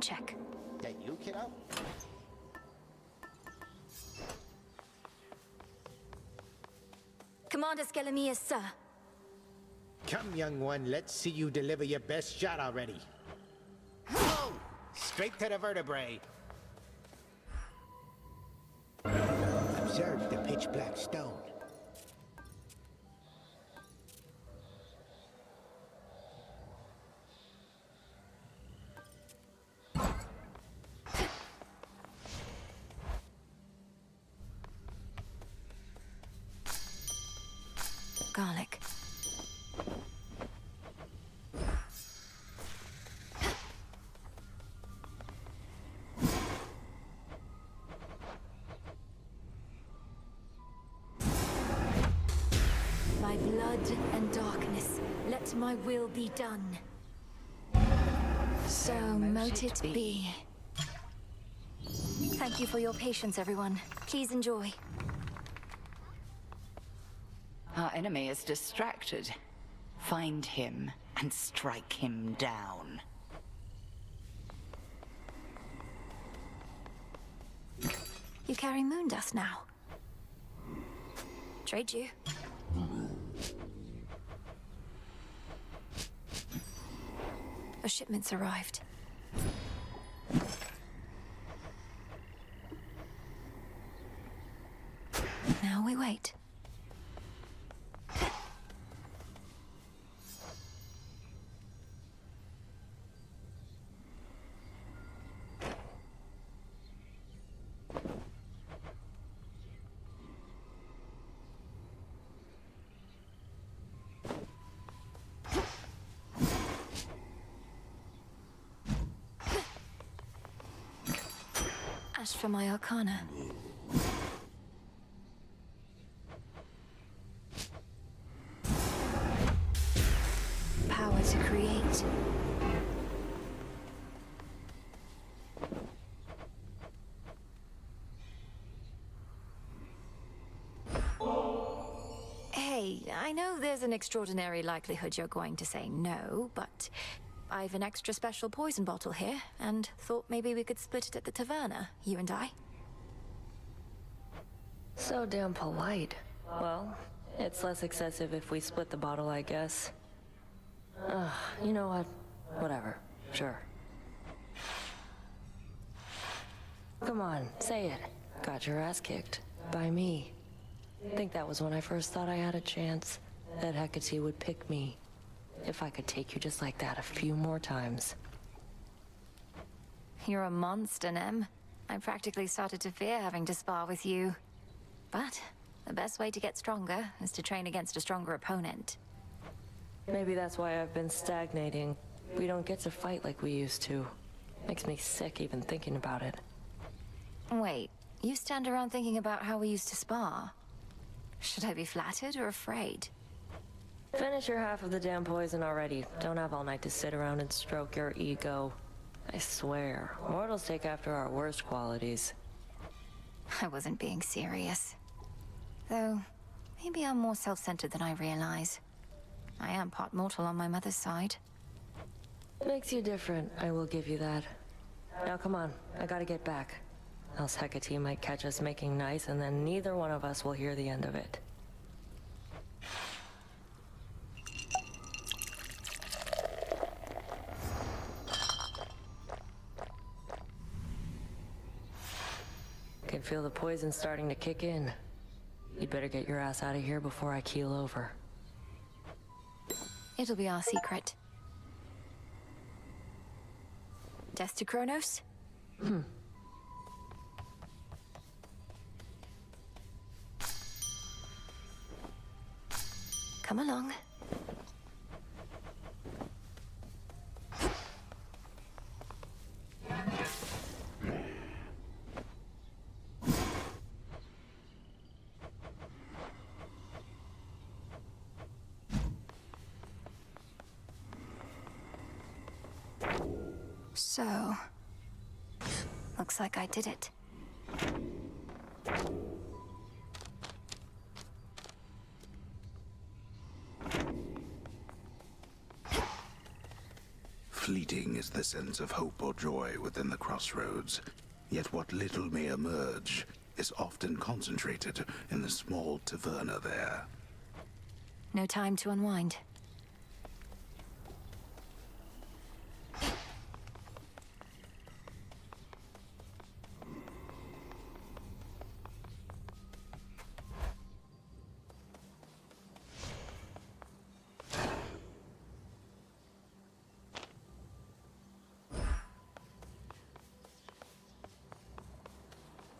check. That you, kiddo? Commander Skelemius, sir. Come, young one, let's see you deliver your best shot already. Whoa! Straight to the vertebrae. Observe the pitch black stone. Garlic. By blood and darkness, let my will be done. So mote it be. Thank you for your patience, everyone. Please enjoy. Our enemy is distracted. Find him and strike him down. You carry moon dust now. Trade you. A shipment's arrived. Now we wait. Ash for my arcana. Power to create. Hey, I know there's an extraordinary likelihood you're going to say no, but I've an extra special poison bottle here, and thought maybe we could split it at the taverna, you and I. So damn polite. Well, it's less excessive if we split the bottle, I guess. You know what? Whatever. Sure. Come on, say it. Got your ass kicked. By me. Think that was when I first thought I had a chance. That Hecate would pick me. If I could take you just like that a few more times. You're a monster, Nem. I practically started to fear having to spar with you. But the best way to get stronger is to train against a stronger opponent. Maybe that's why I've been stagnating. We don't get to fight like we used to. Makes me sick even thinking about it. Wait, you stand around thinking about how we used to spar? Should I be flattered or afraid? Finish your half of the damn poison already. Don't have all night to sit around and stroke your ego. I swear, mortals take after our worst qualities. I wasn't being serious. Though, maybe I'm more self-centered than I realize. I am part mortal on my mother's side. Makes you different, I will give you that. Now come on, I gotta get back. Else Hecate might catch us making nice, and then neither one of us will hear the end of it. Can feel the poison starting to kick in. You'd better get your ass out of here before I keel over. It'll be our secret. Death to Kronos? Come along. So, looks like I did it. fleeting is the sense of hope or joy within the crossroads, yet what little may emerge is often concentrated in the small taverna there. No time to unwind.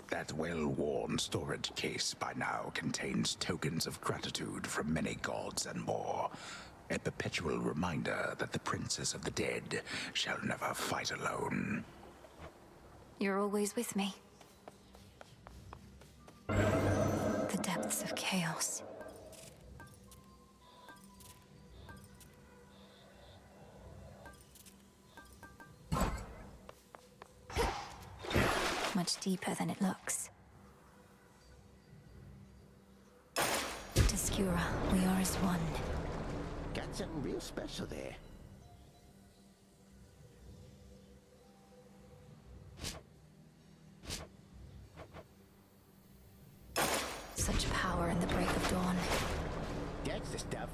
That well-worn storage case by now contains tokens of gratitude from many gods and more. A perpetual reminder that the Princess of the Dead shall never fight alone. You're always with me. The depths of chaos. Much deeper than it looks. Obscura, we are as one. Got something real special there. Such power in the break of dawn. That's the stuff.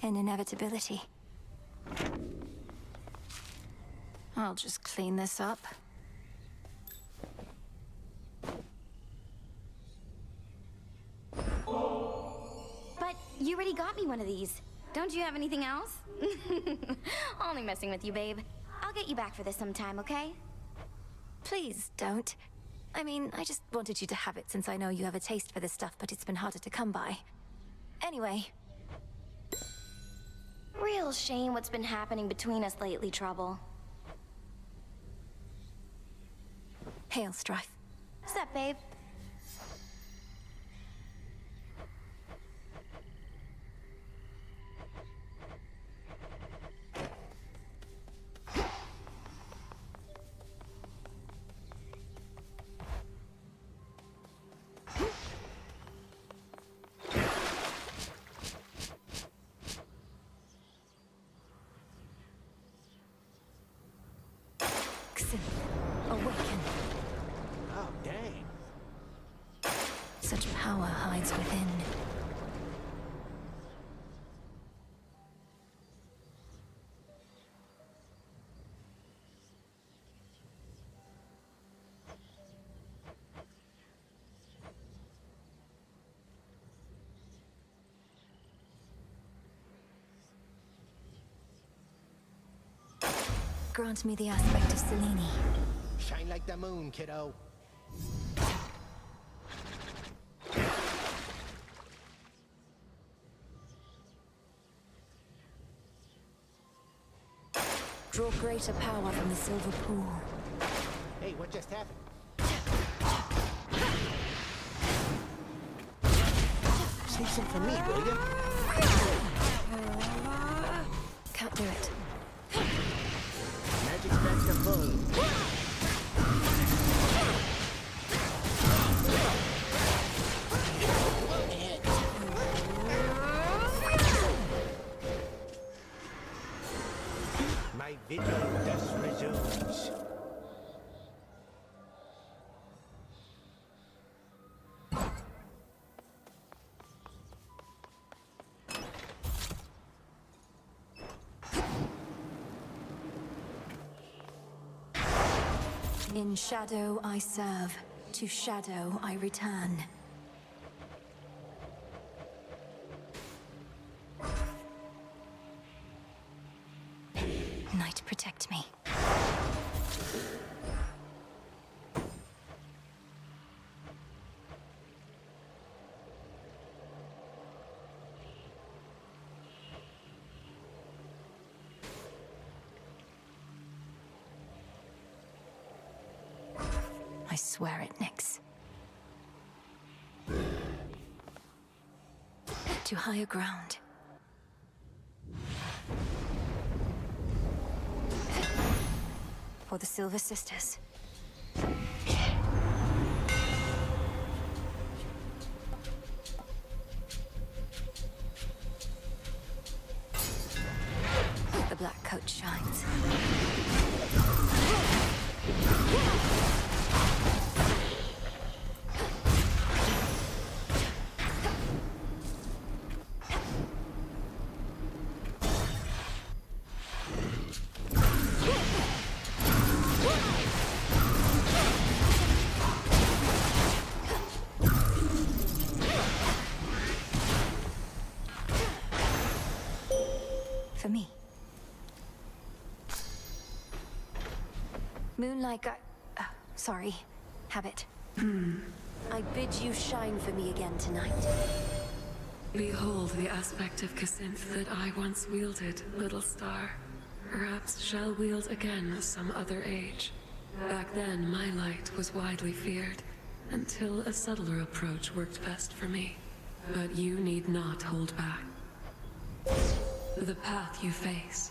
An inevitability. I'll just clean this up. But you already got me one of these. Don't you have anything else? Only messing with you, babe. I'll get you back for this sometime, okay? Please don't. I mean, I just wanted you to have it since I know you have a taste for this stuff, but it's been harder to come by. Anyway. Real shame what's been happening between us lately, Trouble. Hail, Strife. What's up, babe? Awaken. Oh, dang. Such power hides within. Grant me the aspect of Selene. Shine like the moon, kiddo. Draw greater power from the silver pool. Hey, what just happened? Save some for me, will ya? Can't do it. Magic spells are full. My vigil thus resumes. In shadow I serve, to shadow I return. Night, protect me. I swear it, Nyx. To higher ground. For the Silver Sisters. Moonlight sorry. Habit. I bid you shine for me again tonight. Behold the aspect of Kacinth that I once wielded, little star. Perhaps shall wield again some other age. Back then, my light was widely feared, until a subtler approach worked best for me. But you need not hold back. The path you face.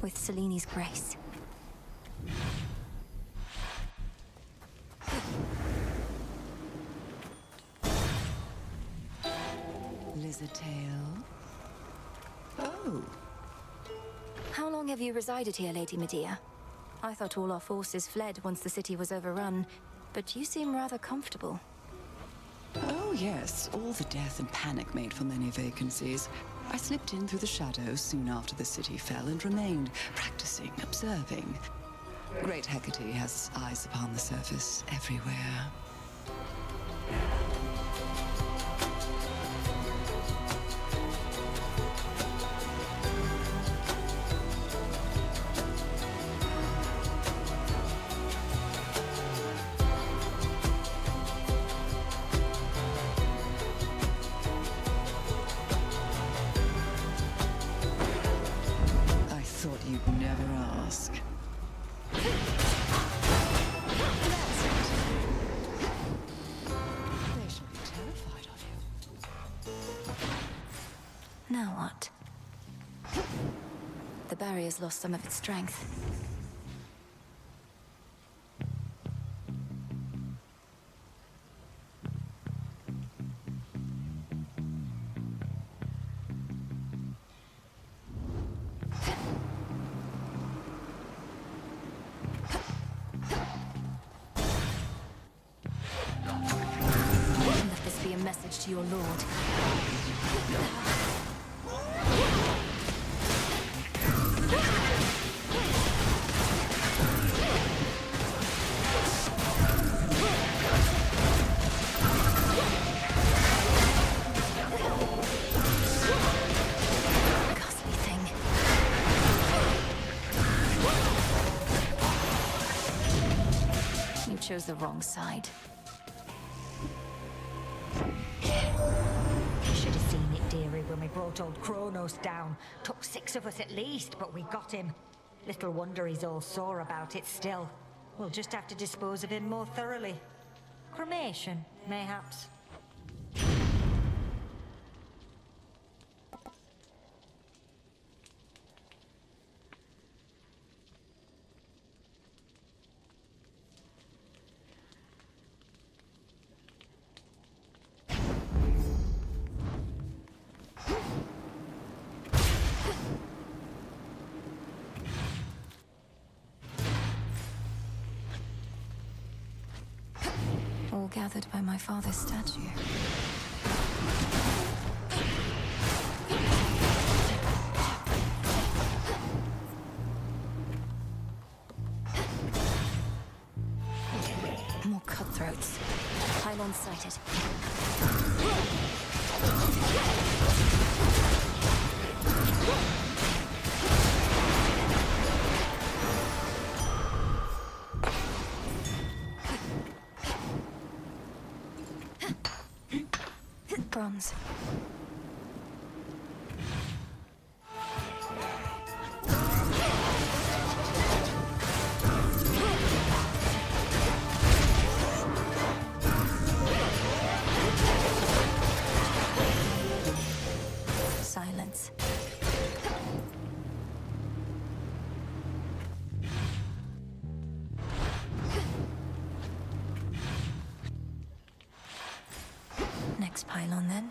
With Seleni's grace. Lizardtail. Oh. How long have you resided here, Lady Medea? I thought all our forces fled once the city was overrun, but you seem rather comfortable. Oh, yes. All the death and panic made for many vacancies. I slipped in through the shadows soon after the city fell and remained, practicing, observing. Great Hecate has eyes upon the surface everywhere. You'd never ask. They shall be terrified of you. Now what? The barrier's lost some of its strength. Let this be a message to your lord. Chose the wrong side. You should have seen it, dearie, when we brought old Kronos down. Took 6 of us at least, but we got him. Little wonder he's all sore about it still. We'll just have to dispose of him more thoroughly. Cremation, mayhaps. All gathered by my father's statue. More cutthroats. Pylon sighted. Bronze. Silence. Next pylon, then.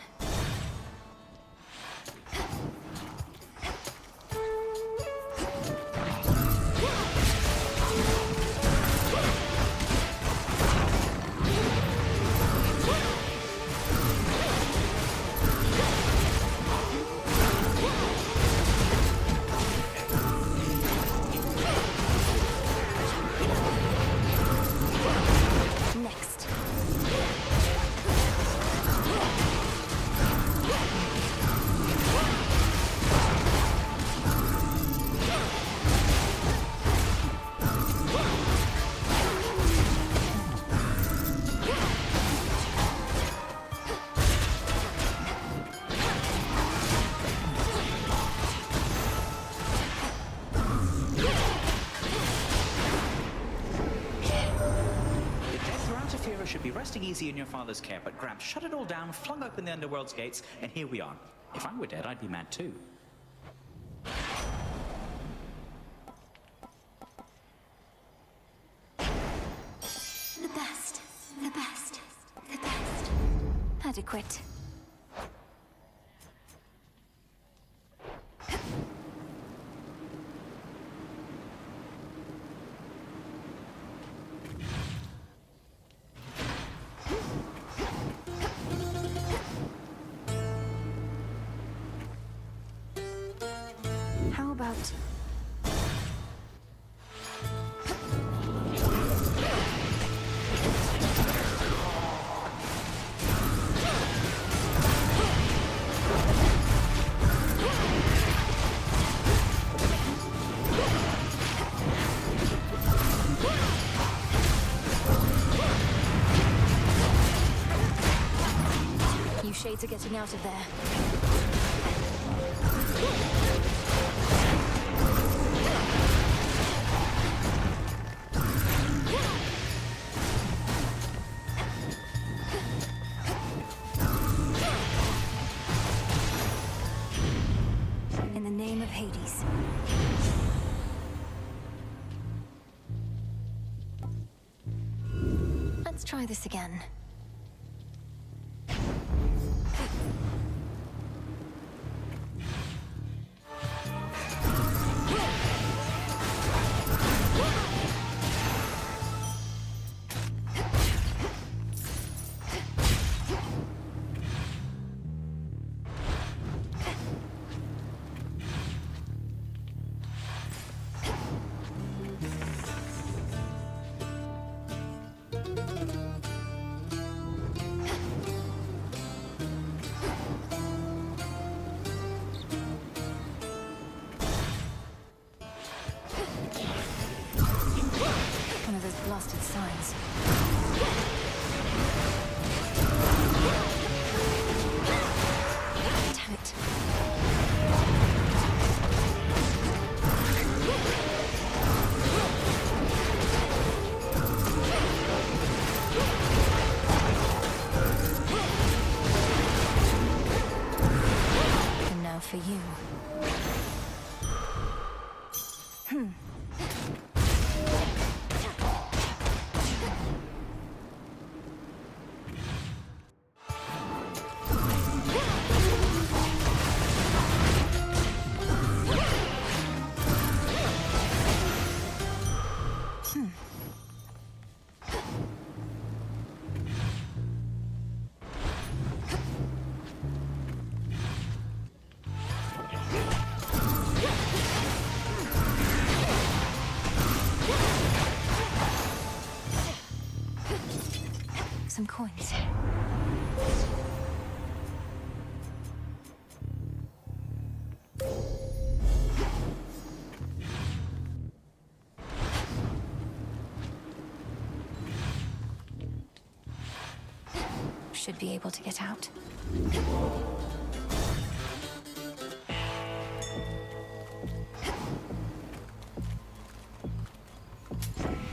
Next. be resting easy in your father's care, but Gramps shut it all down, flung open the Underworld's gates, and here we are. If I were dead, I'd be mad too. The best. The best. The best. Adequate. How about... You shades are getting out of there. In the name of Hades. Let's try this again. One of those blasted signs. Damn it. And now for you. Some coins. Should be able to get out.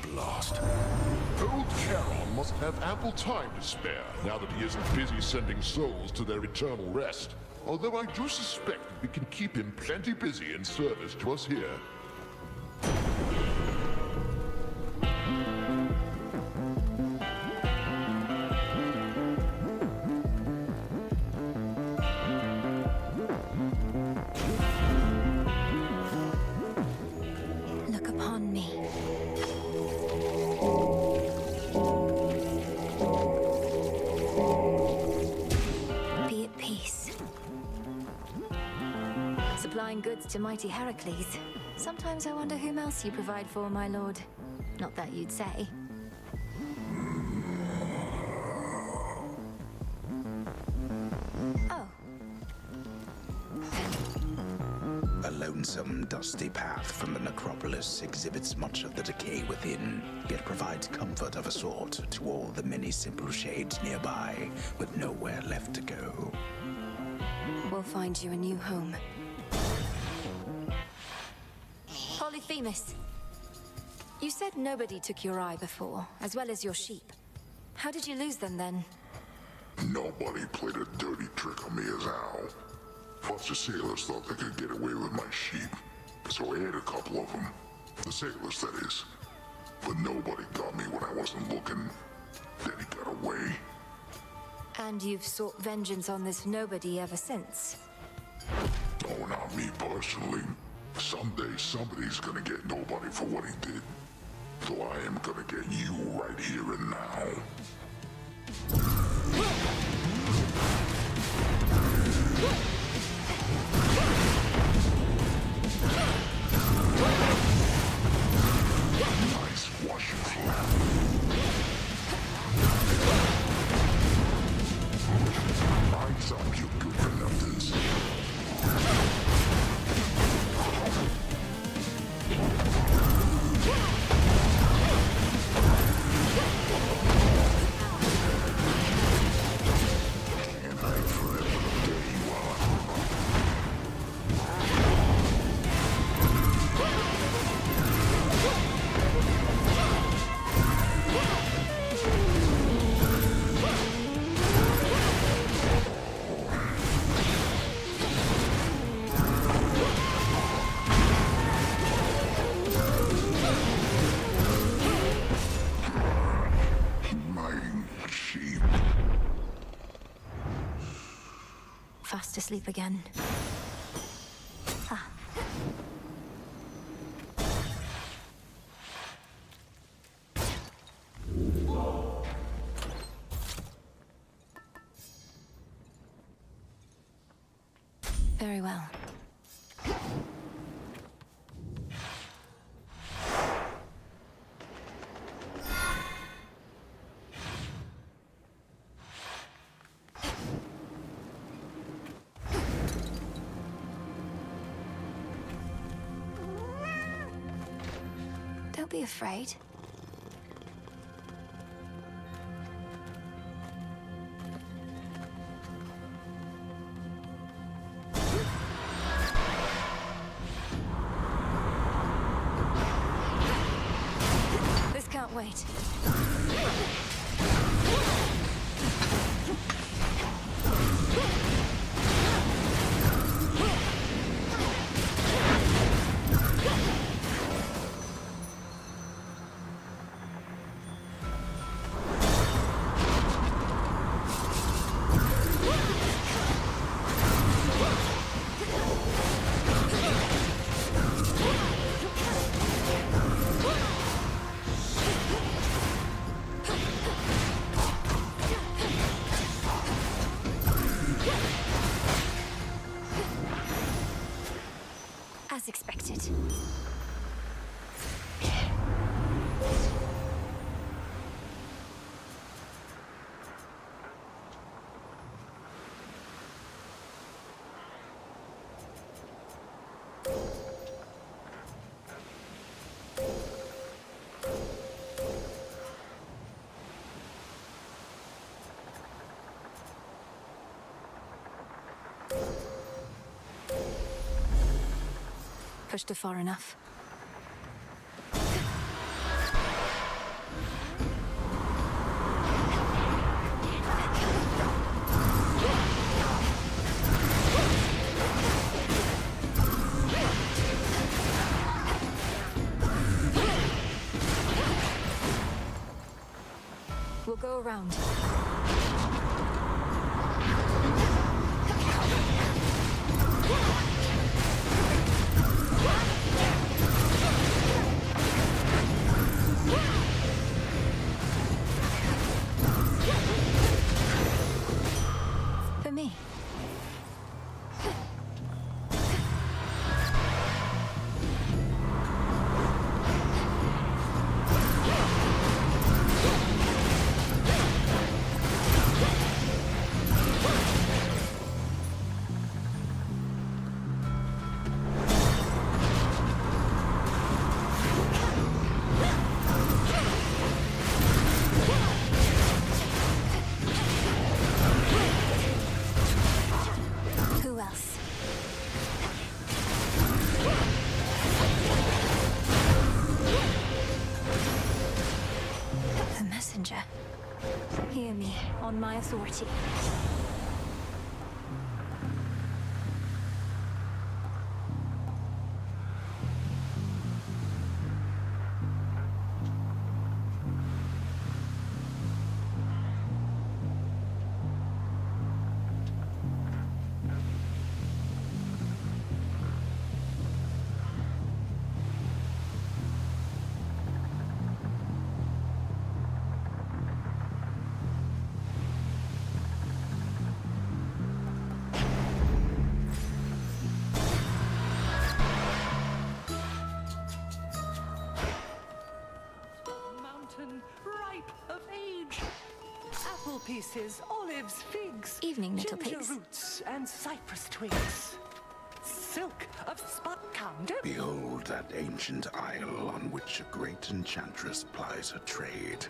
Blast. Old Charon must have ample time to spare, now that he isn't busy sending souls to their eternal rest. Although I do suspect that we can keep him plenty busy in service to us here. Look upon me. Be at peace. Supplying goods to mighty Heracles. Sometimes I wonder whom else you provide for, my lord. Not that you'd say. Oh. A lonesome, dusty path from the necropolis exhibits much of the decay within, yet provides comfort of a sort to all the many simple shades nearby, with nowhere left to go. We'll find you a new home. Polyphemus, you said nobody took your eye before, as well as your sheep. How did you lose them then? Nobody played a dirty trick on me as Al. Plus the sailors thought they could get away with my sheep, so I ate a couple of them. The sailors, that is. But nobody got me when I wasn't looking. Then he got away. And you've sought vengeance on this nobody ever since? Oh, not me personally. Someday somebody's gonna get nobody for what he did. So I am gonna get you right here and now. Nice wash and flap. Eyes up, you good for nothings. Fast asleep again. Ah. Very well. Don't be afraid. This can't wait. As expected. Pushed her far enough. We'll go around. For me. Hire me on my authority. Ripe of age. Apple pieces, olives, figs. Evening, little ginger pigs. roots and cypress twigs. Silk of spot. Come, don't. Behold that ancient isle on which a great enchantress plies her trade.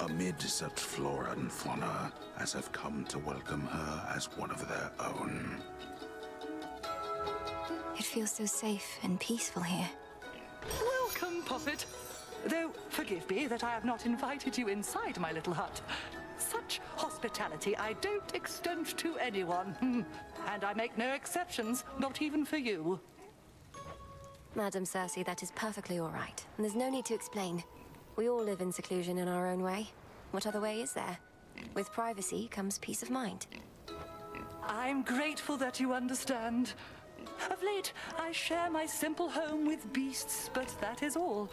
Amid such flora and fauna as have come to welcome her as one of their own. It feels so safe and peaceful here. Welcome, Poppet. Though, forgive me that I have not invited you inside my little hut. Such hospitality I don't extend to anyone. And I make no exceptions, not even for you. Madam Cersei, that is perfectly all right. And there's no need to explain. We all live in seclusion in our own way. What other way is there? With privacy comes peace of mind. I'm grateful that you understand. Of late, I share my simple home with beasts, but that is all.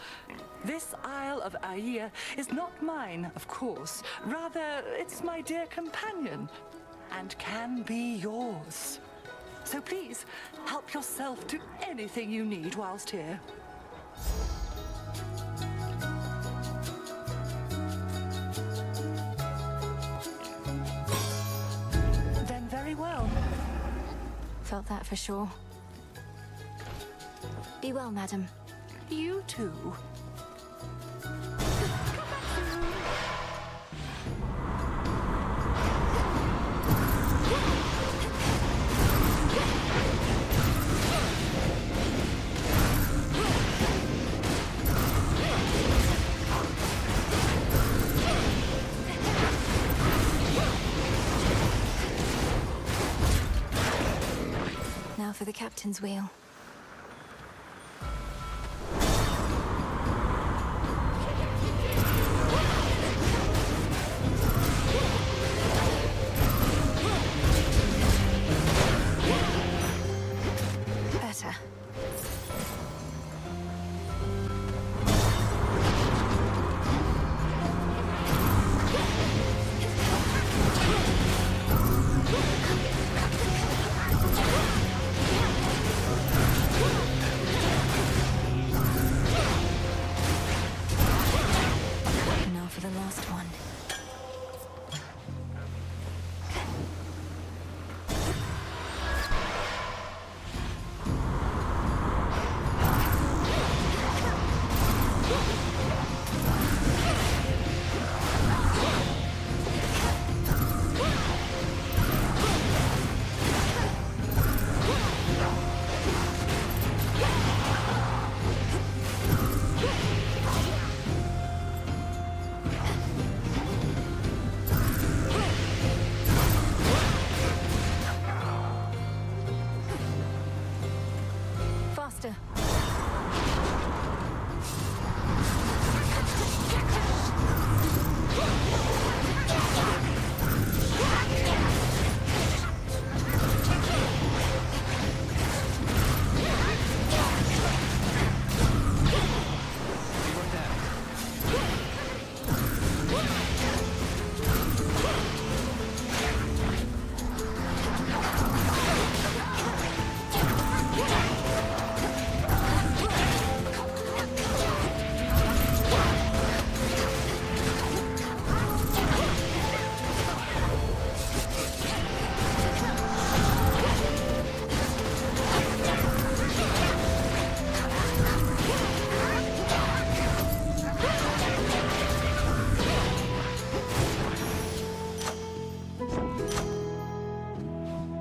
This Isle of Aia is not mine, of course. Rather, it's my dear companion, and can be yours. So please, help yourself to anything you need whilst here. Then very well. Felt that for sure. Be well, madam. You too. Now for the captain's wheel. Better. Now for the last one. Faster.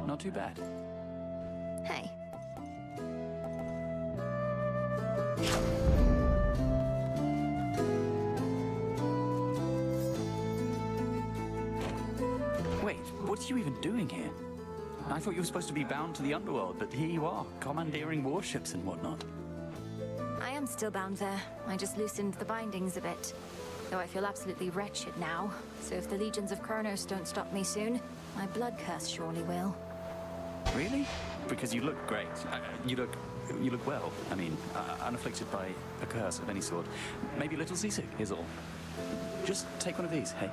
Not too bad. Hey. Wait, what are you even doing here? I thought you were supposed to be bound to the underworld, but here you are, commandeering warships and whatnot. I am still bound there. I just loosened the bindings a bit. Though I feel absolutely wretched now, so if the legions of Kronos don't stop me soon, my blood curse surely will. Really? Because you look great. You look well. I mean, unafflicted by a curse of any sort. Maybe a little seasick is all. Just take one of these, hey?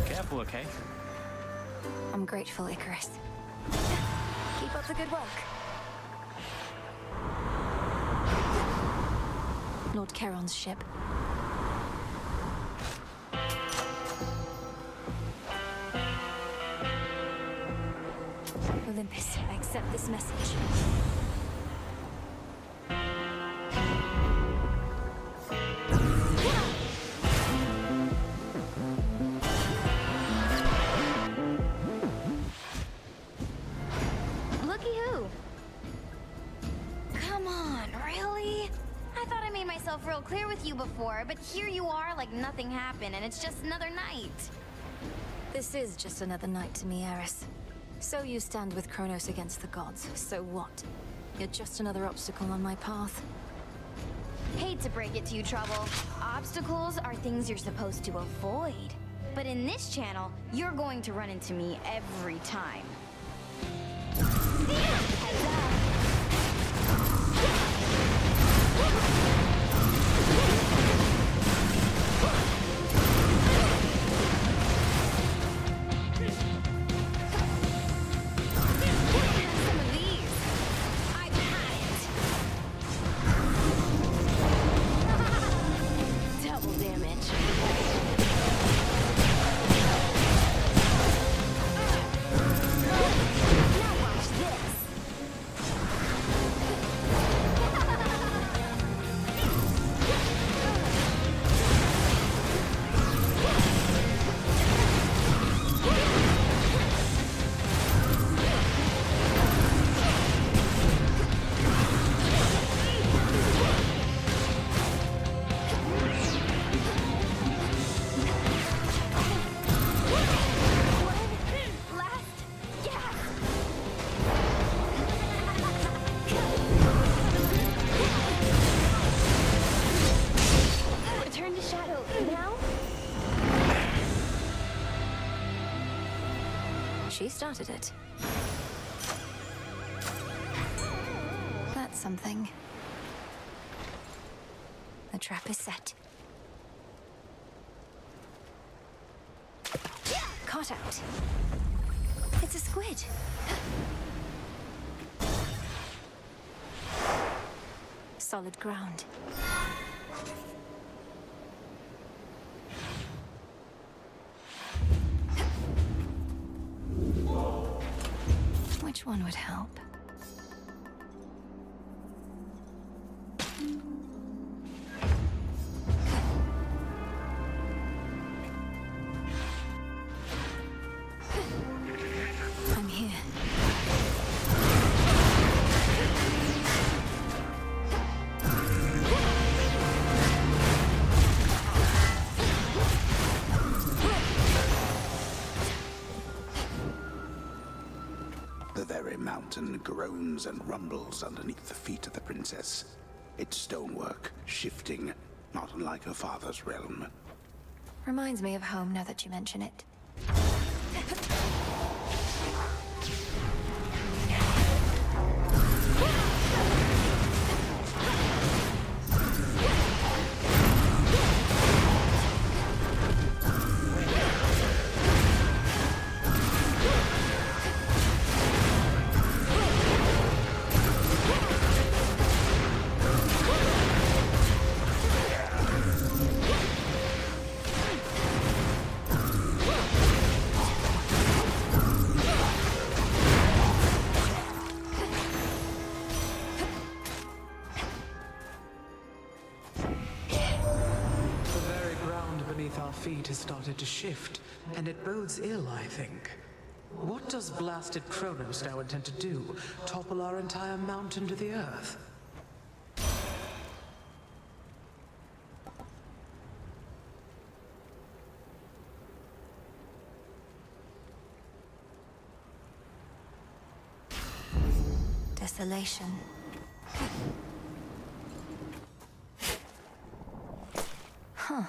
Careful, okay? I'm grateful, Icarus. Keep up the good work. Lord Charon's ship. Olympus, I accept this message. Looky who. Come on, really? I thought I made myself real clear with you before, but here you are like nothing happened, and it's just another night. This is just another night to me, Eris. So you stand with Kronos against the gods. So what? You're just another obstacle on my path. Hate to break it to you, Trouble. Obstacles are things you're supposed to avoid. But in this channel, you're going to run into me every time. Heads up. Some of these. I've had it. Double damage. Now watch this. Last gasp. Return to shadow now. She started it. That's something. The trap is set. Caught out. It's a squid. Solid ground. Which one would help? I'm here. The very mountain groans and rumbles underneath the feet of the princess. Its stonework shifting, not unlike her father's realm. Reminds me of home now that you mention it. Our feet has started to shift, and it bodes ill, I think. What does blasted Kronos now intend to do? Topple our entire mountain to the earth? Desolation. Huh.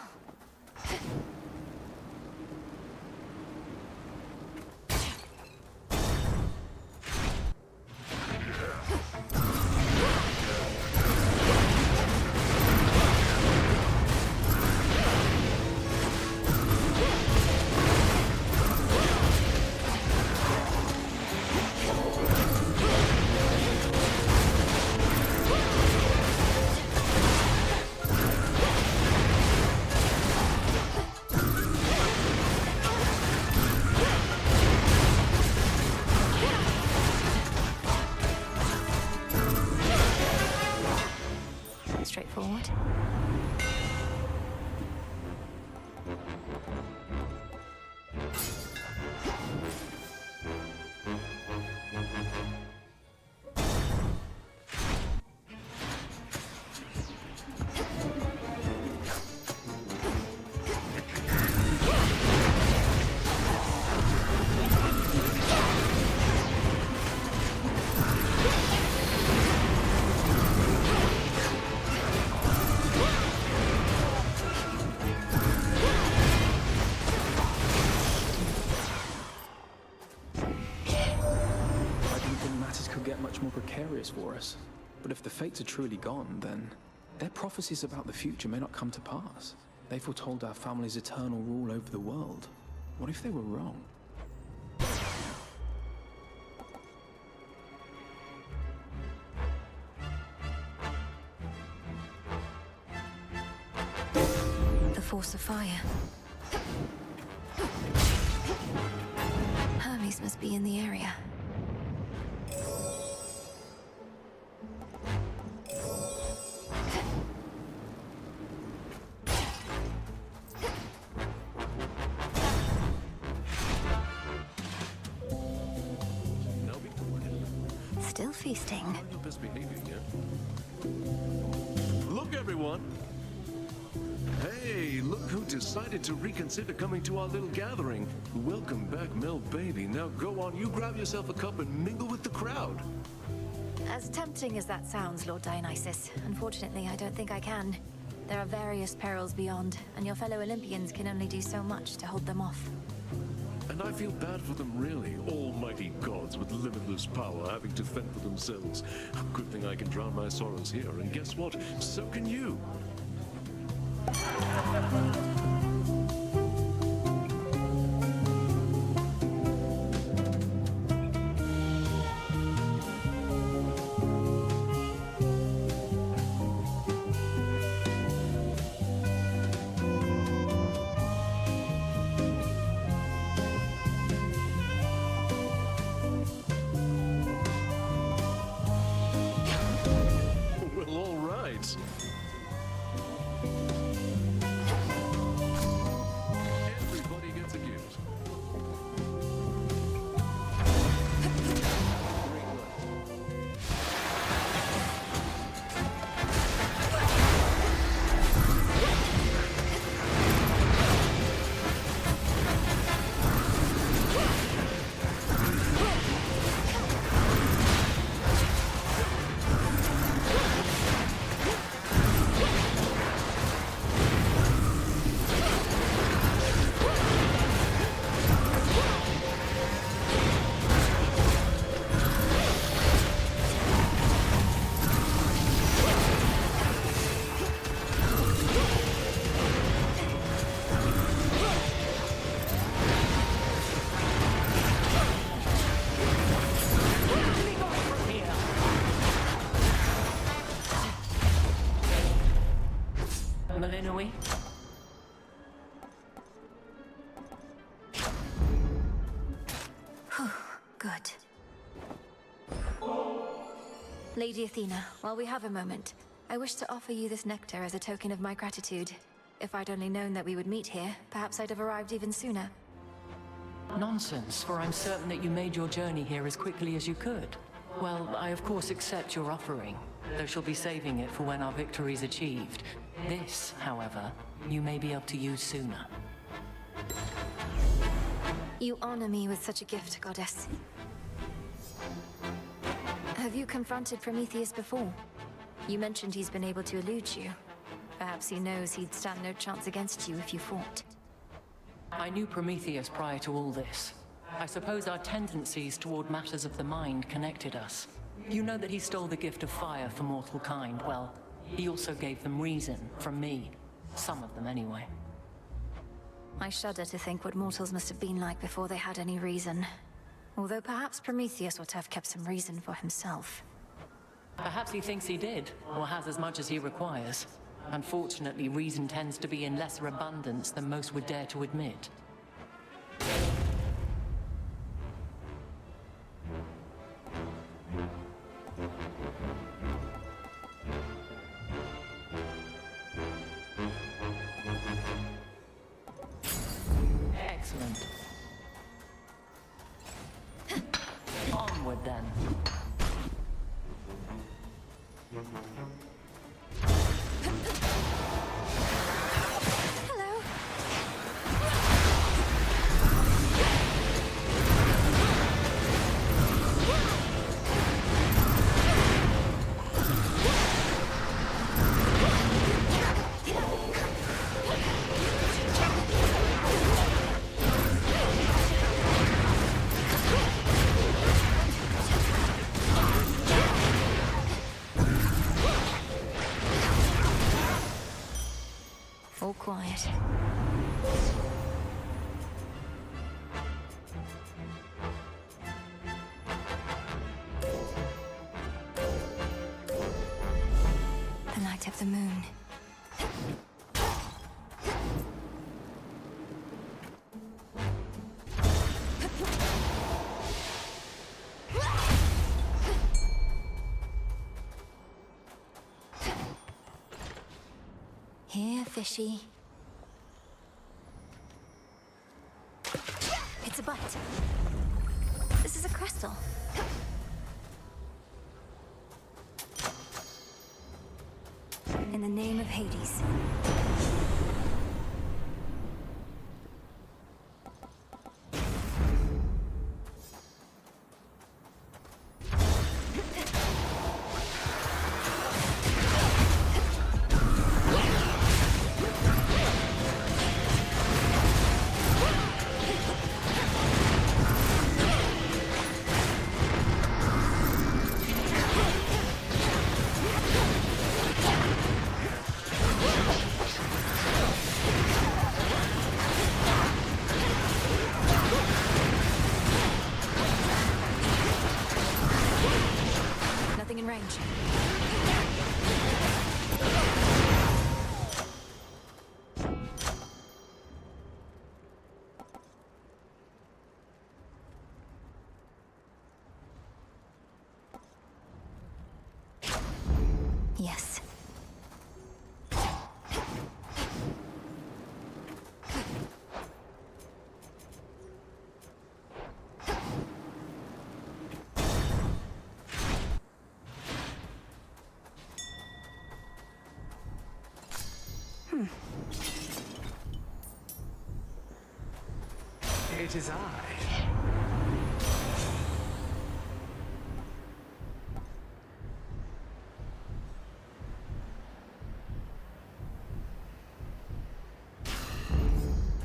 Straightforward. Precarious for us. But if the fates are truly gone, then their prophecies about the future may not come to pass. They foretold our family's eternal rule over the world. What if they were wrong? The force of fire. Hermes must be in the area. Still feasting. Look, everyone! Hey, look who decided to reconsider coming to our little gathering. Welcome back, Mel Baby. Now go on, you grab yourself a cup and mingle with the crowd. As tempting as that sounds, Lord Dionysus, unfortunately, I don't think I can. There are various perils beyond, and your fellow Olympians can only do so much to hold them off. And I feel bad for them, really. Almighty gods with limitless power having to fend for themselves. Good thing I can drown my sorrows here, and guess what? So can you. Malinoi? Good. Lady Athena, while we have a moment, I wish to offer you this nectar as a token of my gratitude. If I'd only known that we would meet here, perhaps I'd have arrived even sooner. Nonsense, for I'm certain that you made your journey here as quickly as you could. Well, I of course accept your offering, though she'll be saving it for when our victory's achieved. This, however, you may be able to use sooner. You honor me with such a gift, Goddess. Have you confronted Prometheus before? You mentioned he's been able to elude you. Perhaps he knows he'd stand no chance against you if you fought. I knew Prometheus prior to all this. I suppose our tendencies toward matters of the mind connected us. You know that he stole the gift of fire for mortal kind. Well, he also gave them reason from me. Some of them, anyway. I shudder to think what mortals must have been like before they had any reason. Although perhaps Prometheus ought to have kept some reason for himself. Perhaps he thinks he did, or has as much as he requires. Unfortunately, reason tends to be in lesser abundance than most would dare to admit. Excellent. Onward then. All quiet. The night of the moon. Here, fishy. It's a bite. This is a crystal. In the name of Hades. Nothing in range. Yes. It is I.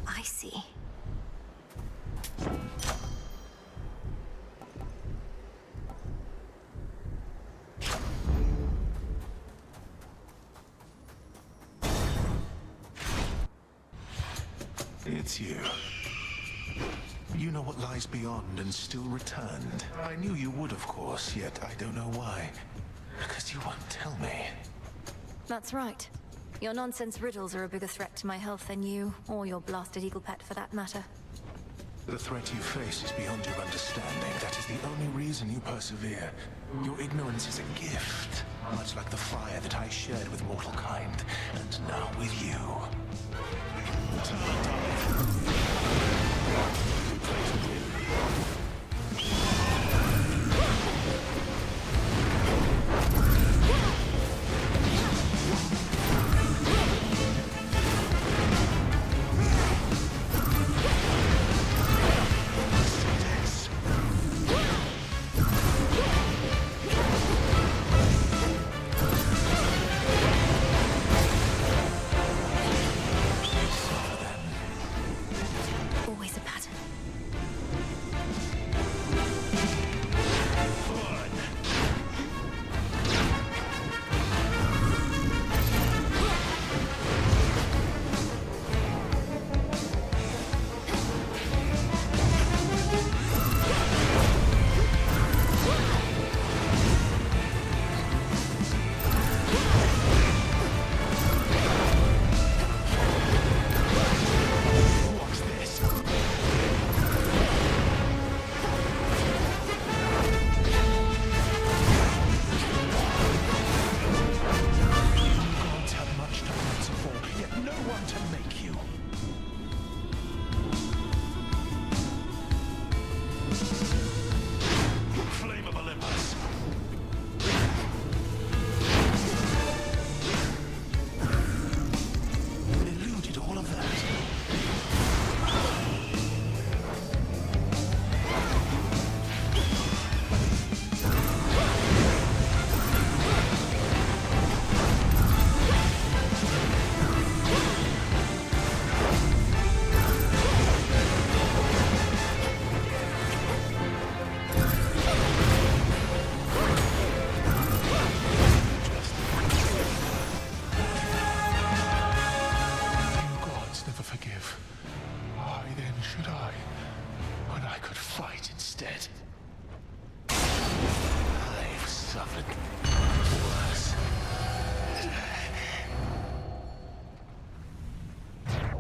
I see. It's you. You know what lies beyond and still returned. I knew you would, of course, yet I don't know why. Because you won't tell me. That's right. Your nonsense riddles are a bigger threat to my health than you, or your blasted eagle pet for that matter. The threat you face is beyond your understanding. That is the only reason you persevere. Your ignorance is a gift, much like the fire that I shared with mortal kind, and now with you. want to make you. Flame of Olympus. Eluded all of that.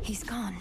He's gone.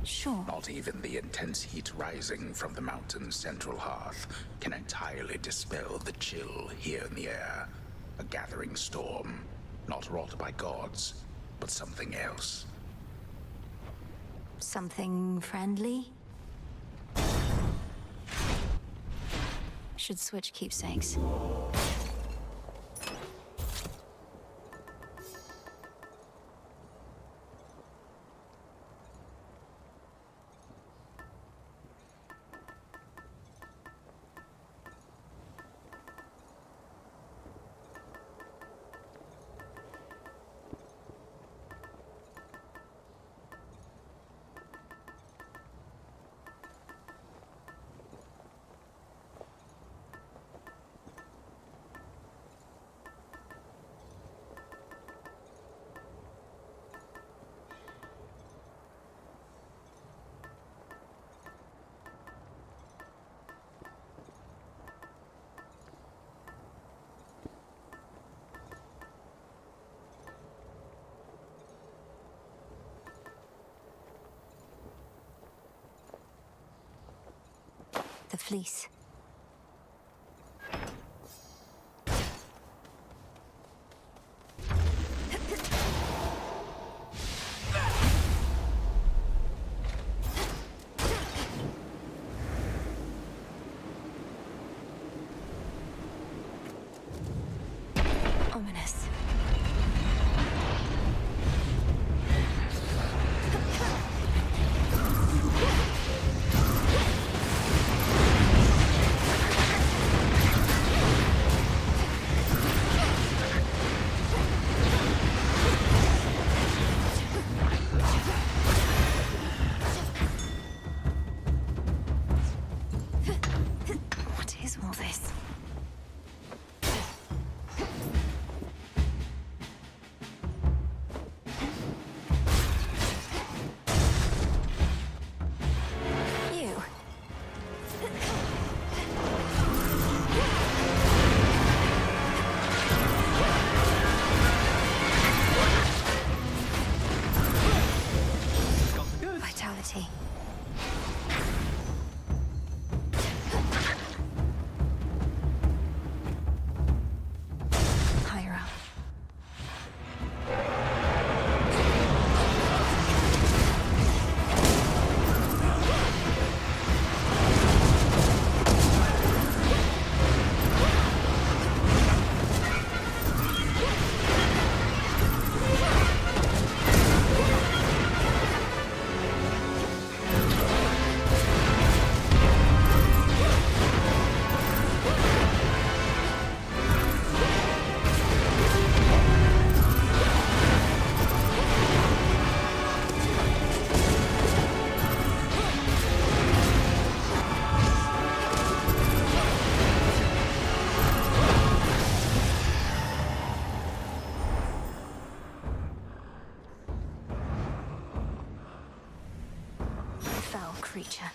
Sure. Not even the intense heat rising from the mountain's central hearth can entirely dispel the chill here in the air. A gathering storm, not wrought by gods, but something else. Something friendly? Should switch keepsakes. The fleece. Ominous. What is all this? Vitality. Higher up. creature.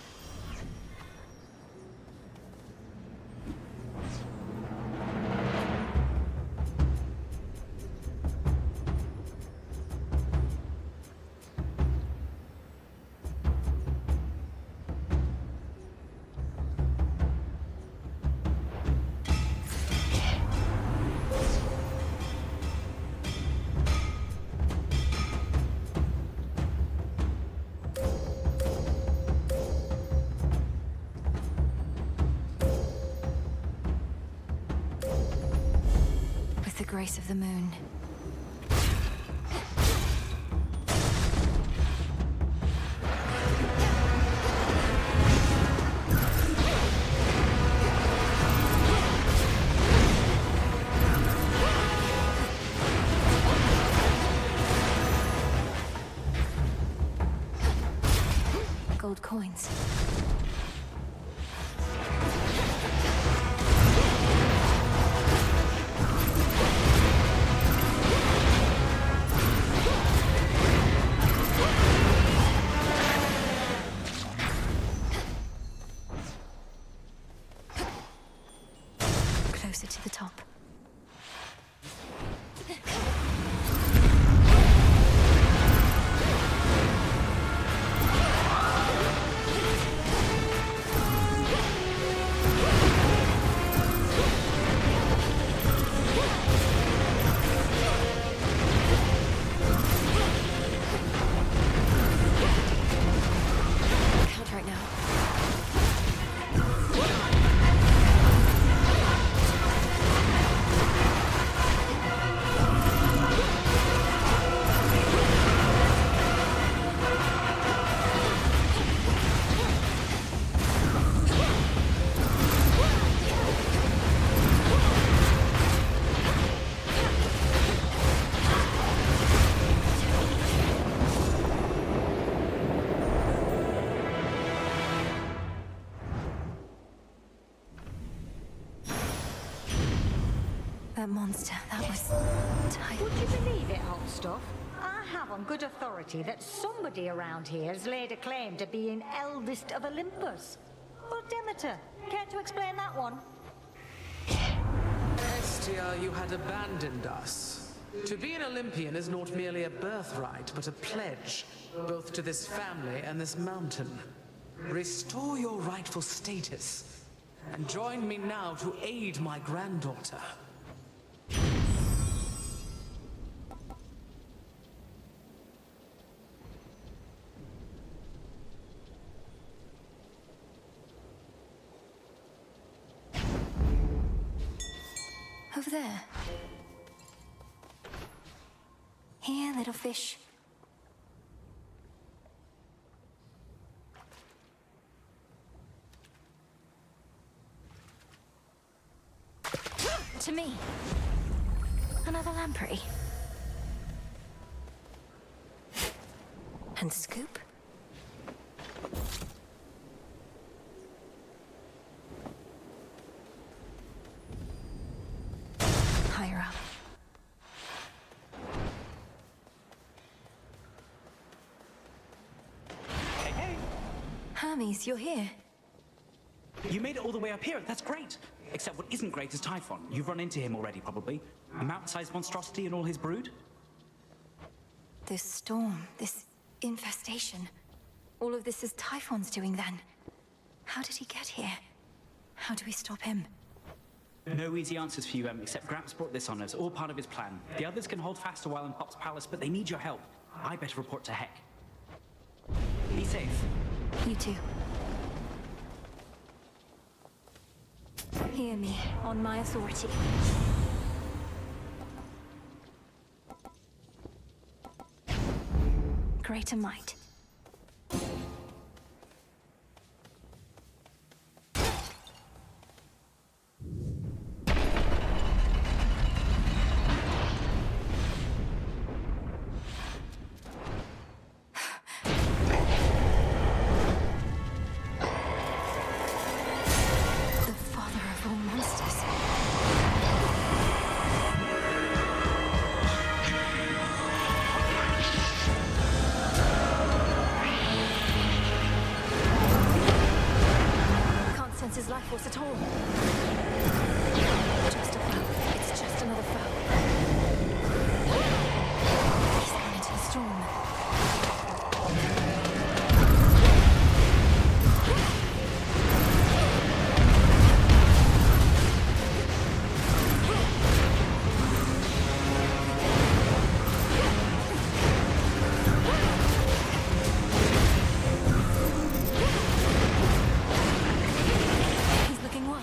The grace of the moon. Gold coins. Closer to the top. Count right now. That monster, that was tight. Would you believe it, hot stuff? I have on good authority that somebody around here has laid a claim to being eldest of Olympus. Well, Demeter, care to explain that one? Estia, you had abandoned us. To be an Olympian is not merely a birthright, but a pledge, both to this family and this mountain. Restore your rightful status, and join me now to aid my granddaughter. Over there. Here, little fish. To me. Another lamprey. And scoop. Higher up. Hey, hey! Hermes, you're here. You made it all the way up here. That's great. Except what isn't great is Typhon. You've run into him already, probably. A mountain-sized monstrosity and all his brood? This storm, this infestation. All of this is Typhon's doing then. How did he get here? How do we stop him? No easy answers for you, except Gramps brought this on us, all part of his plan. The others can hold fast a while in Pop's palace, but they need your help. I better report to Heck. Be safe. You too. Hear me, on my authority. Greater might. at all. Just a foe. It's just another foe. He's gone into the storm. He's looking worse.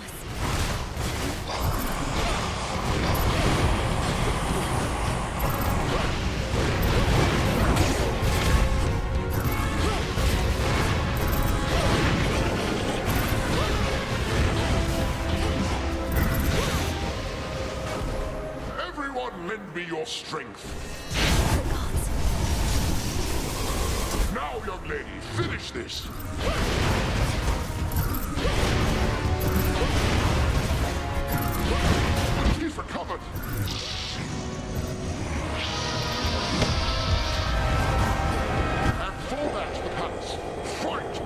Everyone lend me your strength. Now, young lady, finish this. He's recovered. And fall back to the palace. Fight!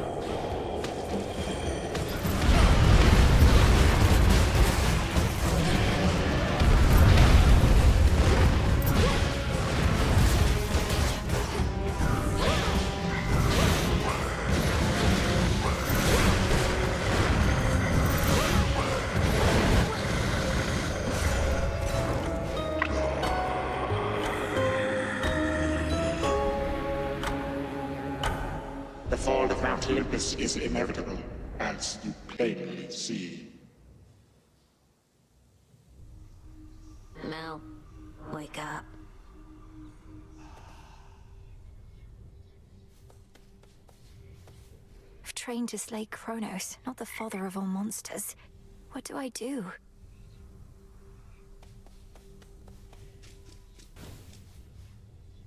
The fall of Mount Olympus is inevitable, as you plainly see. Mel, wake up. I've trained to slay Kronos, not the father of all monsters. What do I do?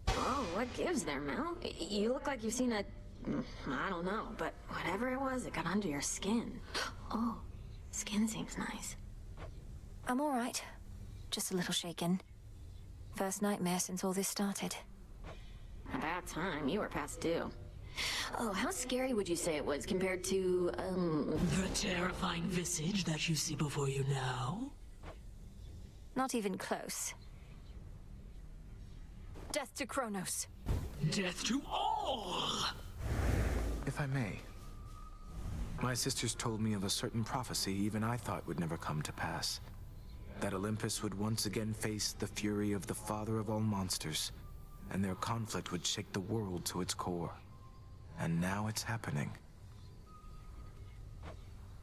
Oh, what gives there, Mel? You look like you've seen a... I don't know, but whatever it was, it got under your skin. Oh, skin seems nice. I'm all right. Just a little shaken. First nightmare since all this started. About time. You were past due. Oh, how scary would you say it was compared to, The terrifying visage that you see before you now? Not even close. Death to Kronos. Death to all! If I may, my sisters told me of a certain prophecy even I thought would never come to pass. That Olympus would once again face the fury of the father of all monsters, and their conflict would shake the world to its core. And now it's happening.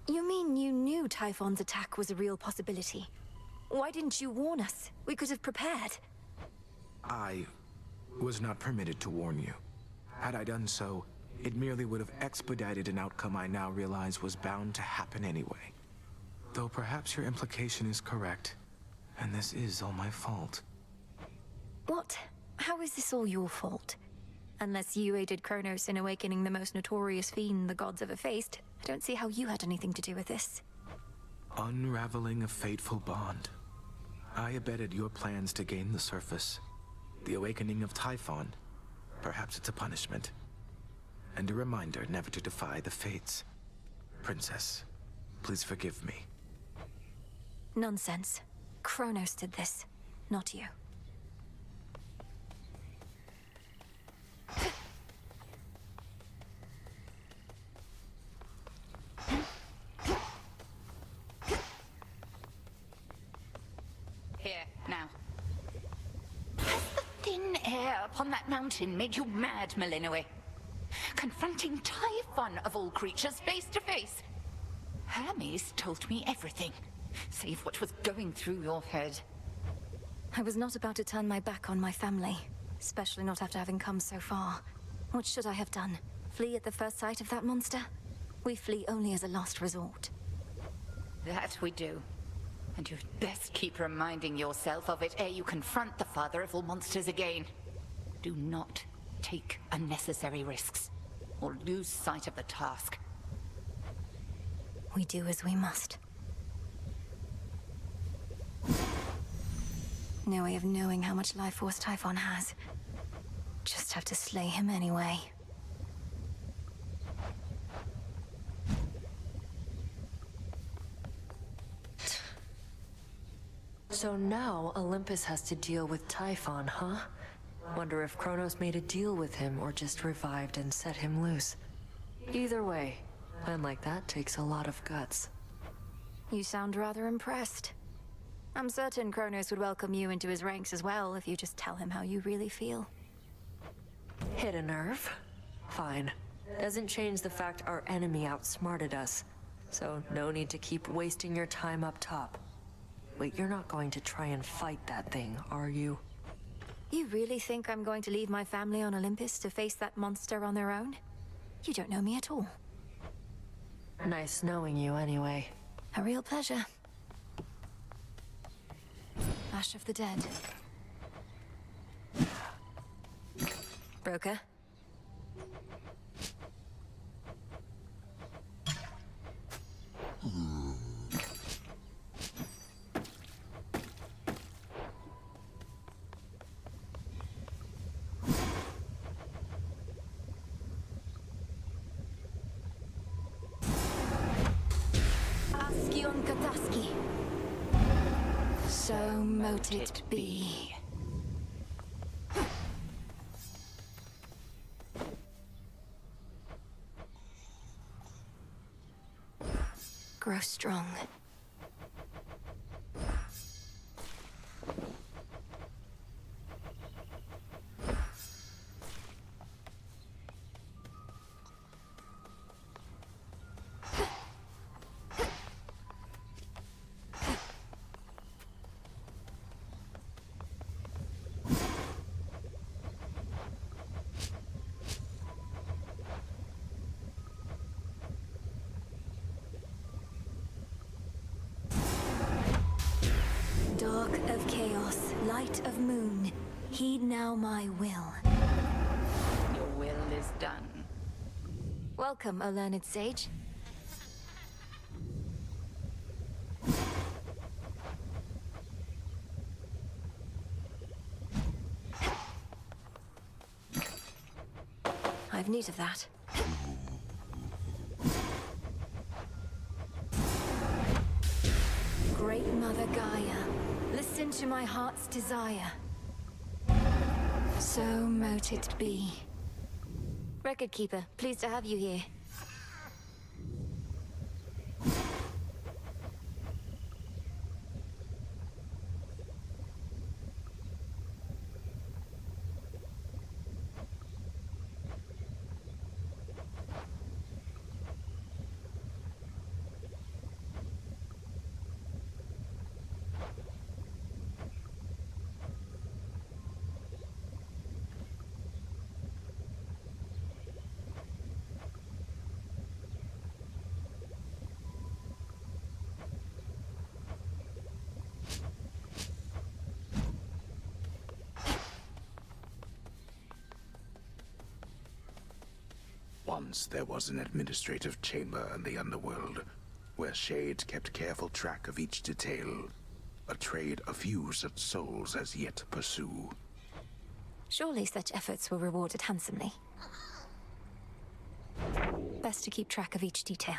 You mean you knew Typhon's attack was a real possibility? Why didn't you warn us? We could have prepared. I was not permitted to warn you. Had I done so, it merely would have expedited an outcome I now realize was bound to happen anyway. Though perhaps your implication is correct, and this is all my fault. What? How is this all your fault? Unless you aided Kronos in awakening the most notorious fiend the gods ever faced, I don't see how you had anything to do with this. Unraveling a fateful bond. I abetted your plans to gain the surface. The awakening of Typhon. Perhaps it's a punishment. And a reminder never to defy the fates. Princess, please forgive me. Nonsense. Kronos did this, not you. Here, now. Has the thin air upon that mountain made you mad, Melinoe? Confronting Typhon of all creatures face to face. Hermes told me everything, save what was going through your head. I was not about to turn my back on my family, especially not after having come so far. What should I have done? Flee at the first sight of that monster? We flee only as a last resort. That we do. And you'd best keep reminding yourself of it ere you confront the father of all monsters again. Do not take unnecessary risks, or lose sight of the task. We do as we must. No way of knowing how much life force Typhon has. Just have to slay him anyway. So now Olympus has to deal with Typhon, huh? Wonder if Kronos made a deal with him or just revived and set him loose. Either way, a plan like that takes a lot of guts. You sound rather impressed. I'm certain Kronos would welcome you into his ranks as well if you just tell him how you really feel. Hit a nerve? Fine. Doesn't change the fact our enemy outsmarted us. So no need to keep wasting your time up top. Wait, you're not going to try and fight that thing, are you? You really think I'm going to leave my family on Olympus to face that monster on their own? You don't know me at all. Nice knowing you anyway. A real pleasure. Ash of the Dead. Broker? Askion Kataski. So mote it be. Grow strong. Dark of chaos, light of moon, heed now my will. Your will is done. Welcome, O learned sage. I've need of that. Great Mother Gaia, listen to my heart's desire. So mote it be. Record Keeper, pleased to have you here. Once there was an administrative chamber in the underworld, where Shade kept careful track of each detail, a trade a few such souls as yet pursue. Surely such efforts were rewarded handsomely. Best to keep track of each detail.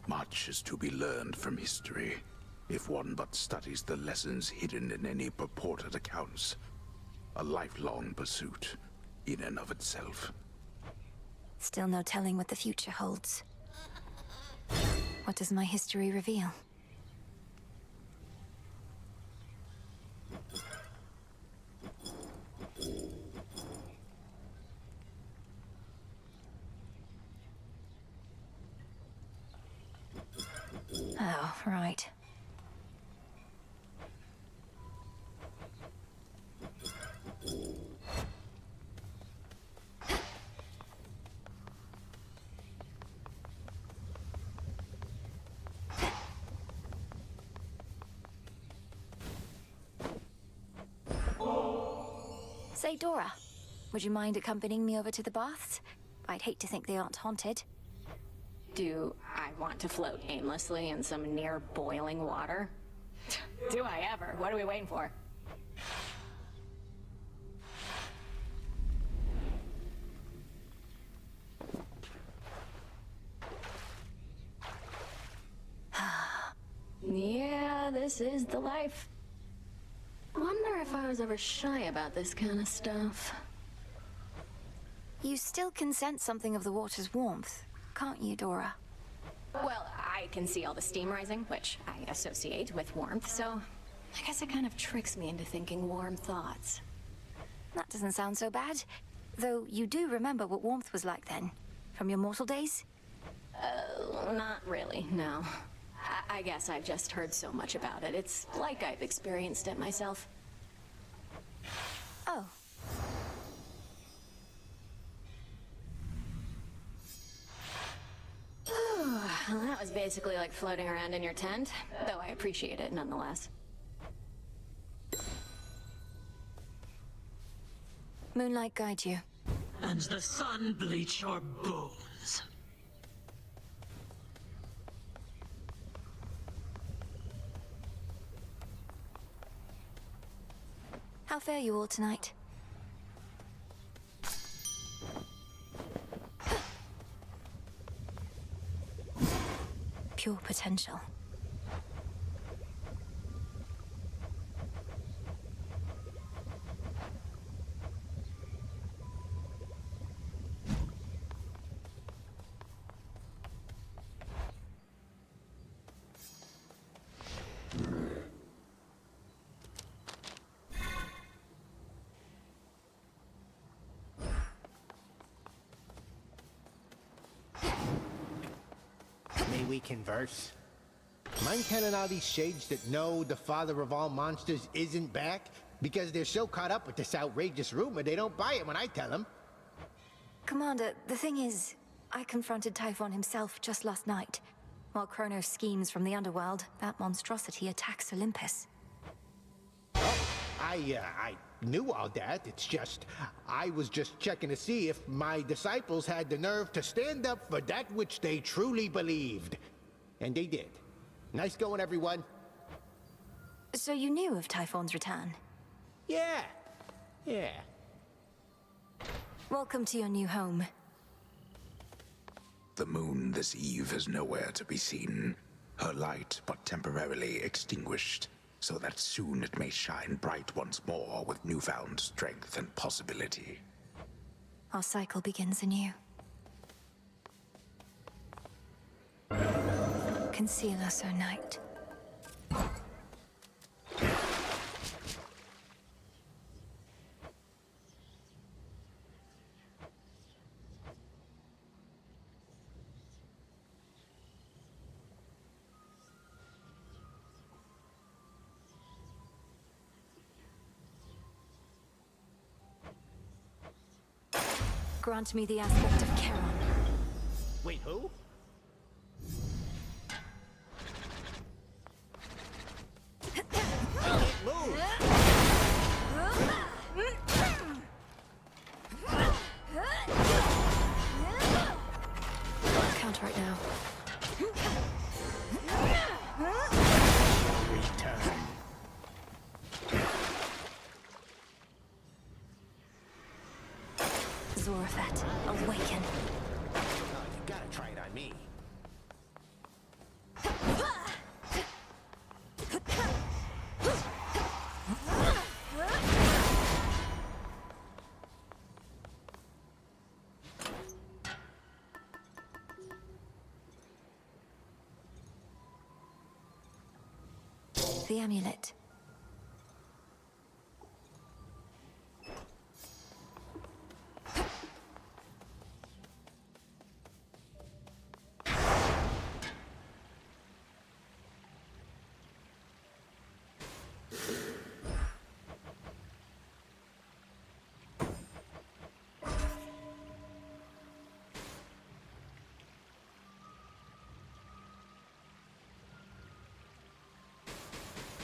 Much is to be learned from history, if one but studies the lessons hidden in any purported accounts. A lifelong pursuit, in and of itself. Still no telling what the future holds. What does my history reveal? Oh, right. Say, Dora, would you mind accompanying me over to the baths? I'd hate to think they aren't haunted. Do I want to float aimlessly in some near boiling water? Do I ever? What are we waiting for? Yeah, this is the life. Wonder if I was ever shy about this kind of stuff. You still can sense something of the water's warmth, can't you, Dora? Well, I can see all the steam rising, which I associate with warmth, so I guess it kind of tricks me into thinking warm thoughts. That doesn't sound so bad. Though you do remember what warmth was like then, from your mortal days? Not really, no. I guess I've just heard so much about it. It's like I've experienced it myself. Oh. Well, that was basically like floating around in your tent, though I appreciate it nonetheless. Moonlight guide you. And the sun bleach your bones. How fare you all tonight? Pure potential. May we converse? Mind telling all these shades that no, the father of all monsters isn't back? Because they're so caught up with this outrageous rumor, they don't buy it when I tell them. Commander, the thing is, I confronted Typhon himself just last night. While Kronos schemes from the underworld, that monstrosity attacks Olympus. I knew all that. It's just, I was just checking to see if my disciples had the nerve to stand up for that which they truly believed. And they did. Nice going, everyone. So you knew of Typhon's return? Yeah. Welcome to your new home. The moon this eve is nowhere to be seen. Her light but temporarily extinguished, so that soon it may shine bright once more with newfound strength and possibility. Our cycle begins anew. Conceal us, O night. Grant me the aspect of Charon. Wait, who? Count right now. Return. Zorafet, awaken. Oh, you gotta try it on me. The amulet.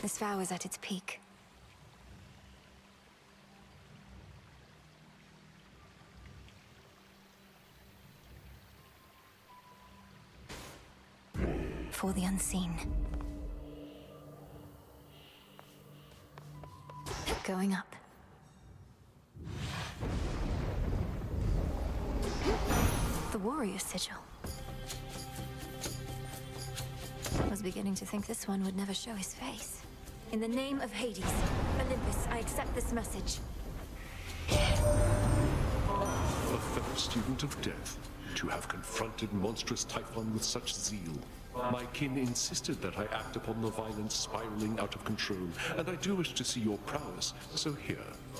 This vow is at its peak. before the unseen. Going up. The warrior's sigil. I was beginning to think this one would never show his face. In the name of Hades, Olympus, I accept this message. A fellow student of death, to have confronted monstrous Typhon with such zeal. My kin insisted that I act upon the violence spiraling out of control, and I do wish to see your prowess, so here,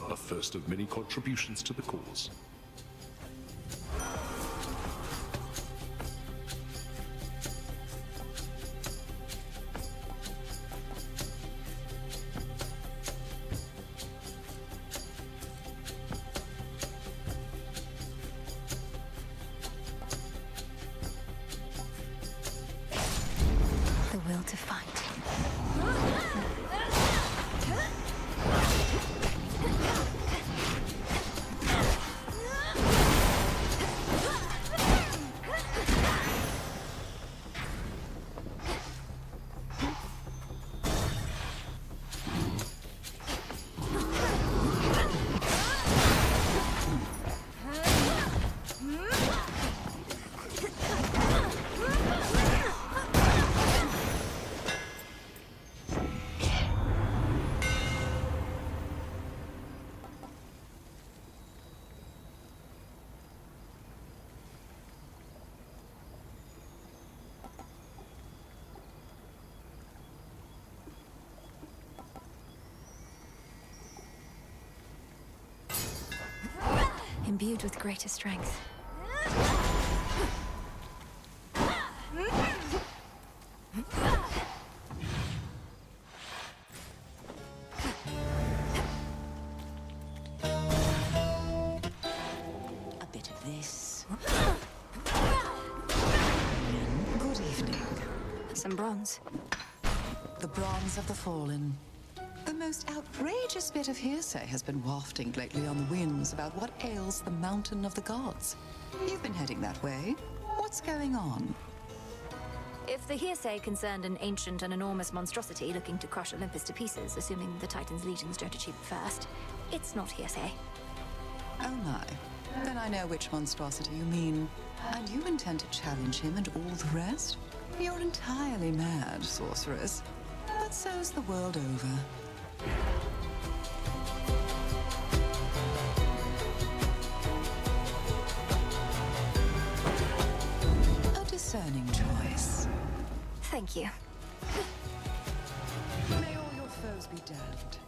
a first of many contributions to the cause. The will to fight. Imbued with greater strength. A bit of this. Good evening. Some bronze. The bronze of the fallen. The most outrageous bit of hearsay has been wafting lately on the winds about what ails the Mountain of the Gods. You've been heading that way. What's going on? If the hearsay concerned an ancient and enormous monstrosity looking to crush Olympus to pieces, assuming the Titan's legions don't achieve it first, it's not hearsay. Oh my. Then I know which monstrosity you mean. And you intend to challenge him and all the rest? You're entirely mad, sorceress. But so's the world over. A discerning choice. Thank you. May all your foes be damned.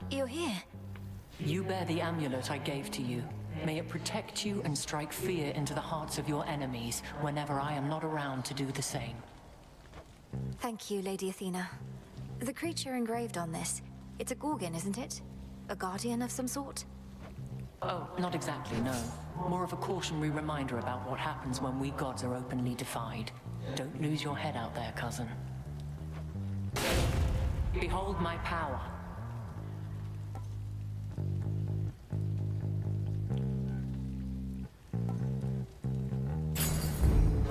You're here. You bear the amulet I gave to you. May it protect you and strike fear into the hearts of your enemies whenever I am not around to do the same. Thank you, Lady Athena. The creature engraved on this, it's a Gorgon, isn't it? A guardian of some sort? Oh, not exactly, no. More of a cautionary reminder about what happens when we gods are openly defied. Don't lose your head out there, cousin. Behold my power.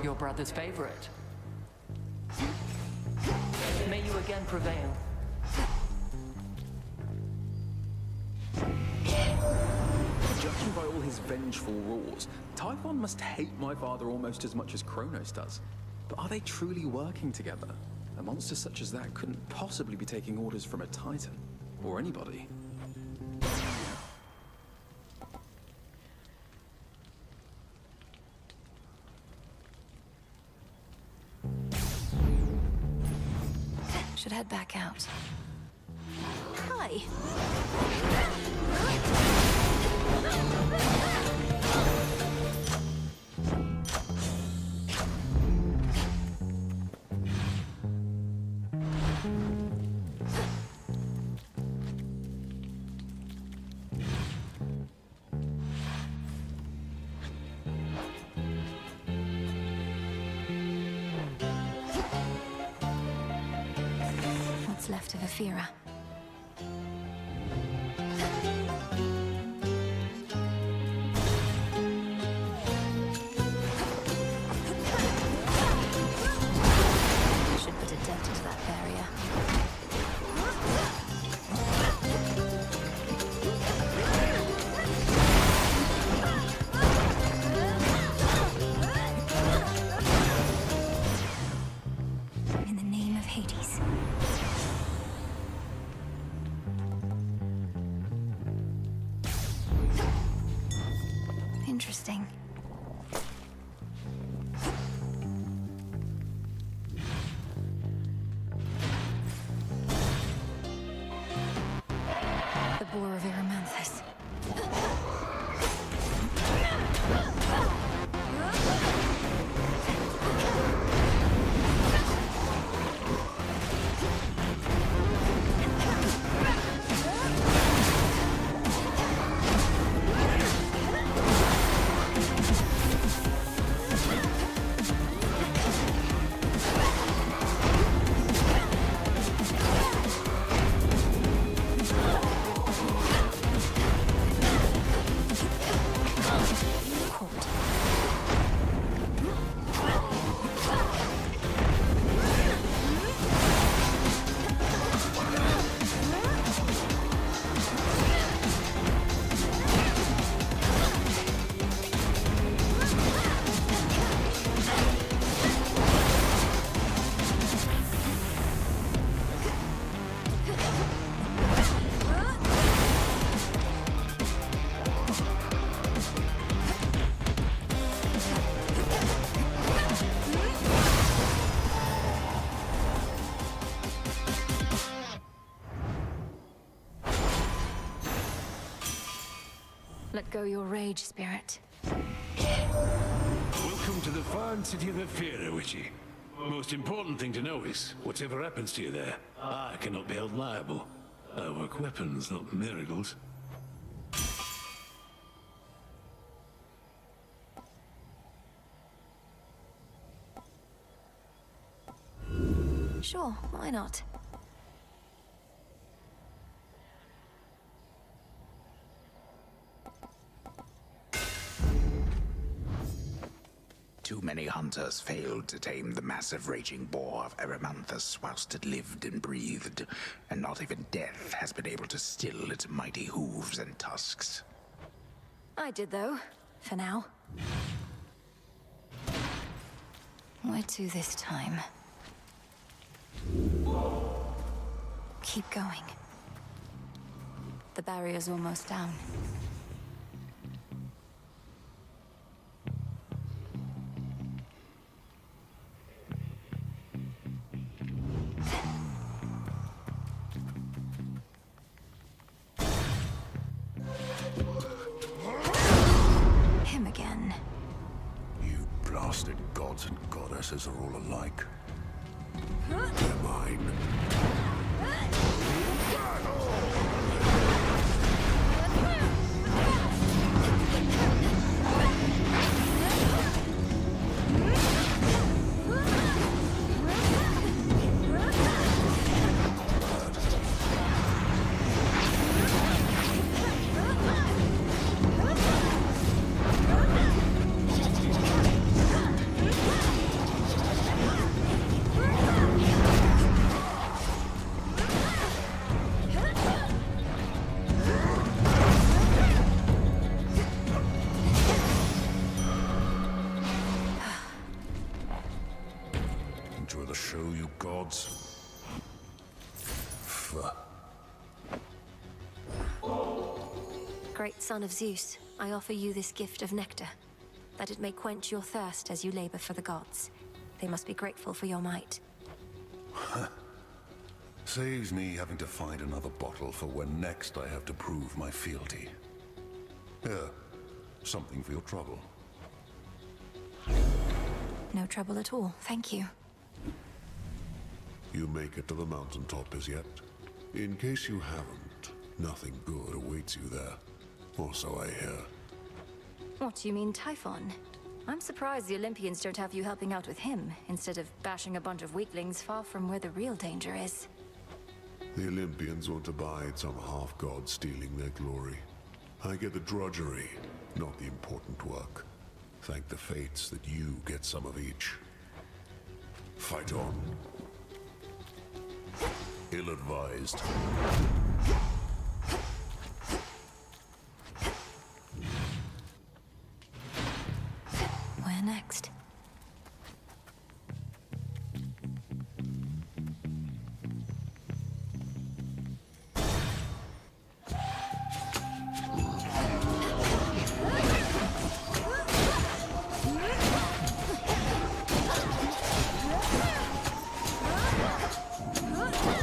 Your brother's favorite. May you again prevail. Judging by all his vengeful roars, Typhon must hate my father almost as much as Kronos does. But are they truly working together? A monster such as that couldn't possibly be taking orders from a Titan. Or anybody. Should head back out. Hi. What's left of Aphira? Should put a dent into that barrier. In the name of Hades. Interesting. The Boar of Erymanthus. Let go your rage, spirit. Welcome to the fine city of Aphira, Witchy. Most important thing to know is, whatever happens to you there, I cannot be held liable. I work weapons, not miracles. Sure, why not? Too many hunters failed to tame the massive raging boar of Erymanthus whilst it lived and breathed, and not even death has been able to still its mighty hooves and tusks. I did, though. For now. Where to this time? Keep going. The barrier's almost down. Him again. You blasted gods and goddesses are all alike. They're mine. Enjoy the show, you gods. Great son of Zeus, I offer you this gift of nectar, that it may quench your thirst as you labor for the gods. They must be grateful for your might. Saves me having to find another bottle for when next I have to prove my fealty. Here, something for your trouble. No trouble at all, thank you. You make it to the mountaintop as yet? In case you haven't, nothing good awaits you there. Or so I hear. What do you mean, Typhon? I'm surprised the Olympians don't have you helping out with him, instead of bashing a bunch of weaklings far from where the real danger is. The Olympians won't abide some half-god stealing their glory. I get the drudgery, not the important work. Thank the fates that you get some of each. Fight on. Ill-advised. Where next?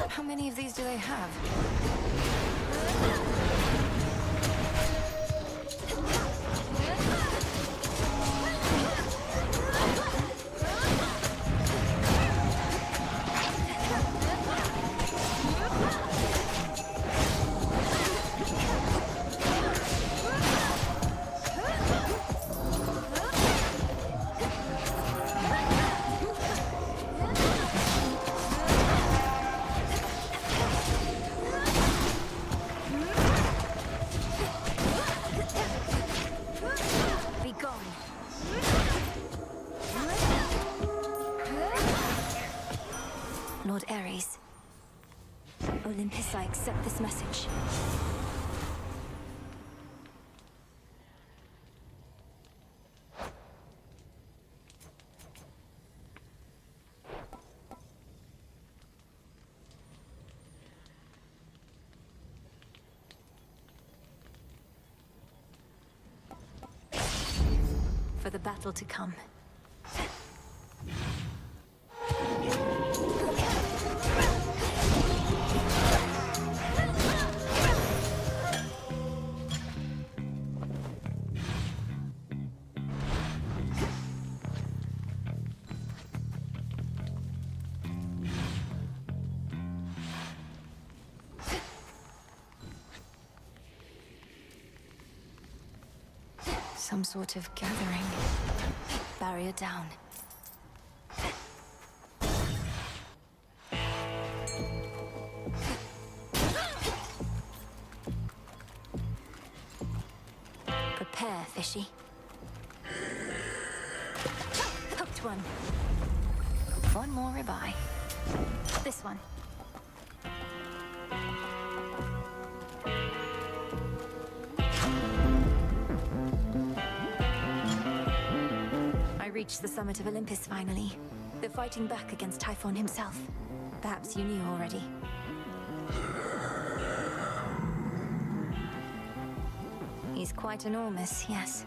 How many of these do they have? Lord Ares. Olympus, I accept this message. For the battle to come. Some sort of gathering. Barrier down. Prepare, fishy. Hooked one. One more ribeye. This one. Reached the summit of Olympus finally. They're fighting back against Typhon himself. Perhaps you knew already. He's quite enormous, yes.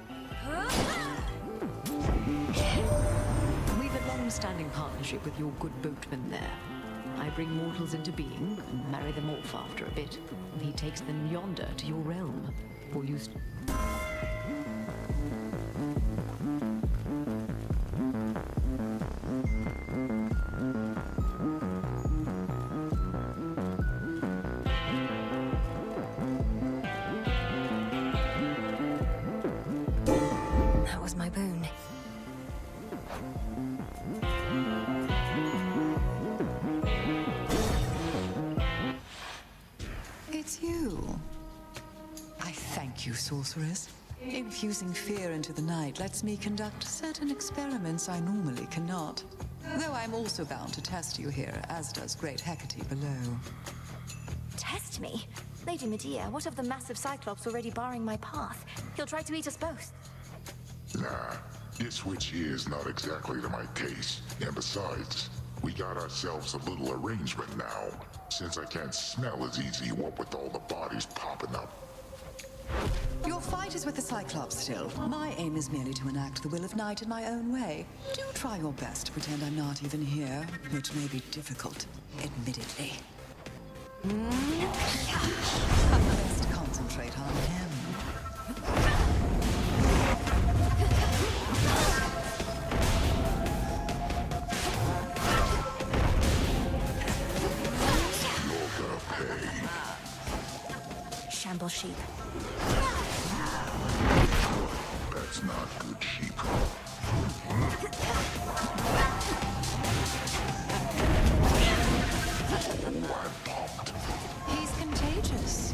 We've a long-standing partnership with your good boatman there. I bring mortals into being and marry them off after a bit. And he takes them yonder to your realm. For use. That was my boon. It's you. I thank you, sorceress. Infusing fear into the night lets me conduct certain experiments I normally cannot. Though I'm also bound to test you here, as does Great Hecate below. Test me? Lady Medea, what of the massive Cyclops already barring my path? He'll try to eat us both. Nah, this witch here is not exactly to my taste. And besides, we got ourselves a little arrangement now, since I can't smell as easy what with all the bodies popping up. Your fight is with the Cyclops still. My aim is merely to enact the will of night in my own way. Do try your best to pretend I'm not even here, which may be difficult, admittedly. Best concentrate on him. Shamble sheep. That's not good sheep. He's contagious.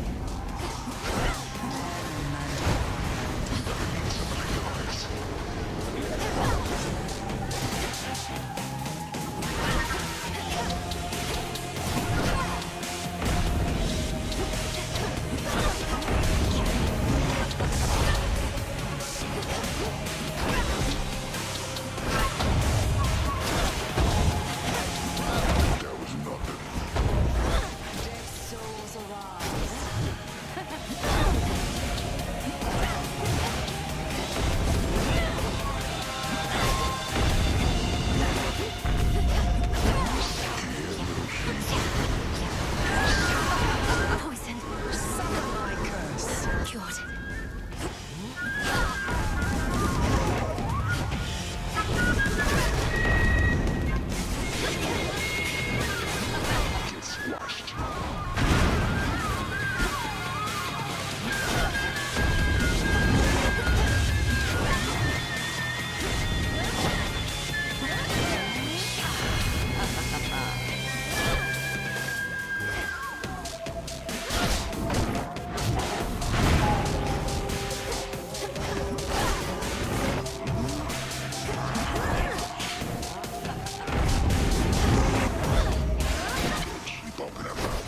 Poison. Summon my curse. Cured. Get squashed. Keep up and about.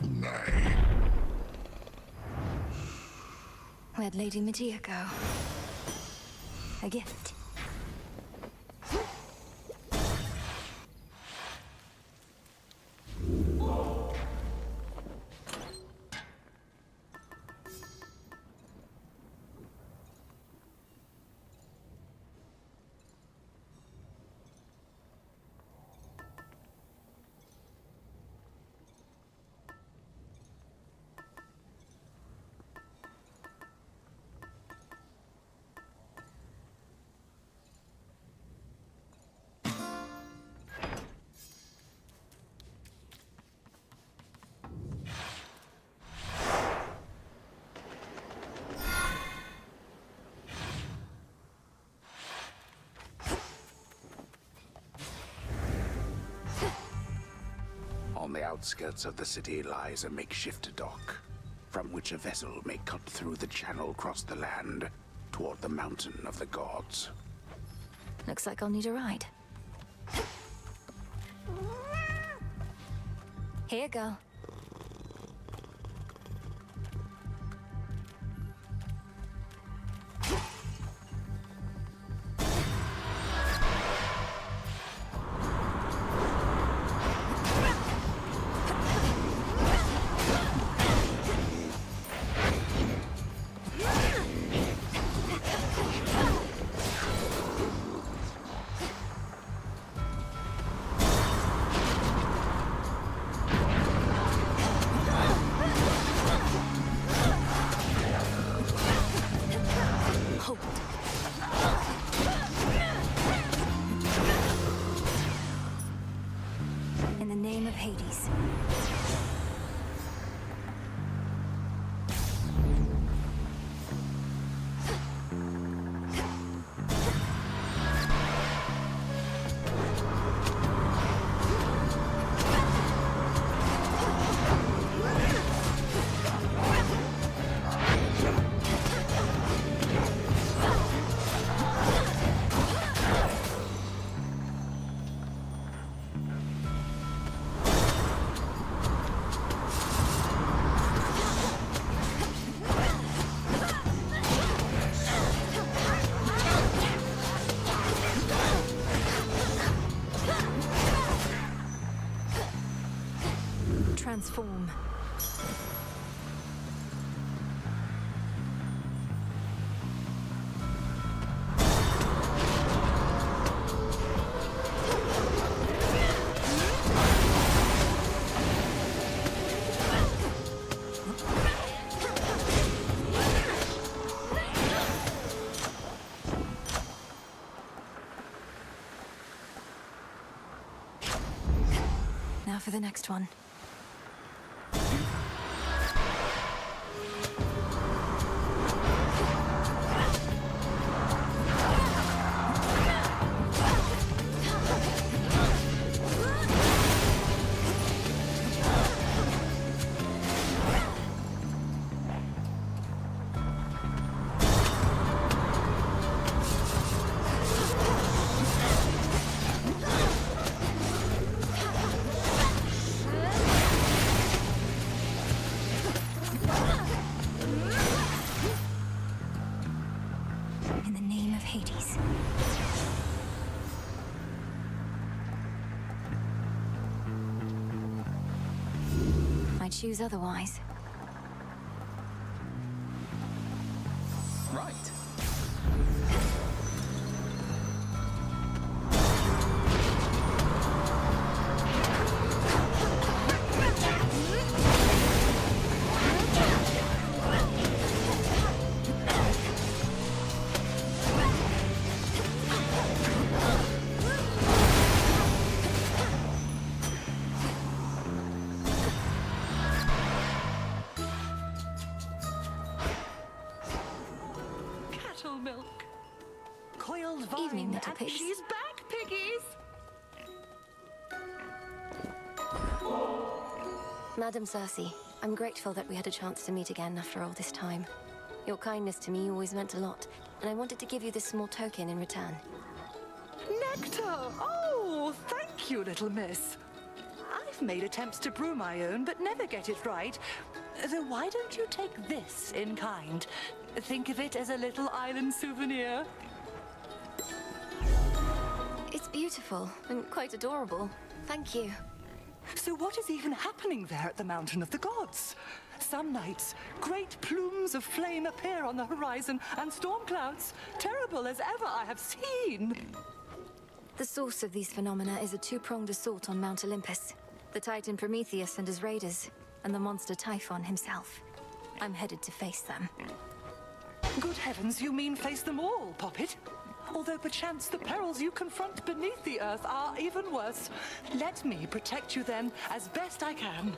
Good night. Where'd Lady Medea go? A gift. On the outskirts of the city lies a makeshift dock, from which a vessel may cut through the channel across the land toward the mountain of the gods. Looks like I'll need a ride. Here, girl. In the name of Hades. Transform. for the next one. In the name of Hades. I choose otherwise. Right. Cattle milk. Coiled vine. Evening, little and pigs. she's back, piggies! Madam Cersei, I'm grateful that we had a chance to meet again after all this time. Your kindness to me always meant a lot, and I wanted to give you this small token in return. Nectar! Oh, thank you, little miss. I've made attempts to brew my own, but never get it right. Though why don't you take this in kind? Think of it as a little island souvenir. It's beautiful and quite adorable. Thank you. So what is even happening there at the Mountain of the Gods? Some nights, great plumes of flame appear on the horizon, and storm clouds, terrible as ever I have seen. The source of these phenomena is a two-pronged assault on Mount Olympus. The Titan Prometheus and his raiders, and the monster Typhon himself. I'm headed to face them. Good heavens, you mean face them all, Poppet? Although perchance the perils you confront beneath the earth are even worse. Let me protect you then, as best I can.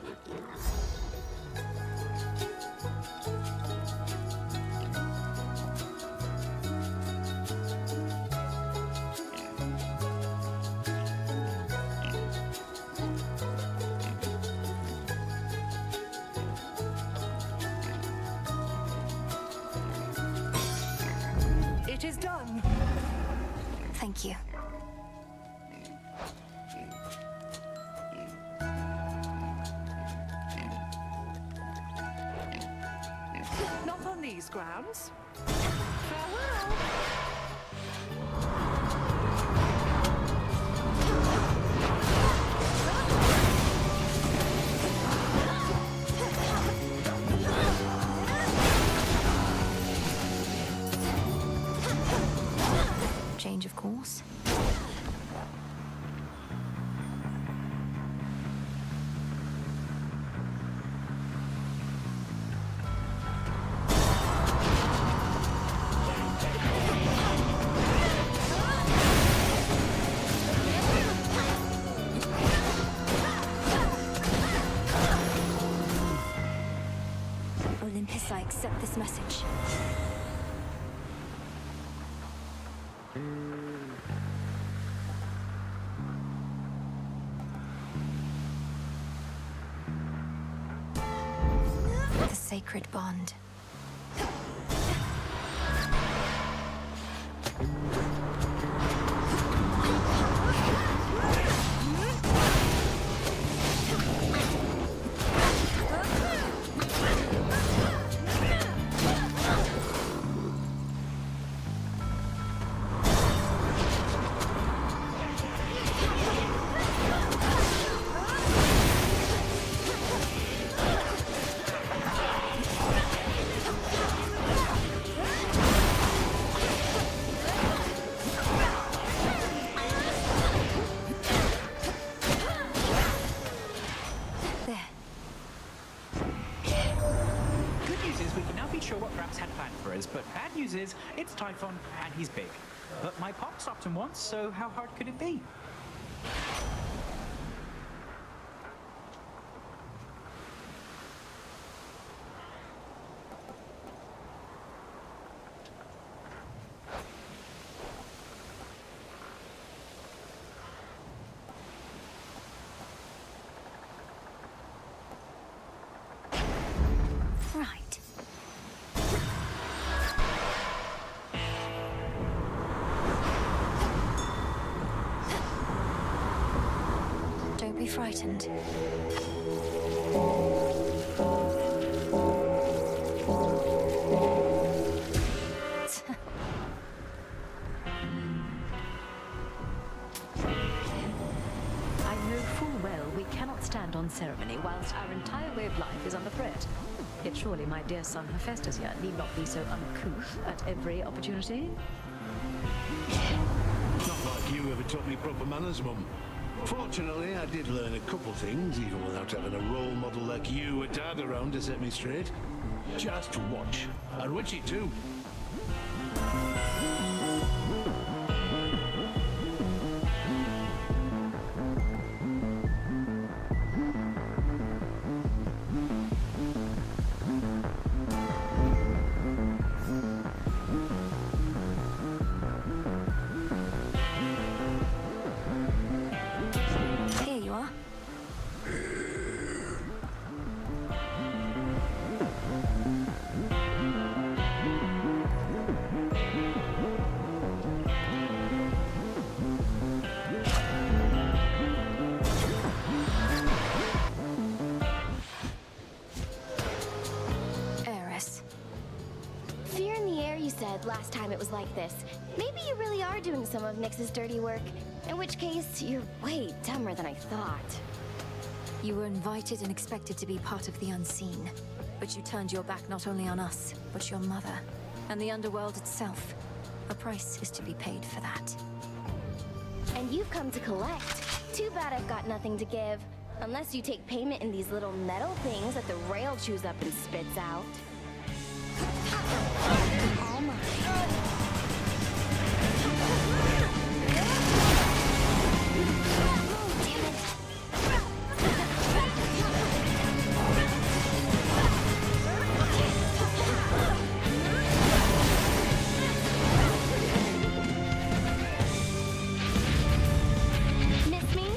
It is done. Thank you. Not on these grounds. Farewell. Change of course. Olympus, I accept this message. The sacred bond. But bad news is, it's Typhon, and he's big. But my pop stopped him once, so how hard could it be? frightened. I know full well we cannot stand on ceremony whilst our entire way of life is under threat. Yet surely my dear son Hephaestus here need not be so uncouth at every opportunity. Not like you ever taught me proper manners, Mum. Fortunately, I did learn a couple things, even without having a role model like you or Dad around to set me straight. Just watch. And Witchy too. Here you are. Eris. Fear in the air, you said, last time it was like this. Maybe you really are doing some of Nyx's dirty work. In which case, you're way dumber than I thought. You were invited and expected to be part of the unseen. But you turned your back not only on us, but your mother, and the underworld itself. A price is to be paid for that. And you've come to collect. Too bad I've got nothing to give. Unless you take payment in these little metal things that the rail chews up and spits out. All mine. Miss me?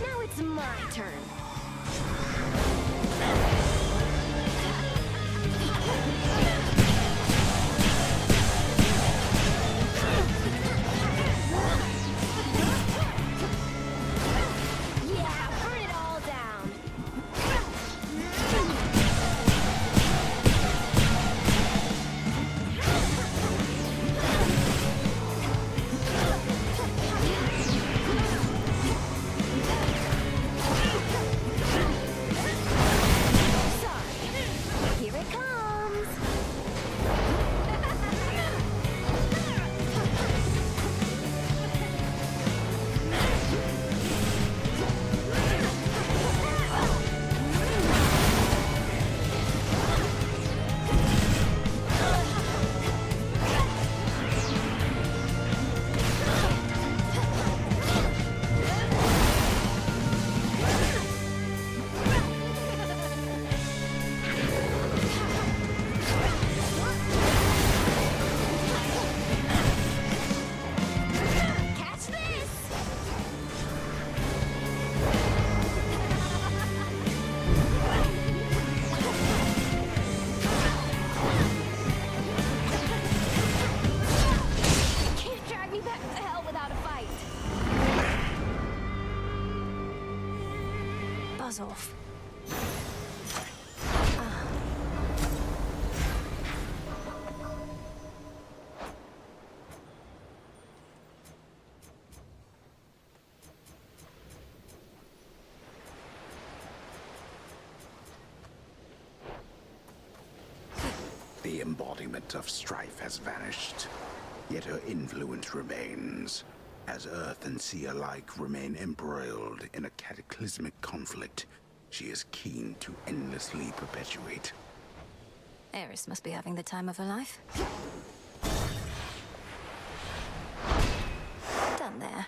Now it's my turn. Yeah, burn it all down. Sorry. Here it comes. Catch this! Can't drag me back to hell without a fight. Buzz off. The embodiment of strife has vanished, yet her influence remains. As Earth and sea alike remain embroiled in a cataclysmic conflict, she is keen to endlessly perpetuate. Eris must be having the time of her life. Done there.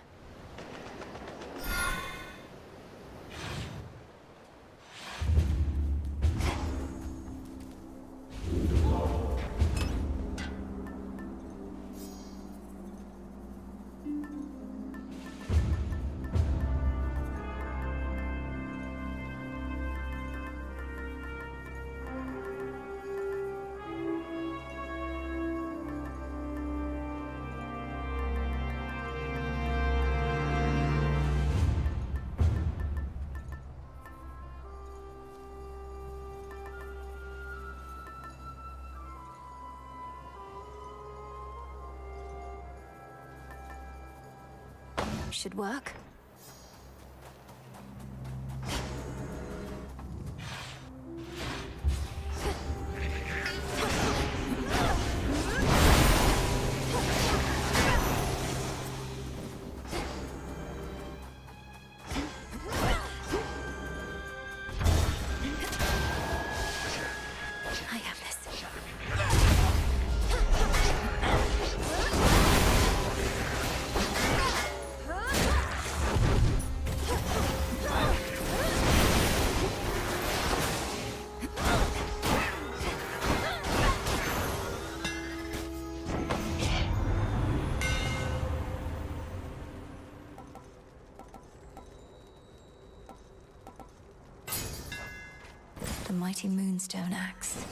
Should work. The mighty Moonstone Axe.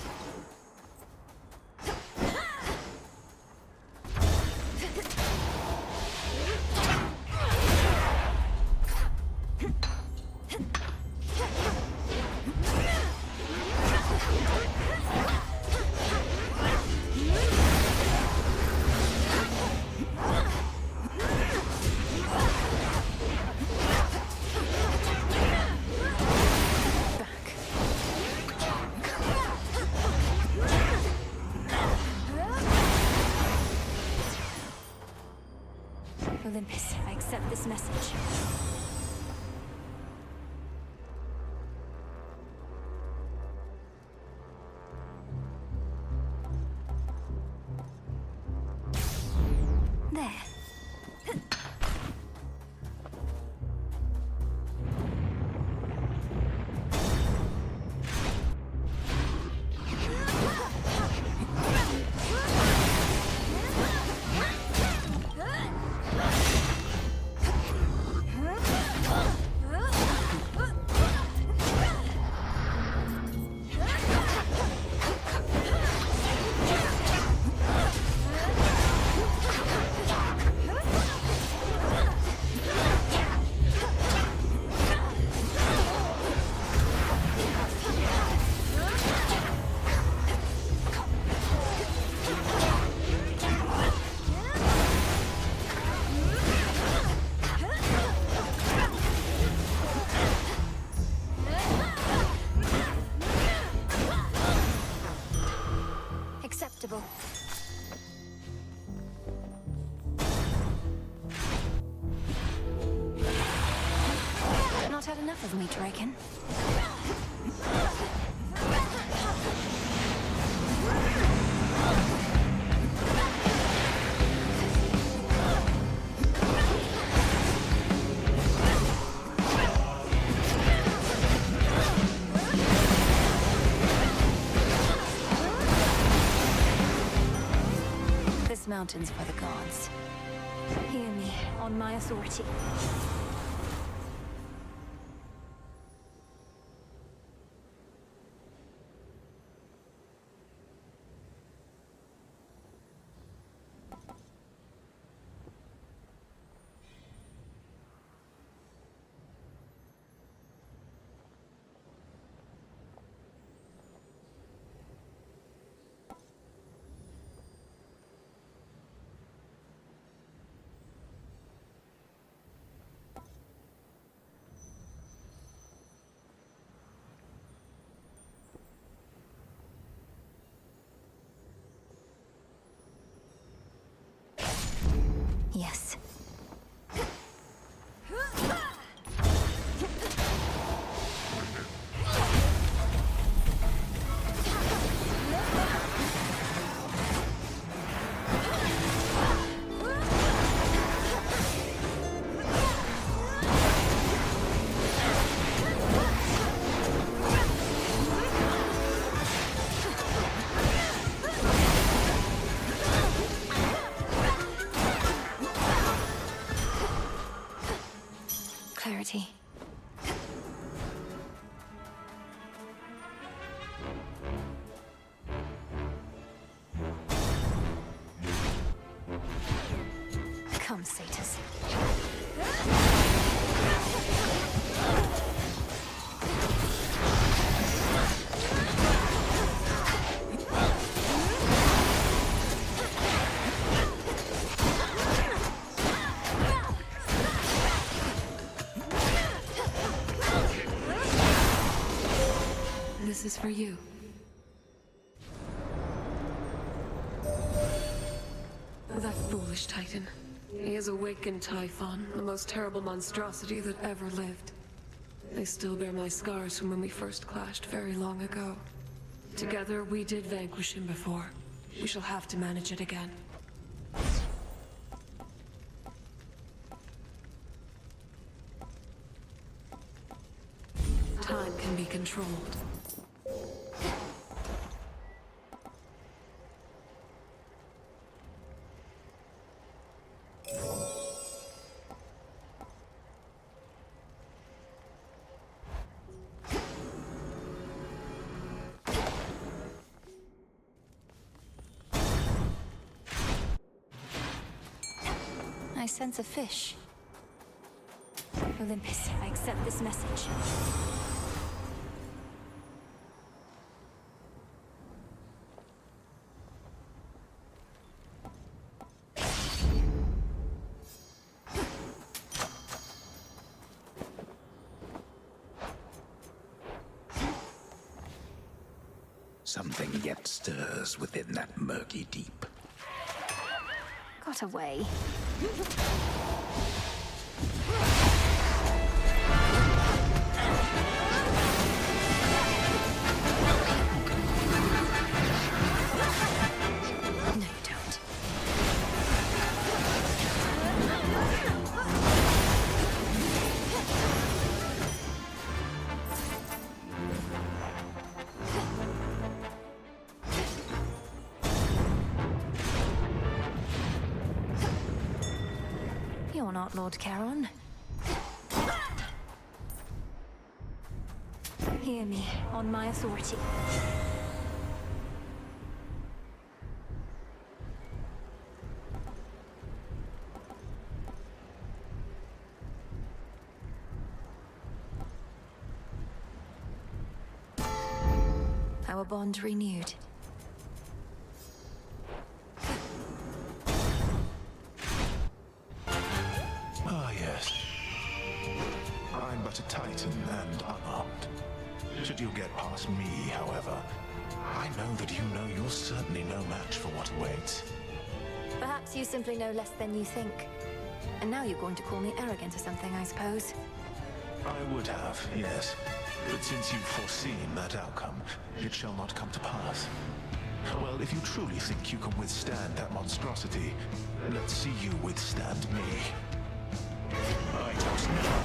Olympus, I accept this message. There. Acceptable. Not had enough of me, Draken. This mountain's for the gods. Hear me, on my authority. Yes. Clarity. Come, Satyrs. is for you. That foolish Titan. He has awakened Typhon, the most terrible monstrosity that ever lived. I still bear my scars from when we first clashed very long ago. Together, we did vanquish him before. We shall have to manage it again. Time can be controlled. I sense a fish. Olympus, I accept this message. Something yet stirs within that murky deep. Got away. No, you don't. You're not Lord Charon. Hear me, on my authority. Our bond renewed. Ah, yes. I'm but a Titan and unarmed. Should you get past me, however, I know that you know you're certainly no match for what awaits. Perhaps you simply know less than you think. And now you're going to call me arrogant or something, I suppose. I would have, yes. But since you've foreseen that outcome, it shall not come to pass. Well, if you truly think you can withstand that monstrosity, let's see you withstand me. I don't know.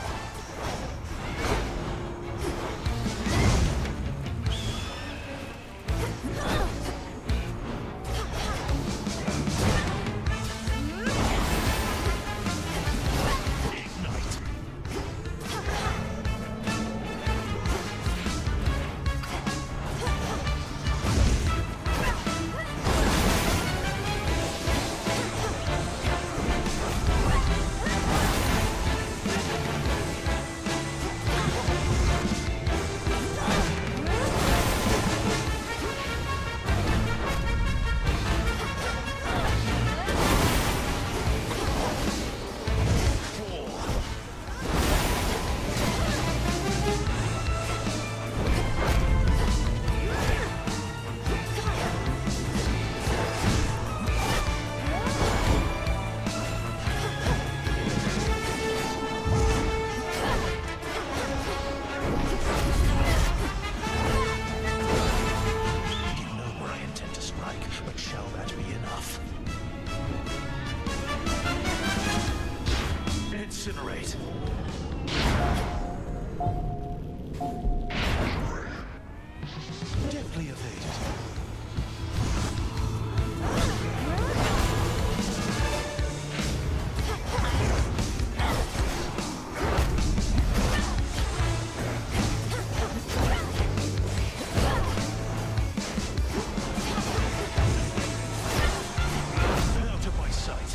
Incinerate. Deftly evaded. Out of my sight.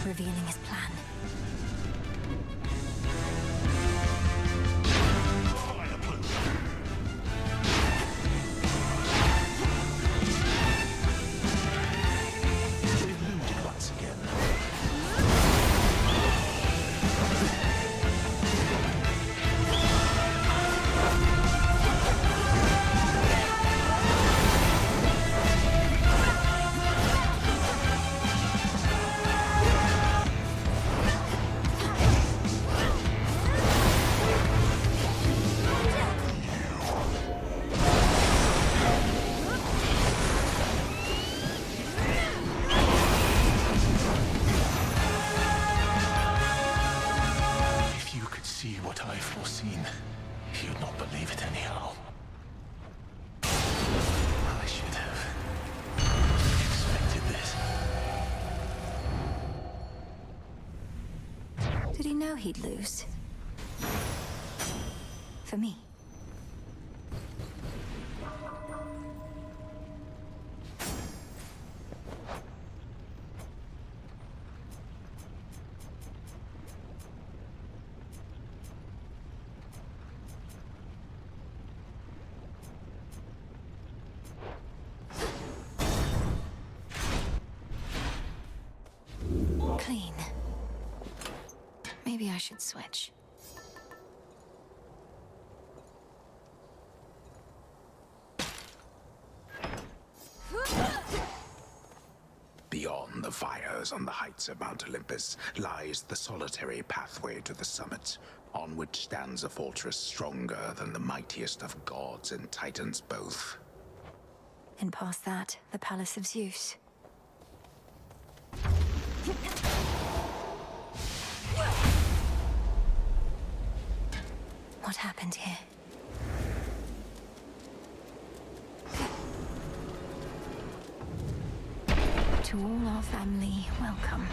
revealing his plan. Eluded once again. If you could see what I've foreseen, you'd not believe it anyhow. I should have expected this. Did he know he'd lose? For me. Clean. Maybe I should switch. Beyond the fires on the heights of Mount Olympus lies the solitary pathway to the summit, on which stands a fortress stronger than the mightiest of gods and titans both. And past that, the Palace of Zeus. What happened here? To all our family, welcome.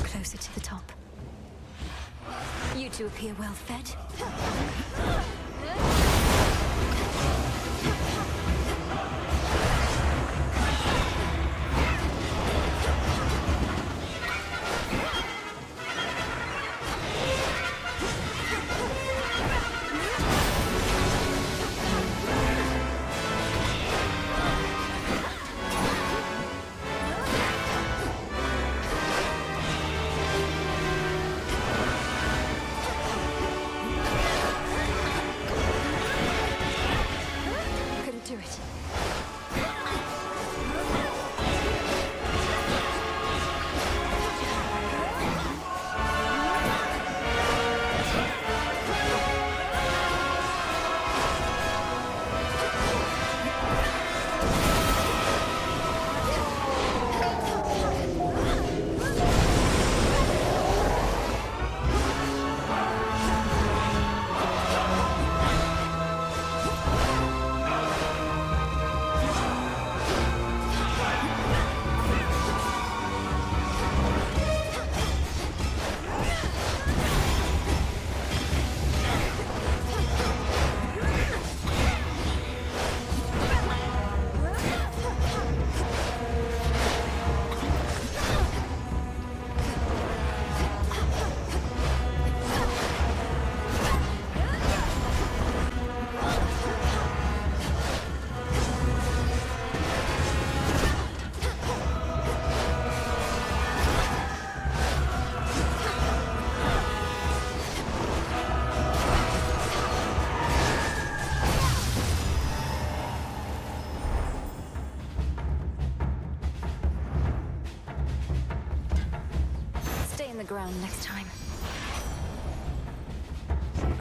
Closer to the top. You two appear well fed.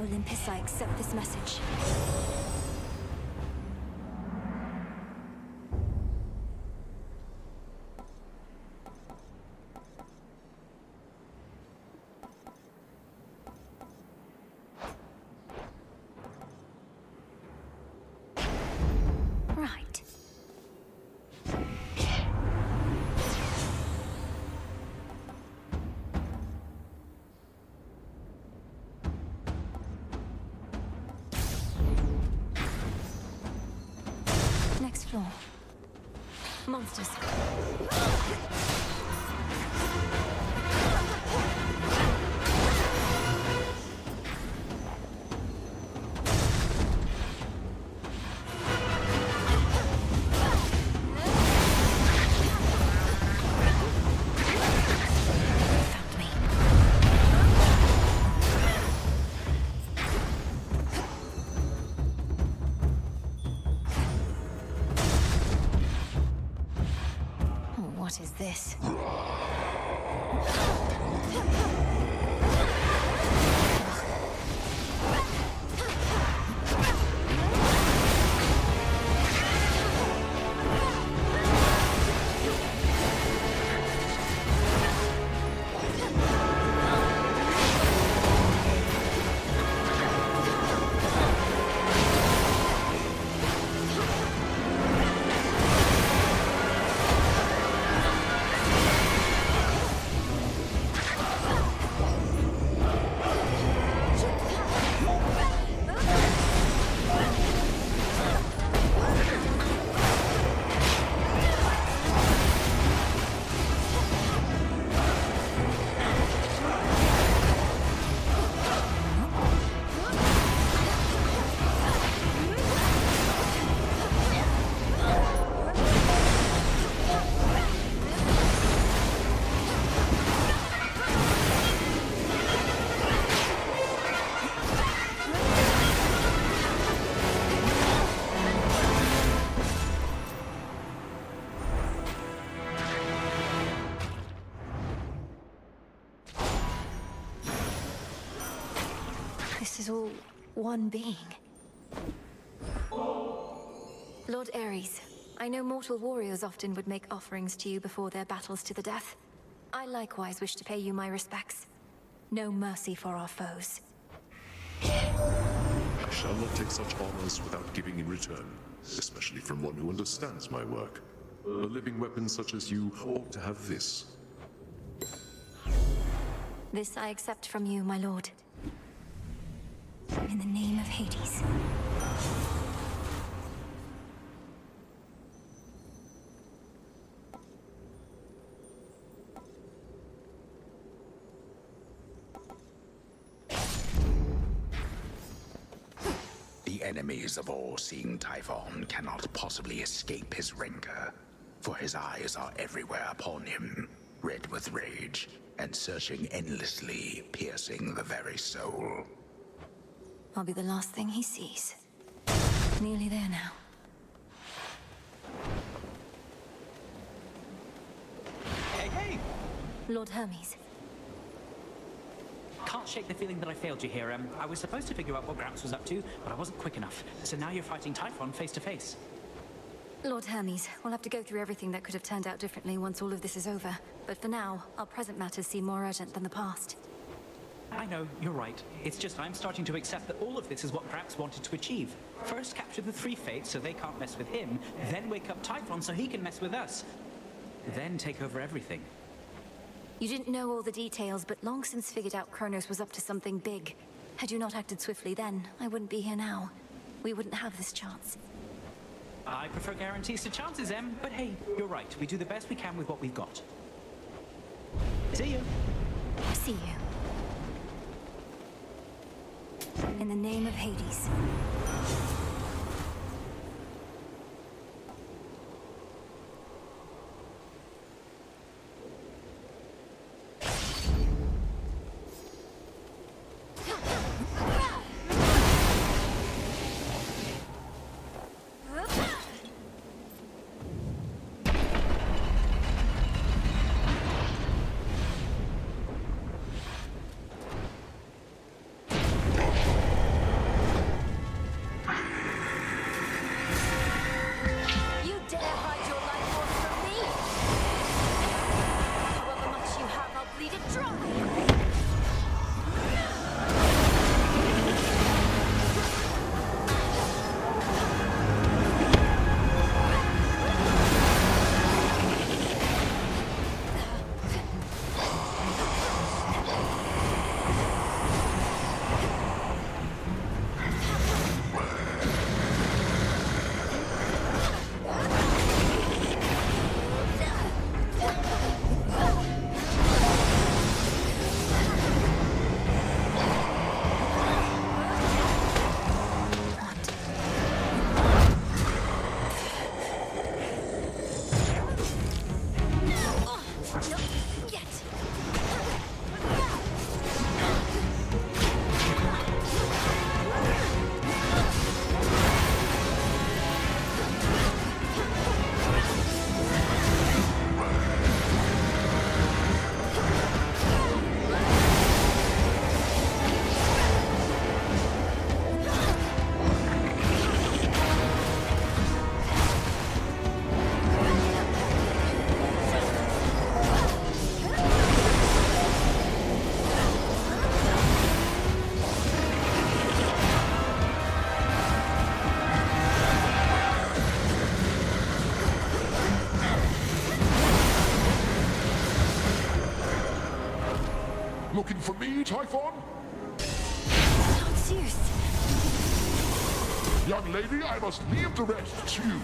Olympus, I accept this message. Right. Next floor. Monsters. What is this? This is all one being. Lord Ares, I know mortal warriors often would make offerings to you before their battles to the death. I likewise wish to pay you my respects. No mercy for our foes. I shall not take such honors without giving in return, especially from one who understands my work. A living weapon such as you ought to have this. This I accept from you, my lord. In the name of Hades. The enemies of all-seeing Typhon cannot possibly escape his rancor, for his eyes are everywhere upon him, red with rage, and searching endlessly, piercing the very soul. I'll be the last thing he sees. Nearly there now. Hey, hey! Lord Hermes. Can't shake the feeling that I failed you here. I was supposed to figure out what Gramps was up to, but I wasn't quick enough. So now you're fighting Typhon face to face. Lord Hermes, we'll have to go through everything that could have turned out differently once all of this is over. But for now, our present matters seem more urgent than the past. I know, you're right. It's just I'm starting to accept that all of this is what Gramps wanted to achieve. First capture the three fates so they can't mess with him, then wake up Typhon so he can mess with us. Then take over everything. You didn't know all the details, but long since figured out Kronos was up to something big. Had you not acted swiftly then, I wouldn't be here now. We wouldn't have this chance. I prefer guarantees to chances, Em, but hey, you're right. We do the best we can with what we've got. See you. See you. In the name of Hades. looking for me, Typhon? Not Zeus. Young lady, I must leave the rest to you.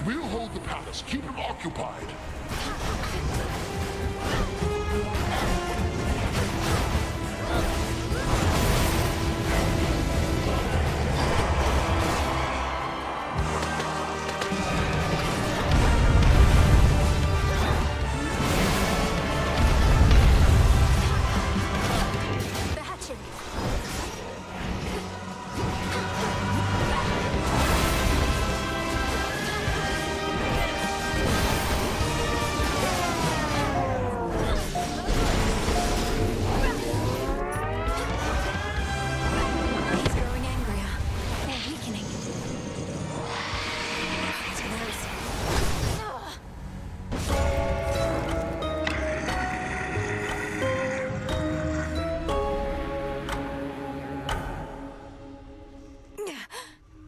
We'll hold the palace. Keep him occupied.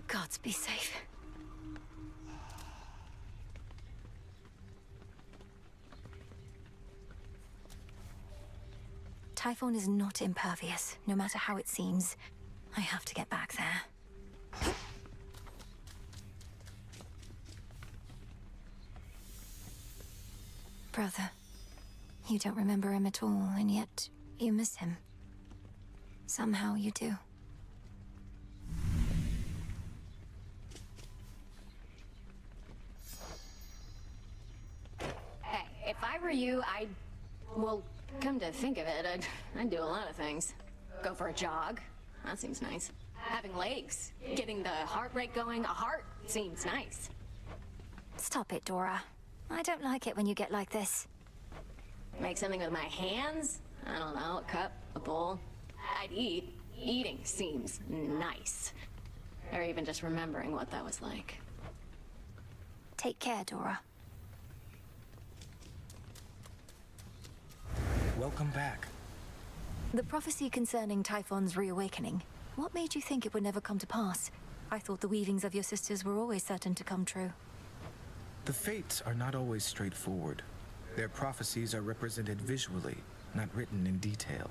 Gods be safe. Typhon is not impervious, no matter how it seems. I have to get back there. Brother, you don't remember him at all, and yet you miss him. Somehow you do. Hey, if I were you, well, come to think of it, I'd do a lot of things. Go for a jog. That seems nice. Having legs. Getting the heart rate going. A heart seems nice. Stop it, Dora. I don't like it when you get like this. Make something with my hands? I don't know, a cup, a bowl. I'd eat. Eating seems nice. Or even just remembering what that was like. Take care, Dora. Welcome back. The prophecy concerning Typhon's reawakening. What made you think it would never come to pass? I thought the weavings of your sisters were always certain to come true. The fates are not always straightforward. Their prophecies are represented visually, not written in detail.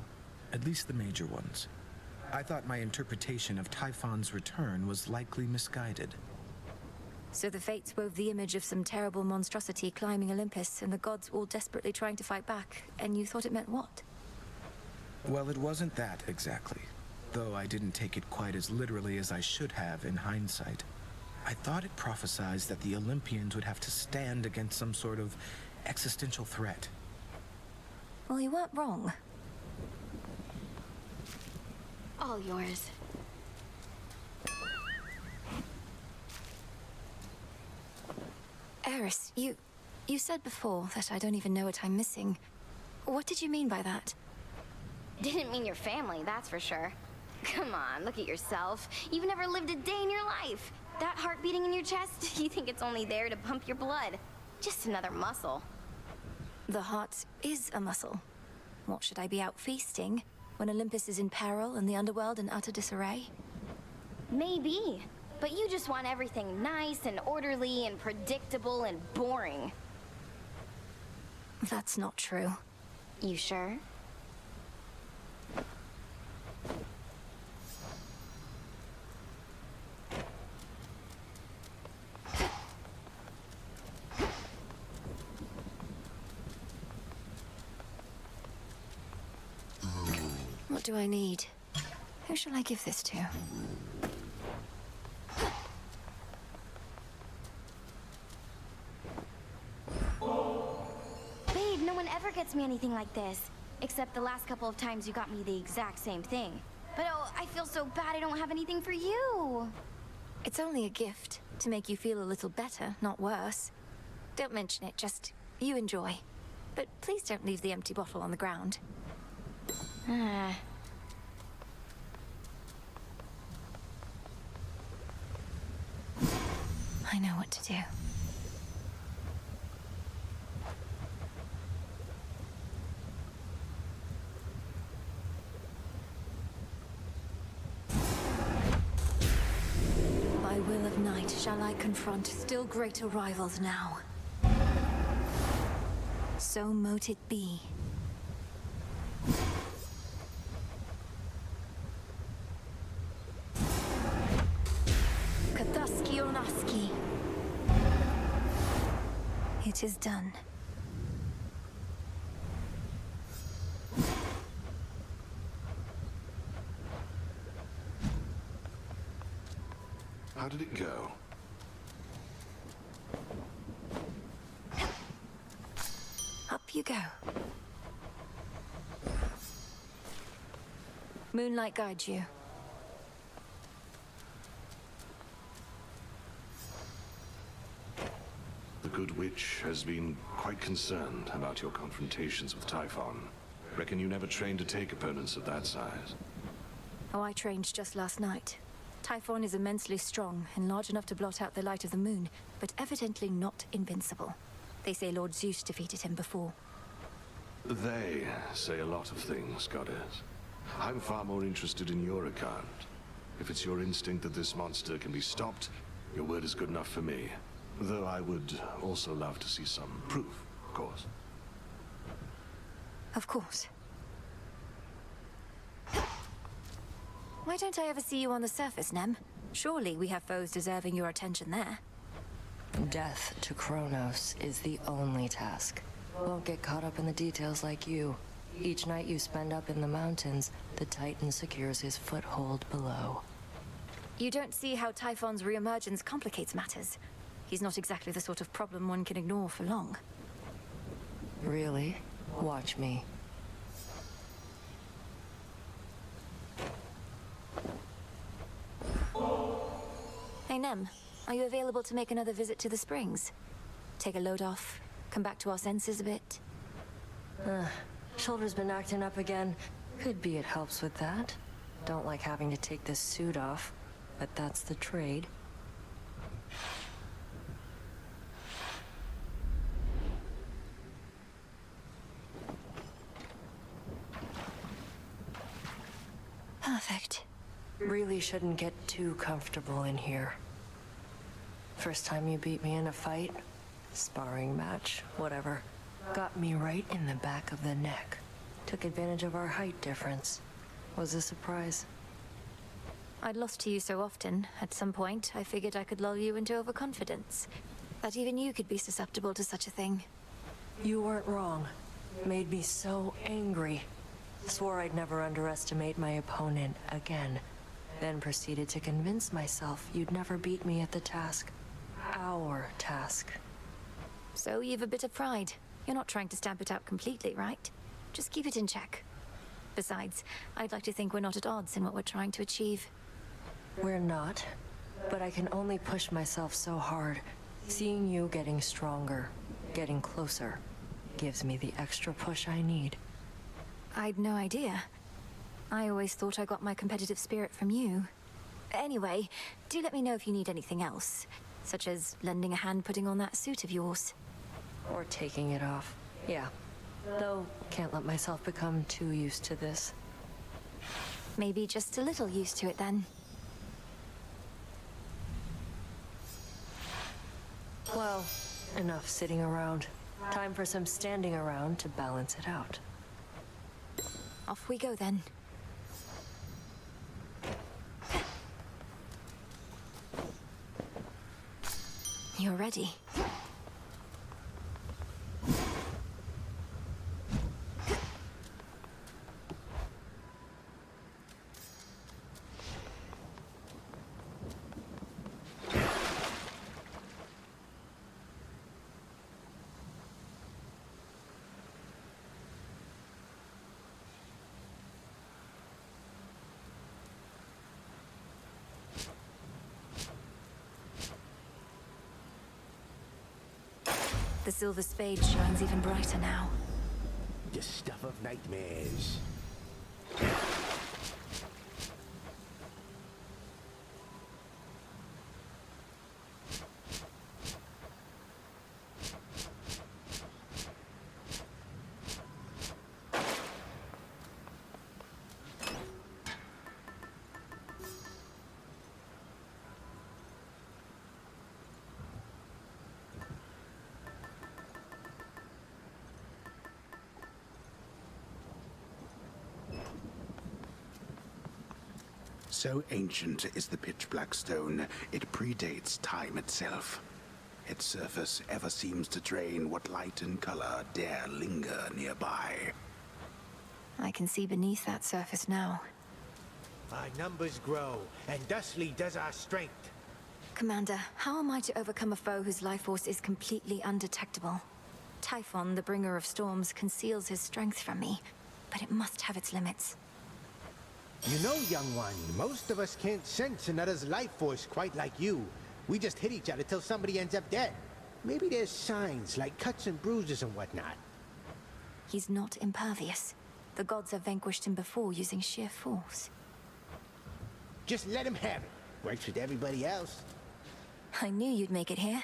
At least the major ones. I thought my interpretation of Typhon's return was likely misguided. So the fates wove the image of some terrible monstrosity climbing Olympus, and the gods all desperately trying to fight back, and you thought it meant what? Well, it wasn't that exactly. Though I didn't take it quite as literally as I should have in hindsight. I thought it prophesied that the Olympians would have to stand against some sort of existential threat. Well, you weren't wrong. All yours. Eris, you said before that I don't even know what I'm missing. What did you mean by that? Didn't mean your family, that's for sure. Come on, look at yourself. You've never lived a day in your life. That heart beating in your chest, you think it's only there to pump your blood. Just another muscle. The heart is a muscle. What, should I be out feasting when Olympus is in peril and the underworld in utter disarray? Maybe. But you just want everything nice and orderly and predictable and boring. That's not true. You sure? What do I need? Who shall I give this to? Babe, no one ever gets me anything like this. Except the last couple of times you got me the exact same thing. But oh, I feel so bad I don't have anything for you. It's only a gift to make you feel a little better, not worse. Don't mention it, just you enjoy. But please don't leave the empty bottle on the ground. Ah. I know what to do. shall I confront still greater rivals now. So mote it be. Kataski Onaski. It is done. How did it go? Up you go. Moonlight guides you. The Good Witch has been quite concerned about your confrontations with Typhon. Reckon you never trained to take opponents of that size. Oh, I trained just last night. Typhon is immensely strong and large enough to blot out the light of the moon, but evidently not invincible. They say Lord Zeus defeated him before. They say a lot of things, Goddess. I'm far more interested in your account. If it's your instinct that this monster can be stopped, your word is good enough for me. Though I would also love to see some proof, of course. Of course. Why don't I ever see you on the surface, Nem? Surely we have foes deserving your attention there. Death to Kronos is the only task. Won't get caught up in the details like you. Each night you spend up in the mountains, the Titan secures his foothold below. You don't see how Typhon's reemergence complicates matters. He's not exactly the sort of problem one can ignore for long. Really? Watch me. Hey, Nem, are you available to make another visit to the springs? Take a load off, come back to our senses a bit? Shoulder's been acting up again. Could be it helps with that. Don't like having to take this suit off, but that's the trade. Perfect. Really shouldn't get too comfortable in here. First time you beat me in a fight, sparring match, whatever, got me right in the back of the neck. Took advantage of our height difference. Was a surprise. I'd lost to you so often, at some point I figured I could lull you into overconfidence. That even you could be susceptible to such a thing. You weren't wrong. Made me so angry. Swore I'd never underestimate my opponent again. Then proceeded to convince myself you'd never beat me at the task. Our task. So you've a bit of pride. You're not trying to stamp it out completely, right? Just keep it in check. Besides, I'd like to think we're not at odds in what we're trying to achieve. We're not. But I can only push myself so hard. Seeing you getting stronger, getting closer, gives me the extra push I need. I'd no idea. I always thought I got my competitive spirit from you. Anyway, do let me know if you need anything else, such as lending a hand putting on that suit of yours. Or taking it off. Yeah. Though, can't let myself become too used to this. Maybe just a little used to it then. Well, enough sitting around. Time for some standing around to balance it out. Off we go then. You're ready. The silver spade shines even brighter now. The stuff of nightmares. So ancient is the pitch black stone, it predates time itself. Its surface ever seems to drain what light and color dare linger nearby. I can see beneath that surface now. Our numbers grow, and thusly does our strength. Commander, how am I to overcome a foe whose life force is completely undetectable? Typhon, the bringer of storms, conceals his strength from me, but it must have its limits. You know, young one, most of us can't sense another's life force quite like you. We just hit each other till somebody ends up dead. Maybe there's signs, like cuts and bruises and whatnot. He's not impervious. The gods have vanquished him before using sheer force. Just let him have it. Works with everybody else. I knew you'd make it here.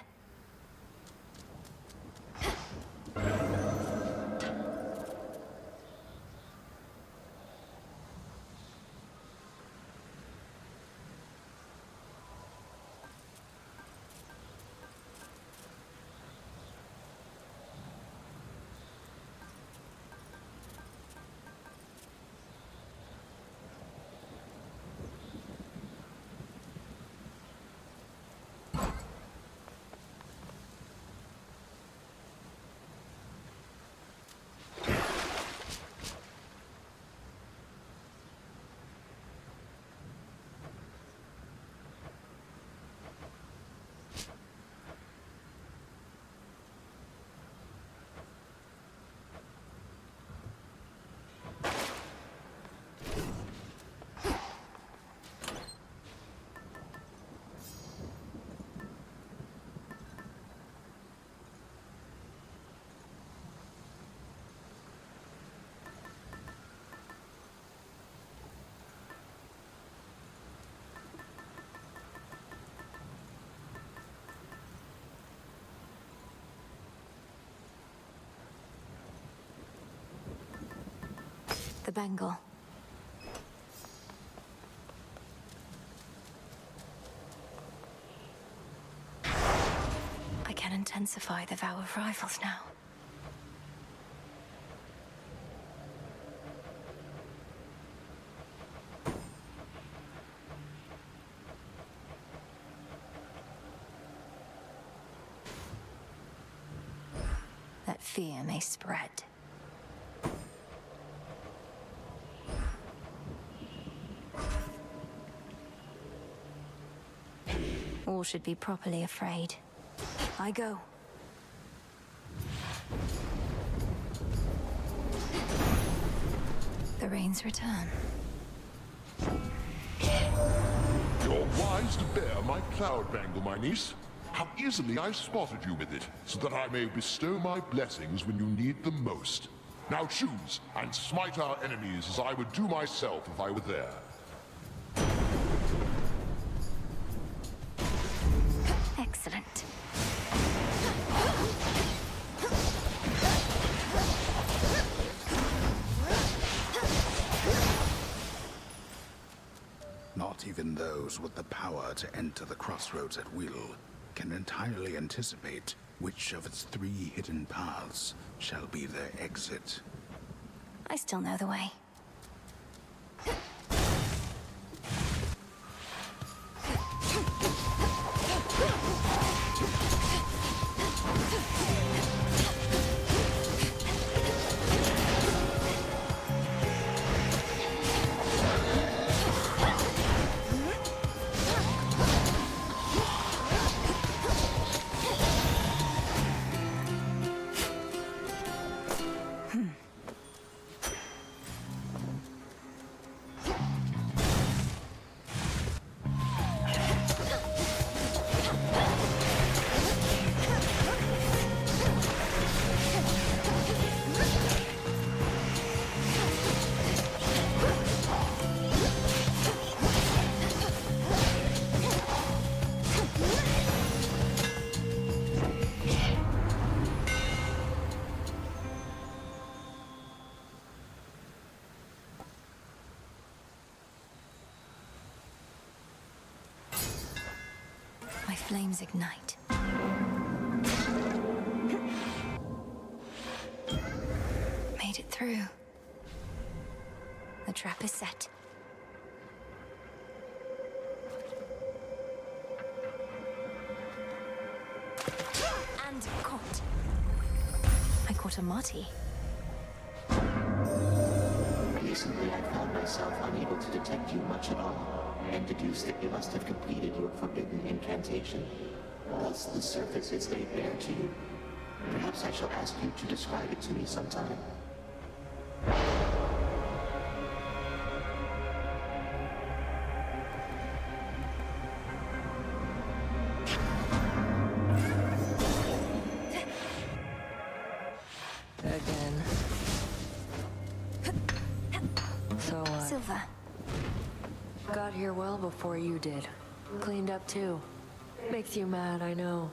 The bangle. I can intensify the vow of rivals now. That fear may spread. All should be properly afraid. I go. The rains return. You're wise to bear my cloud bangle, my niece. How easily I spotted you with it, so that I may bestow my blessings when you need them most. Now choose, and smite our enemies as I would do myself if I were there. Excellent. Not even those with the power to enter the crossroads at will can entirely anticipate which of its 3 hidden paths shall be their exit. I still know the way. My flames ignite. Made it through. The trap is set. And caught. I caught a Marty. Recently, I found myself unable to detect you much at all, and deduced that you must have completed your forbidden incantation. Thus, the surface is laid bare to you. Perhaps I shall ask you to describe it to me sometime. Again. So what? Silver. Got here well before you did. Cleaned up too. Makes you mad, I know.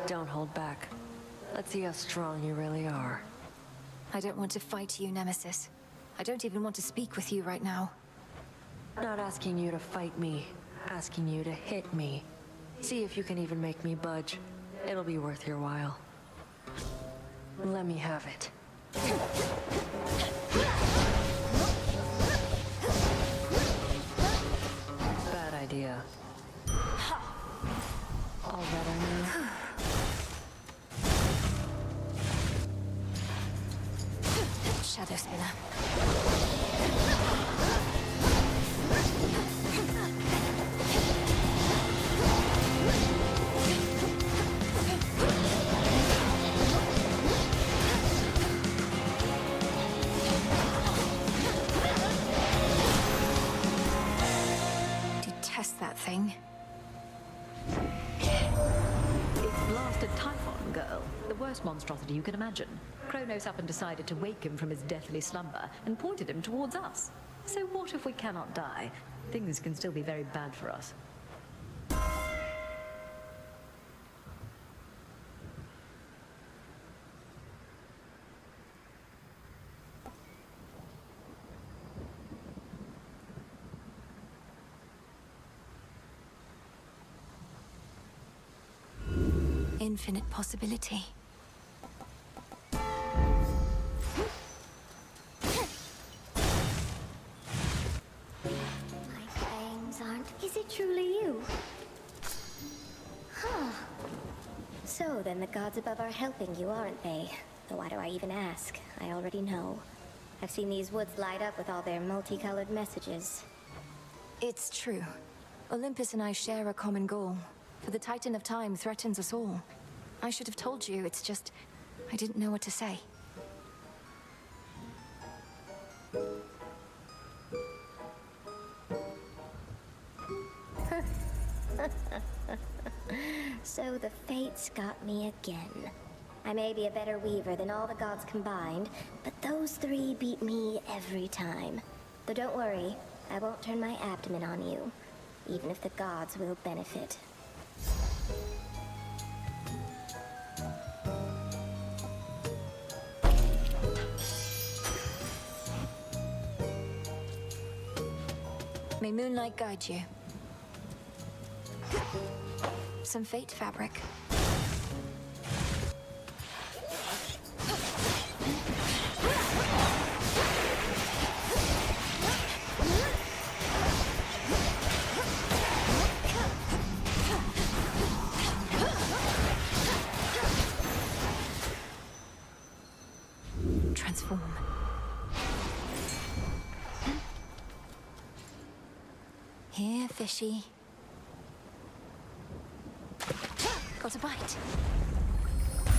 Don't hold back. Let's see how strong you really are. I don't want to fight you, Nemesis. I don't even want to speak with you right now. Not asking you to fight me. Asking you to hit me. See if you can even make me budge. It'll be worth your while. Let me have it. Bad idea. All better now? Shadow Spinner. Detest that thing. It's blasted Typhon, girl. The worst monstrosity you can imagine. Kronos up and decided to wake him from his deathly slumber and pointed him towards us. So what if we cannot die? Things can still be very bad for us. Infinite possibility. Is it truly you? Huh. So then the gods above are helping you, aren't they? Though why do I even ask? I already know. I've seen these woods light up with all their multicolored messages. It's true. Olympus and I share a common goal. For the Titan of Time threatens us all. I should have told you, it's just... I didn't know what to say. So the fates got me again. I may be a better weaver than all the gods combined, but those three beat me every time. Though don't worry, I won't turn my abdomen on you, even if the gods will benefit. May moonlight guide you. Some fate fabric. Transform. Here, fishy. Got a bite.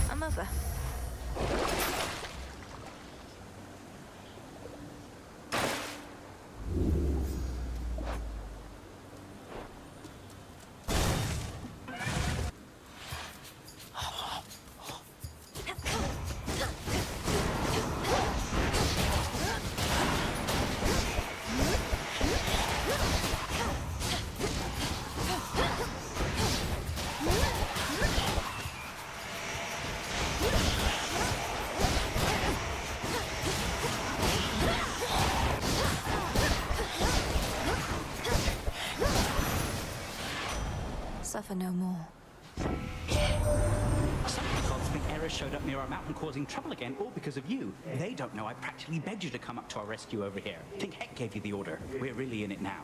I'm over. Suffer no more. Some of the gods think Eris showed up near our mountain causing trouble again, all because of you. They don't know I practically begged you to come up to our rescue over here. Think Heck gave you the order. We're really in it now.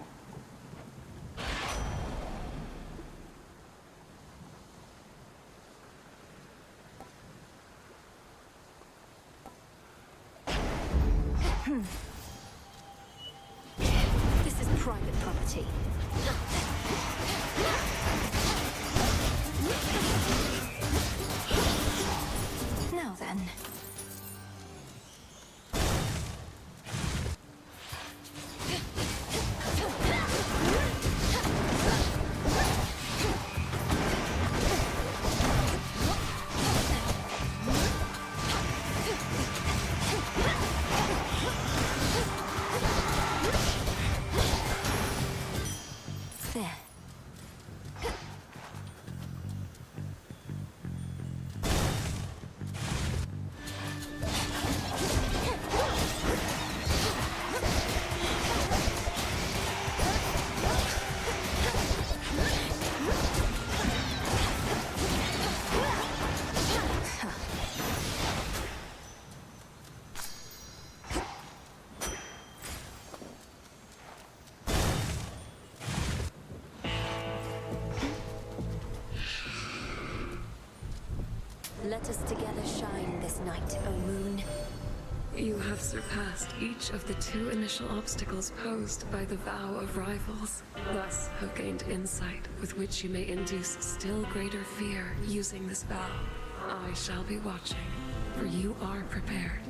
This is private property. Now then. There. Let us together shine this night, O moon. You have surpassed each of the 2 initial obstacles posed by the vow of rivals. Thus have gained insight with which you may induce still greater fear using this vow. I shall be watching, for you are prepared.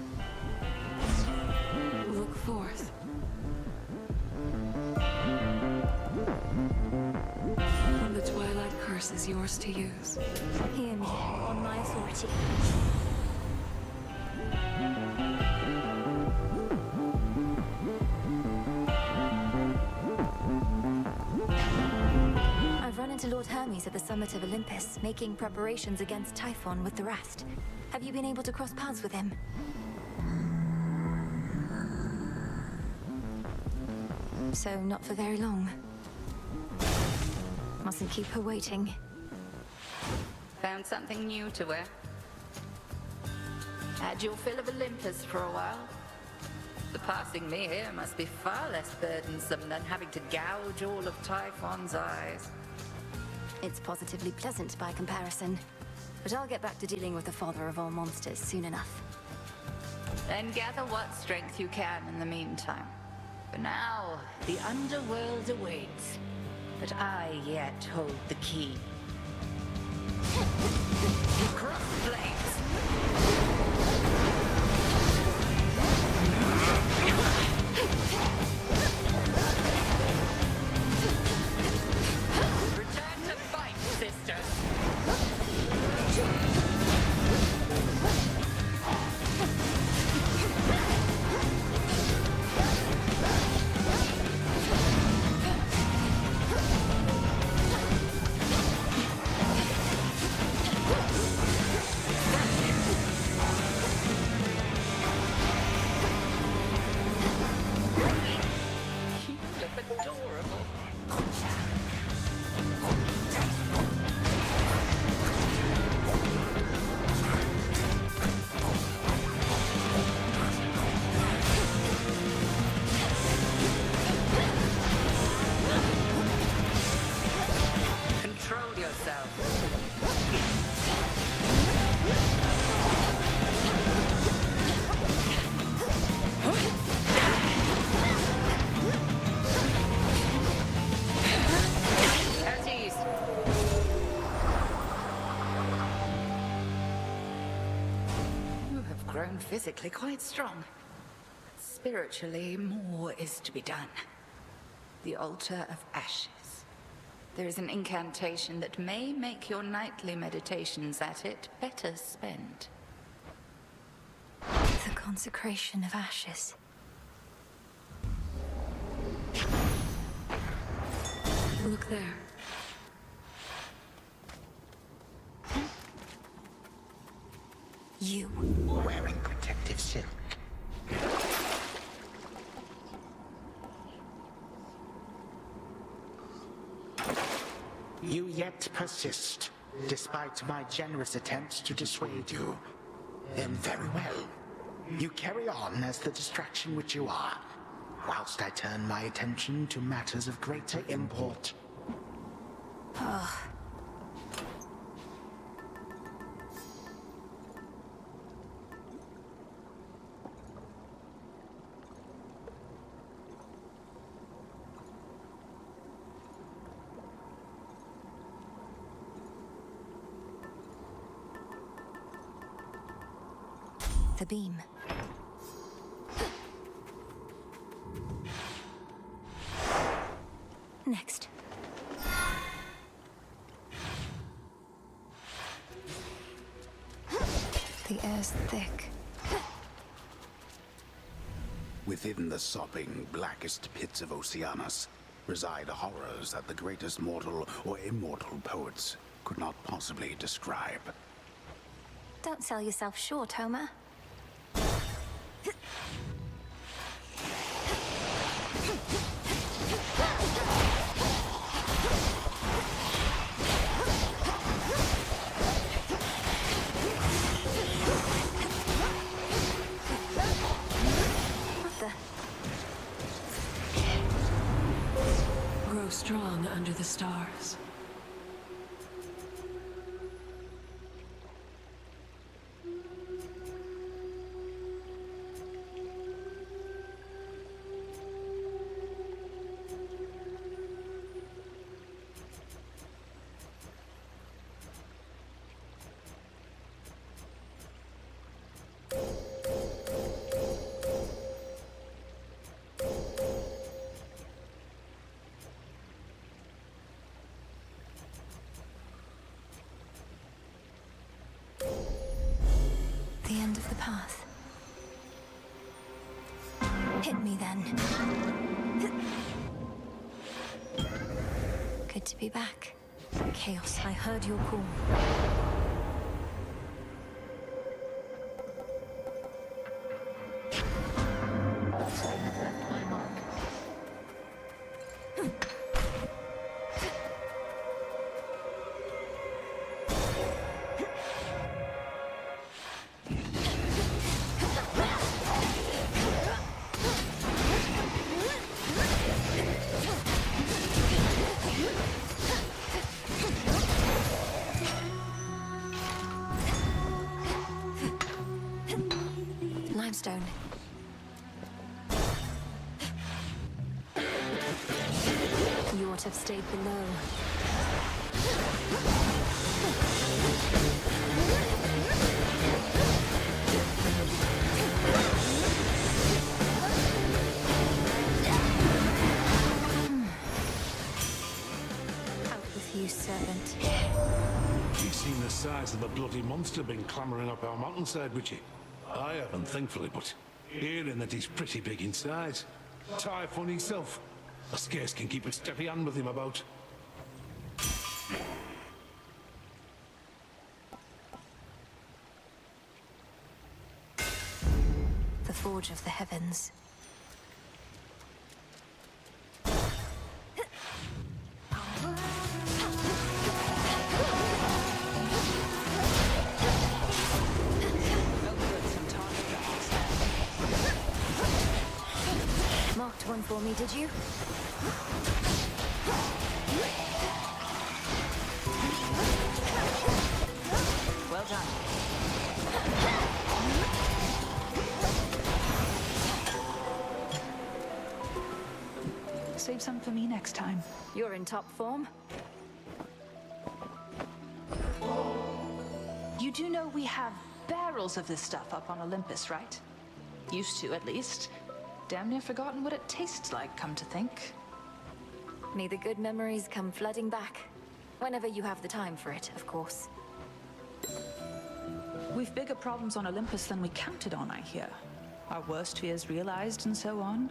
Look forth. The Twilight Curse is yours to use. Hear me, on my authority. I've run into Lord Hermes at the summit of Olympus, making preparations against Typhon with the rest. Have you been able to cross paths with him? So, not for very long. Mustn't keep her waiting. Found something new to her? Had your fill of Olympus for a while? Surpassing me here must be far less burdensome than having to gouge all of Typhon's eyes. It's positively pleasant by comparison. But I'll get back to dealing with the father of all monsters soon enough. Then gather what strength you can in the meantime. For now, the underworld awaits. But I yet hold the key. Cross blades! Return to fight, sisters! Physically quite strong. Spiritually, more is to be done. The Altar of Ashes. There is an incantation that may make your nightly meditations at it better spent. The Consecration of Ashes. Look there. You. Wearing protective silk. You yet persist, despite my generous attempts to dissuade you. Then very well. You carry on as the distraction which you are, whilst I turn my attention to matters of greater import. Oh. the beam. Next. The air's thick. Within the sopping, blackest pits of Oceanus reside horrors that the greatest mortal or immortal poets could not possibly describe. Don't sell yourself short, Homer. Grow strong under the stars. The end of the path. Hit me then. Good to be back. Chaos, I heard your call. That's all you've left my mark. Limestone. You ought to have stayed below. Out with you, servant. You've seen the size of the bloody monster been clambering up our mountainside, Witchy. I haven't, thankfully, but hearing that he's pretty big in size. Typhon himself. I scarce can keep a steady hand with him about. The Forge of the Heavens. Marked one for me, did you? Well done. Save some for me next time. You're in top form. You do know we have barrels of this stuff up on Olympus, right? Used to, at least. Damn near forgotten what it tastes like, come to think. May the good memories come flooding back. Whenever you have the time for it, of course. We've bigger problems on Olympus than we counted on, I hear. Our worst fears realized and so on.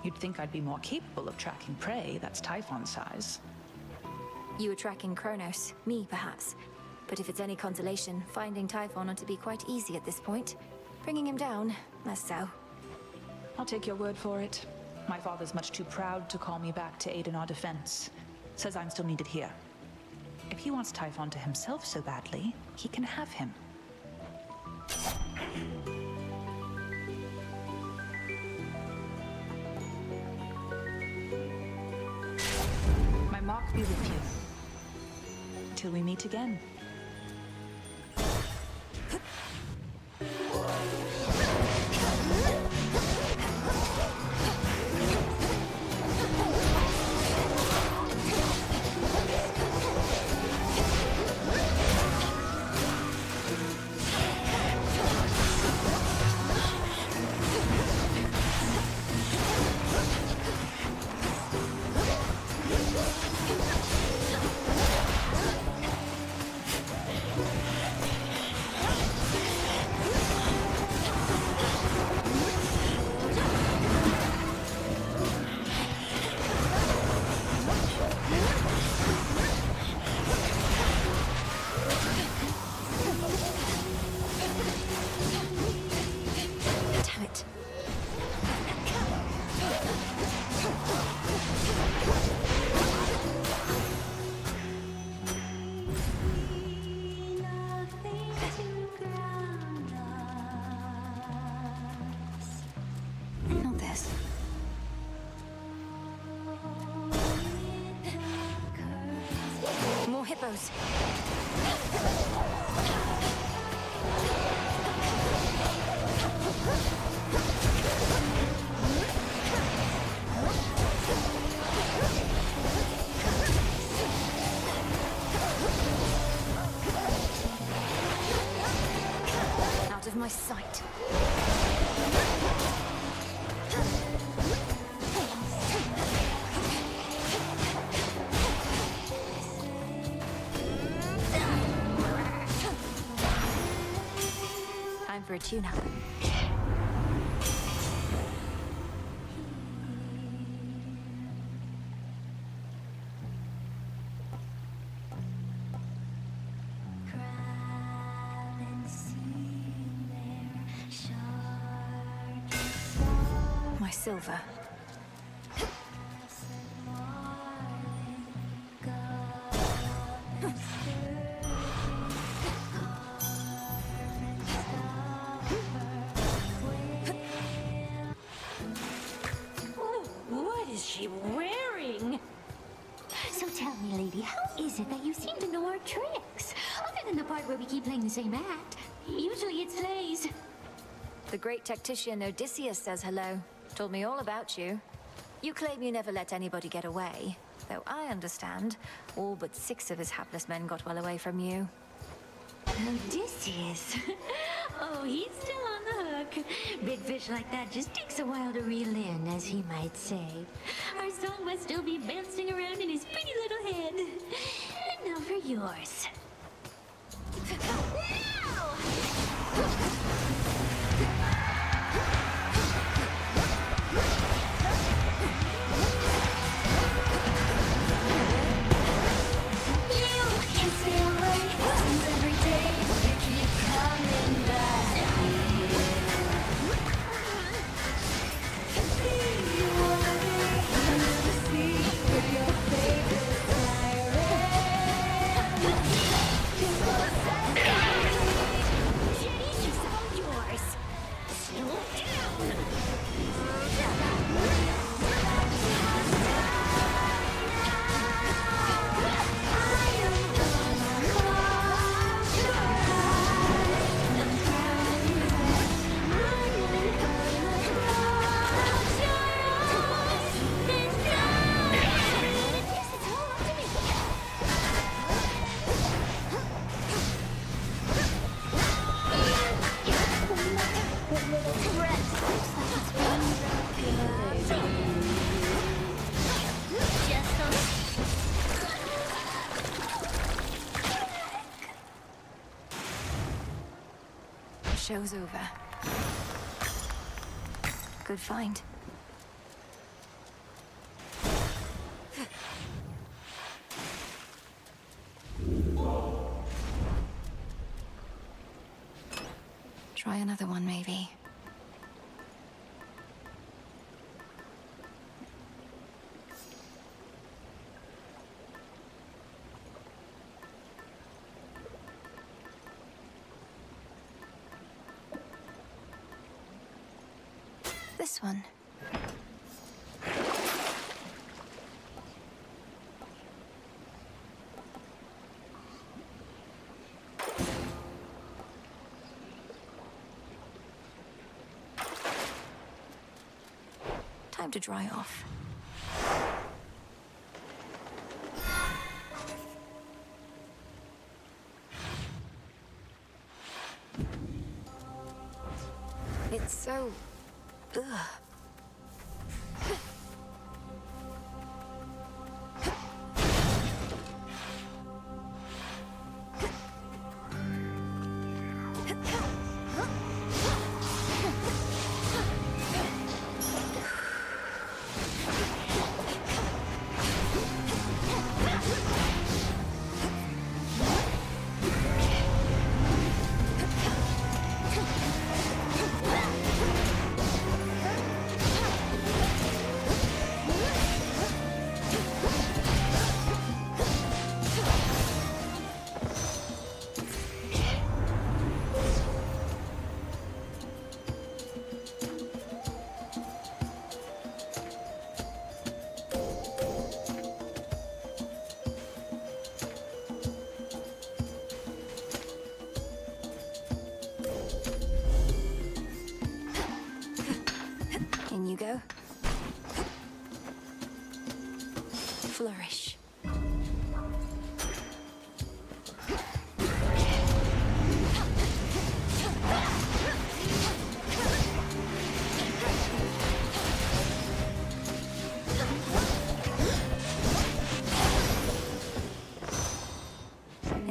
You'd think I'd be more capable of tracking prey that's Typhon size. You were tracking Kronos, me perhaps. But if it's any consolation, finding Typhon ought to be quite easy at this point. Bringing him down, less so. I'll take your word for it. My father's much too proud to call me back to aid in our defense. Says I'm still needed here. If he wants Typhon to himself so badly, he can have him. My mark be with you. Till we meet again. hippos. Out of my sight. Time for a tune-up. My silver. What is she wearing? So tell me, lady, how is it that you seem to know our tricks? Other than the part where we keep playing the same act. Usually it slays. The great tactician Odysseus says hello. Told me all about you. You claim you never let anybody get away. Though I understand, all but 6 of his hapless men got well away from you. Odysseus? Oh, he's still on the hook. Big fish like that just takes a while to reel in, as he might say. Our song must still be bouncing around in his pretty little head. And now for yours. Show's over. Good find. Try another one, maybe. This one. Time to dry off. It's so... ugh.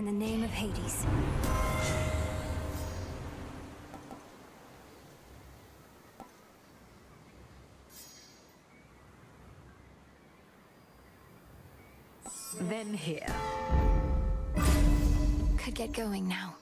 the name of Hades. Then here. Could get going now.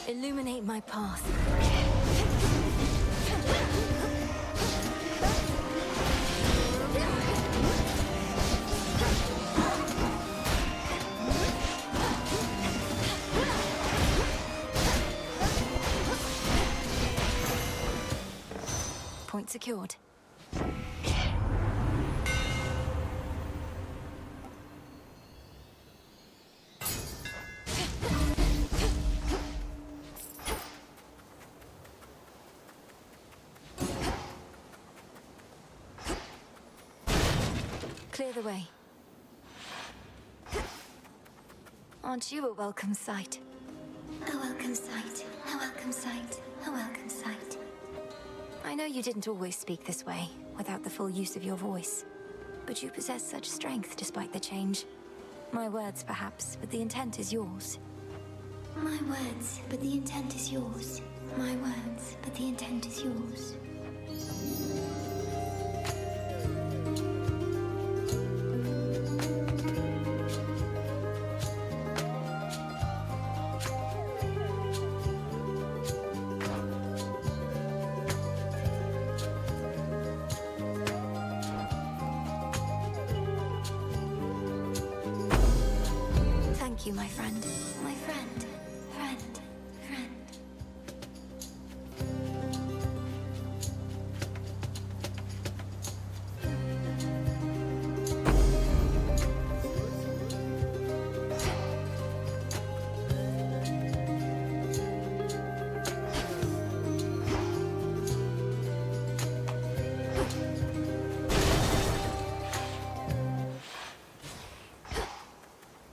Illuminate my path. Point secured. Clear the way. Aren't you a welcome sight? A welcome sight, a welcome sight, a welcome sight. I know you didn't always speak this way, without the full use of your voice. But you possess such strength despite the change. My words, perhaps, but the intent is yours. My words, but the intent is yours. My words, but the intent is yours. Thank you, my friend. My friend, friend, friend.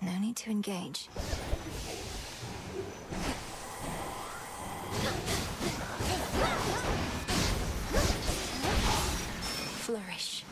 No need to engage. Flourish.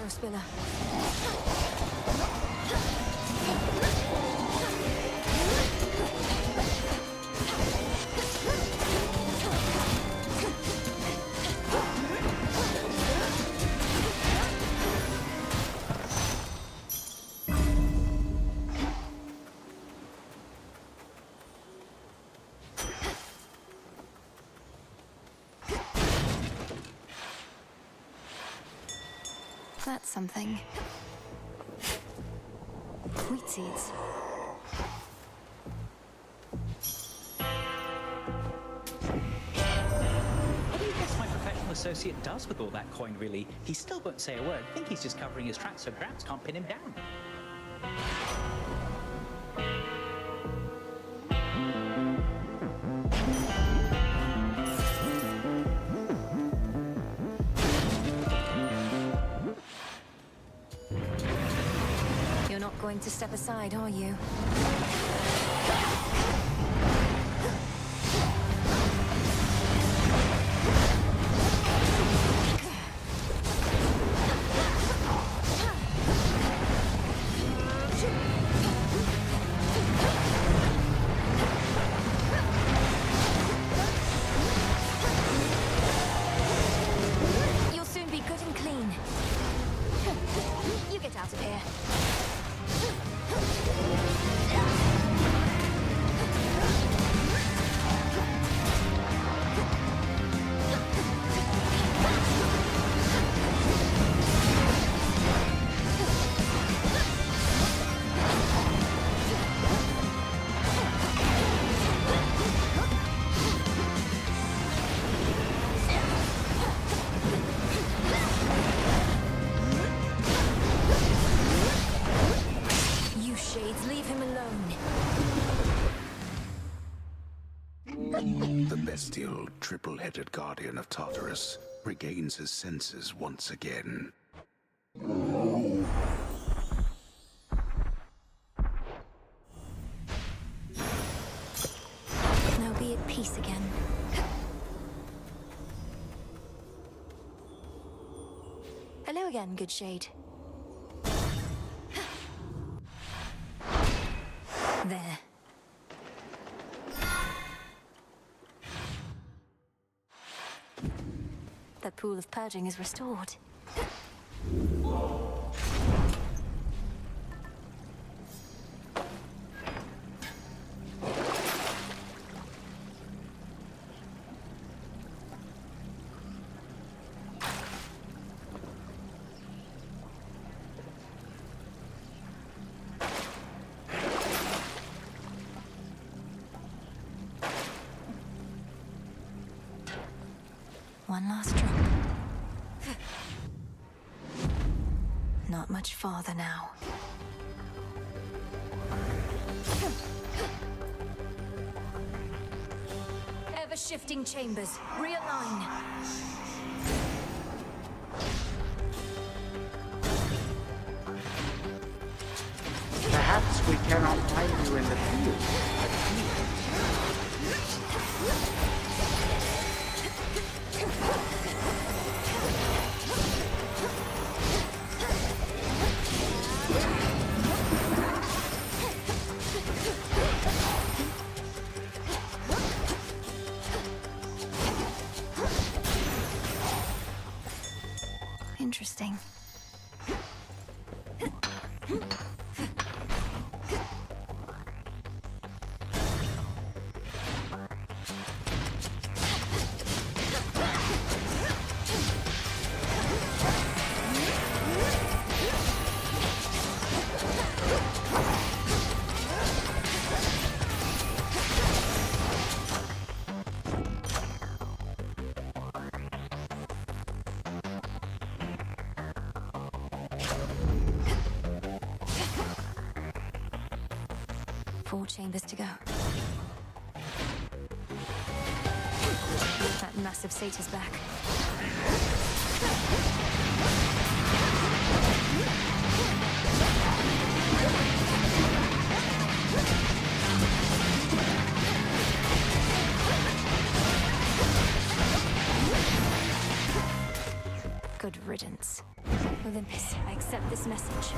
Spiller. That's something. Wheat seeds. How do you guess my professional associate does with all that coin, really. He still won't say a word. I think he's just covering his tracks so Gramps can't pin him down. You're not going to step aside, are you? You'll soon be good and clean. You get out of here. You shades, leave him alone. The bestial, triple-headed guardian of Tartarus regains his senses once again. Now be at peace again. Hello again, good shade. There. That pool of purging is restored. One last drop. Not much farther now. Ever-shifting chambers. Realign. Perhaps we cannot find you in the field. Interesting. Four chambers to go. That massive satyr's back. Good riddance. Olympus, I accept this message.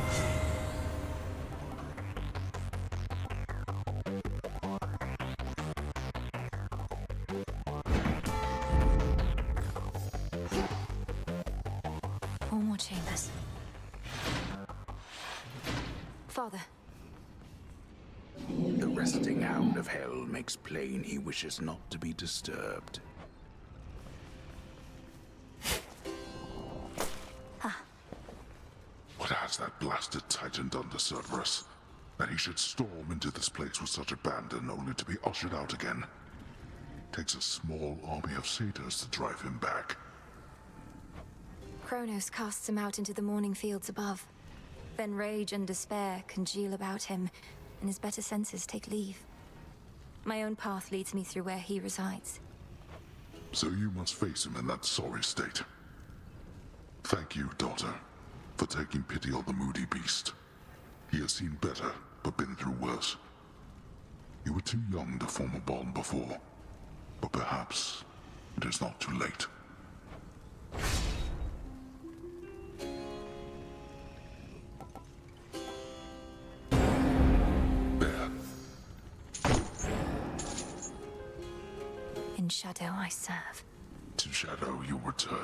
Four more chambers. Father. The resting hound of hell makes plain he wishes not to be disturbed. What has that blasted Titan done to Cerberus? That he should storm into this place with such abandon only to be ushered out again. Takes a small army of satyrs to drive him back. Kronos casts him out into the morning fields above. Then rage and despair congeal about him, and his better senses take leave. My own path leads me through where he resides. So you must face him in that sorry state. Thank you, daughter, for taking pity on the moody beast. He has seen better, but been through worse. You were too young to form a bond before, but perhaps it is not too late. There. In shadow I serve. To shadow you return.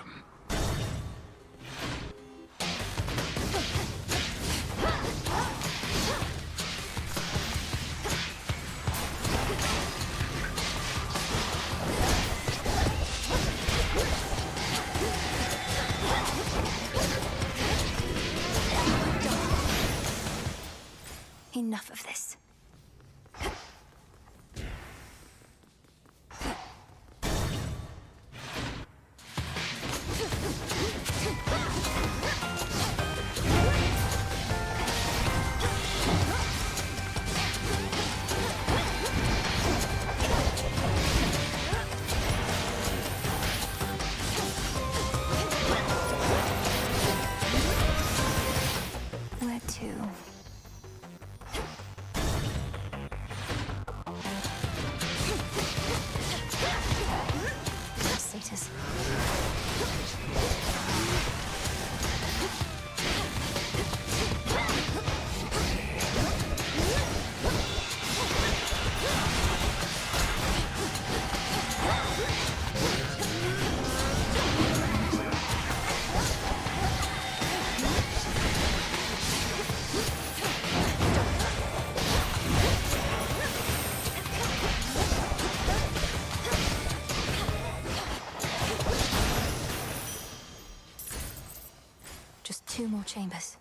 Enough of this. Where to? Satyrs. Just 2 more chambers.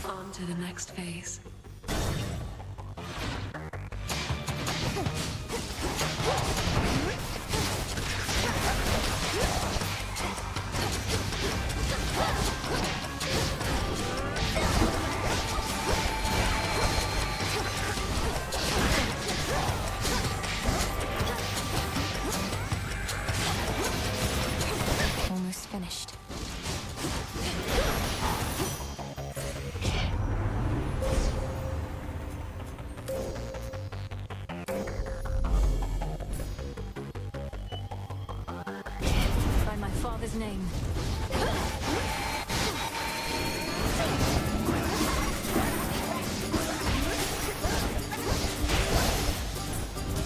On to the next phase. Almost finished. By my father's name.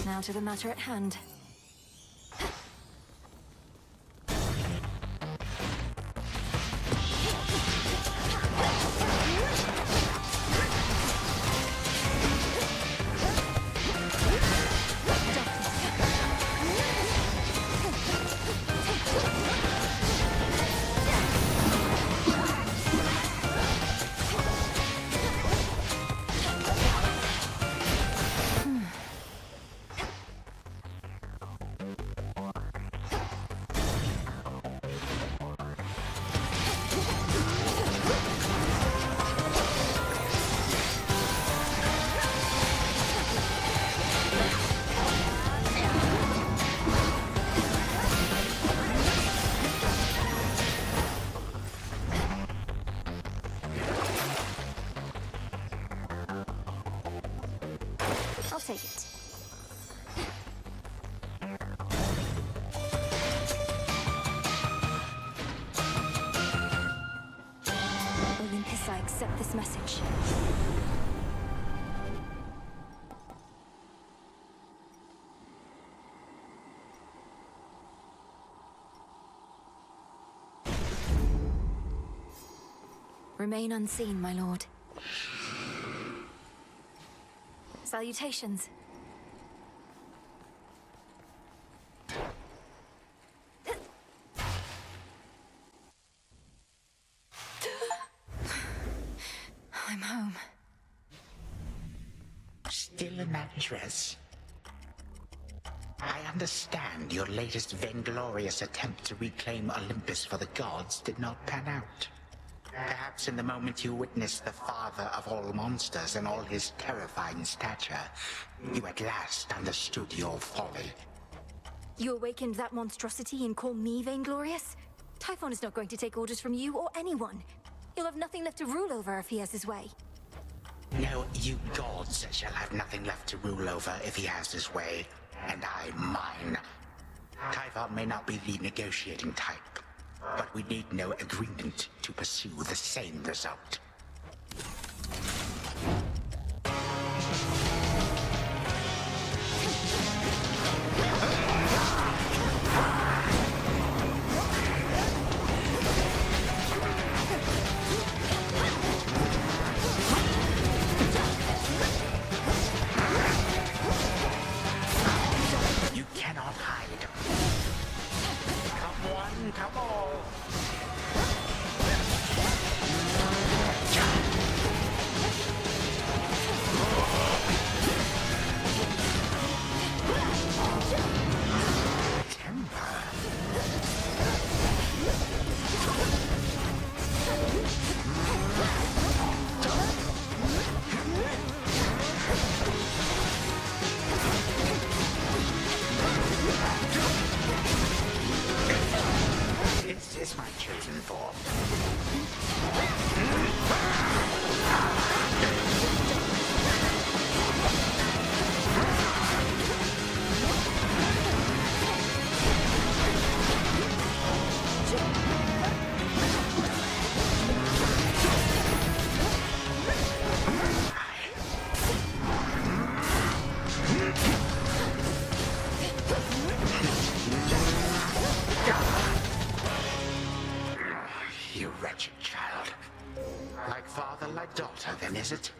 Now to the matter at hand. accept this message. Remain unseen, my lord. Salutations. I'm home. Still in that dress? I understand your latest vainglorious attempt to reclaim Olympus for the gods did not pan out. Perhaps in the moment you witnessed the father of all monsters in all his terrifying stature, you at last understood your folly. You awakened that monstrosity and call me vainglorious? Typhon is not going to take orders from you or anyone. He'll have nothing left to rule over if he has his way. No, you gods shall have nothing left to rule over if he has his way, and I mine. Typhon may not be the negotiating type, but we need no agreement to pursue the same result. You cannot hide. Come one, come all. This is my chosen form. You wretched child. Like father, like daughter, then, is it?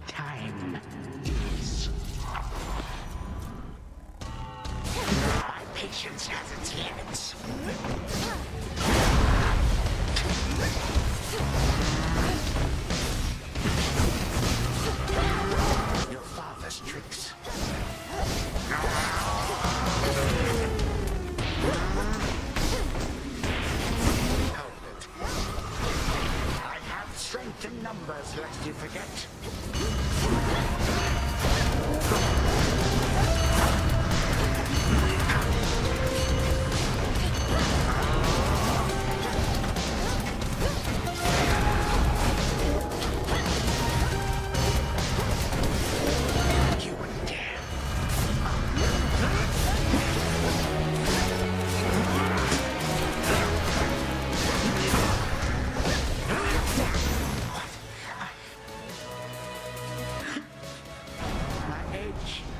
Time is. My patience has its limits. Your father's tricks. Strength in numbers, lest you forget. You wouldn't dare.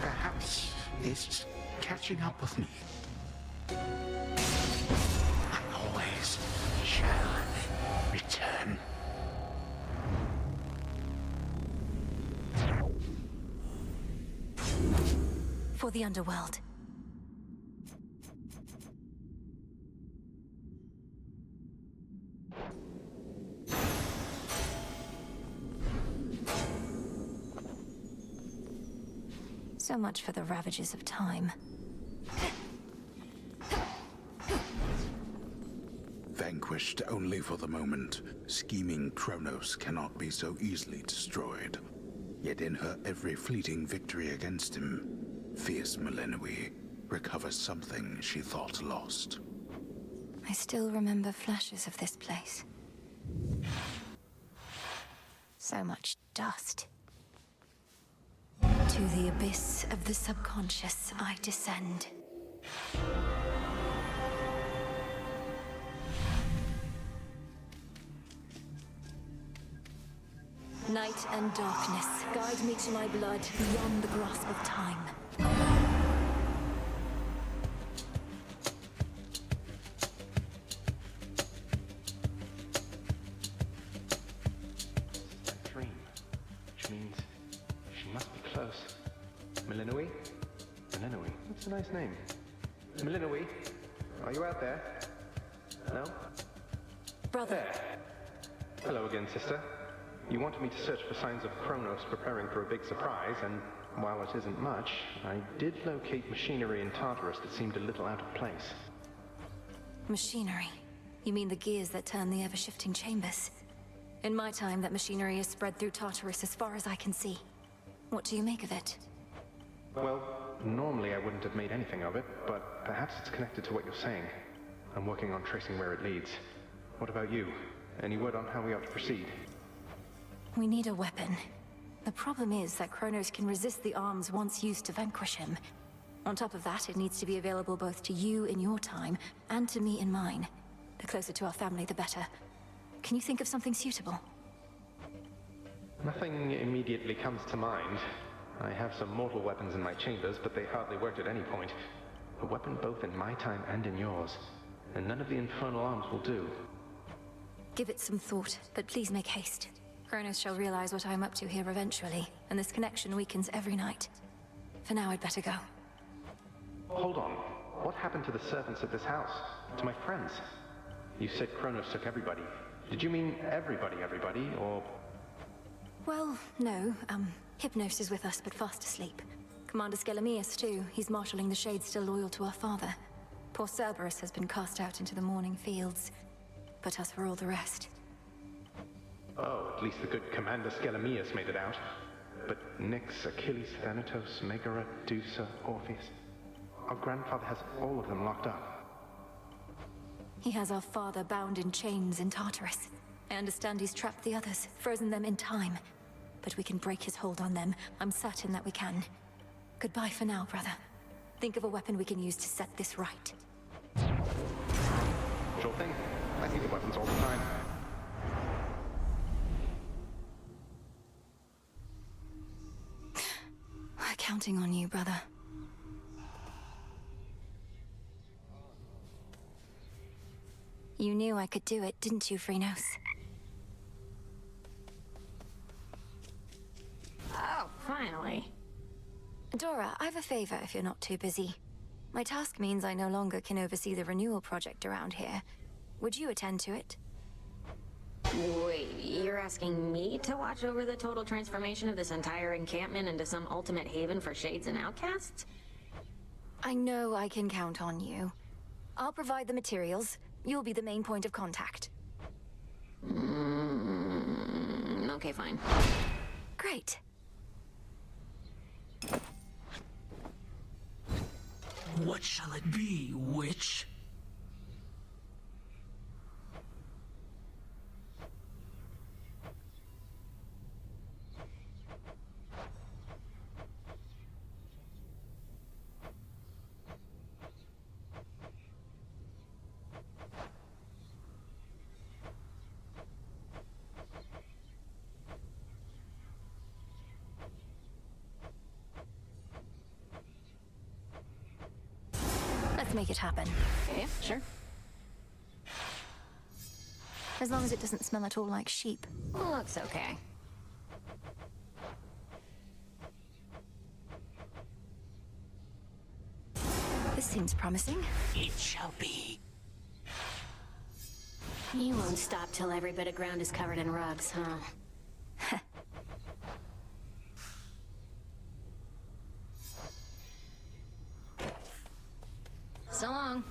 Perhaps is catching up with me. I always shall return. For the underworld. So much for the ravages of time. Vanquished only for the moment, scheming Kronos cannot be so easily destroyed. Yet in her every fleeting victory against him, fierce Melinoe recovers something she thought lost. I still remember flashes of this place. So much dust. To the abyss of the subconscious I descend. Night and darkness, guide me to my blood beyond the grasp of time. Dream, which means she must be close. Melinoi? Melinoi, that's a nice name. Melinoi, are you out there? No? Brother. There. Hello again, sister. You wanted me to search for signs of Kronos preparing for a big surprise, and while it isn't much, I did locate machinery in Tartarus that seemed a little out of place. Machinery? You mean the gears that turn the ever-shifting chambers? In my time, that machinery is spread through Tartarus as far as I can see. What do you make of it? Well, normally I wouldn't have made anything of it, but perhaps it's connected to what you're saying. I'm working on tracing where it leads. What about you? Any word on how we ought to proceed? We need a weapon. The problem is that Kronos can resist the arms once used to vanquish him. On top of that, it needs to be available both to you in your time, and to me in mine. The closer to our family, the better. Can you think of something suitable? Nothing immediately comes to mind. I have some mortal weapons in my chambers, but they hardly worked at any point. A weapon both in my time and in yours. And none of the infernal arms will do. Give it some thought, but please make haste. Kronos shall realize what I'm up to here eventually, and this connection weakens every night. For now, I'd better go. Hold on. What happened to the servants of this house? To my friends? You said Kronos took everybody. Did you mean everybody, or... Well, no. Hypnos is with us, but fast asleep. Commander Skelemius, too. He's marshalling the Shades still loyal to our father. Poor Cerberus has been cast out into the morning fields. But as for all the rest... Oh, at least the good Commander Skelemius made it out. But Nyx, Achilles, Thanatos, Megara, Dusa, Orpheus... Our grandfather has all of them locked up. He has our father bound in chains in Tartarus. I understand he's trapped the others, frozen them in time. But we can break his hold on them. I'm certain that we can. Goodbye for now, brother. Think of a weapon we can use to set this right. Sure thing. I see the weapons all the time. We're counting on you, brother. You knew I could do it, didn't you, Phrynos? Oh, finally. Dora, I have a favor if you're not too busy. My task means I no longer can oversee the renewal project around here. Would you attend to it? Wait, you're asking me to watch over the total transformation of this entire encampment into some ultimate haven for shades and outcasts? I know I can count on you. I'll provide the materials. You'll be the main point of contact. Okay, fine. Great. What shall it be, witch? Let's make it happen. Yeah, sure. As long as it doesn't smell at all like sheep. Looks okay. This seems promising. It shall be. You won't stop till every bit of ground is covered in rugs, huh? So long.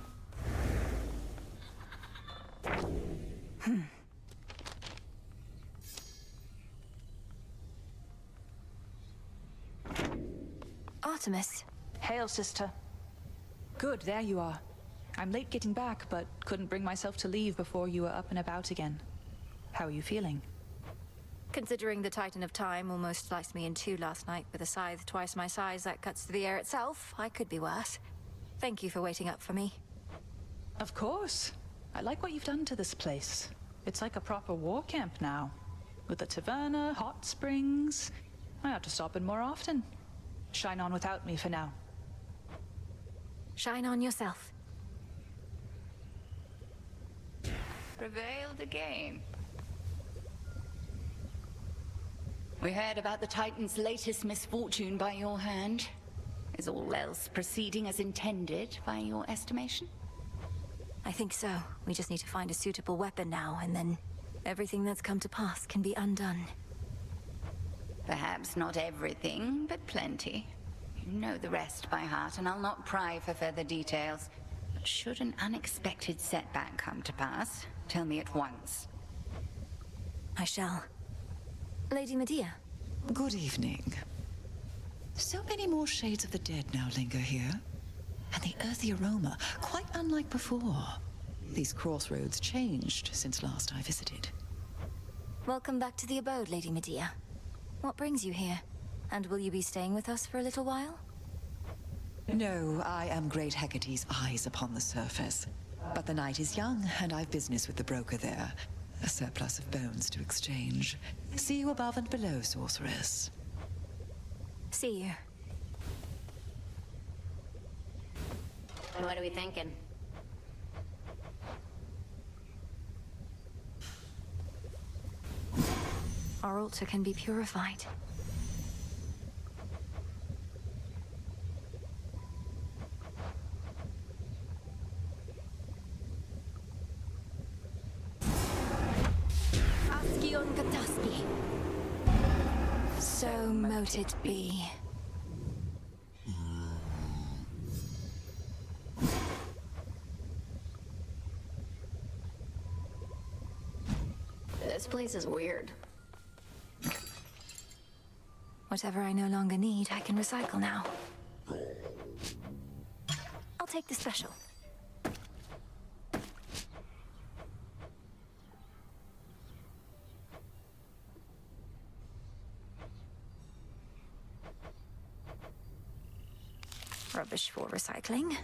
Artemis. Hail, sister. Good, there you are. I'm late getting back, but couldn't bring myself to leave before you were up and about again. How are you feeling? Considering the Titan of Time almost sliced me in two last night with a scythe twice my size that cuts through the air itself, I could be worse. Thank you for waiting up for me. Of course. I like what you've done to this place. It's like a proper war camp now. With the taverna, hot springs. I ought to stop in more often. Shine on without me for now. Shine on yourself. Prevailed again. We heard about the Titan's latest misfortune by your hand. Is all else proceeding as intended by your estimation? I think so. We just need to find a suitable weapon now, and then everything that's come to pass can be undone. Perhaps not everything, but plenty. You know the rest by heart, and I'll not pry for further details. But should an unexpected setback come to pass, tell me at once. I shall. Lady Medea. Good evening. So many more shades of the dead now linger here. And the earthy aroma, quite unlike before. These crossroads changed since last I visited. Welcome back to the abode, Lady Medea. What brings you here? And will you be staying with us for a little while? No, I am Great Hecate's eyes upon the surface. But the night is young, and I've business with the broker there. A surplus of bones to exchange. See you above and below, sorceress. See you. What are we thinking? Our altar can be purified. Ascion Kataspi. So mote it be. This place is weird. Whatever I no longer need, I can recycle now. I'll take the special. Rubbish for recycling.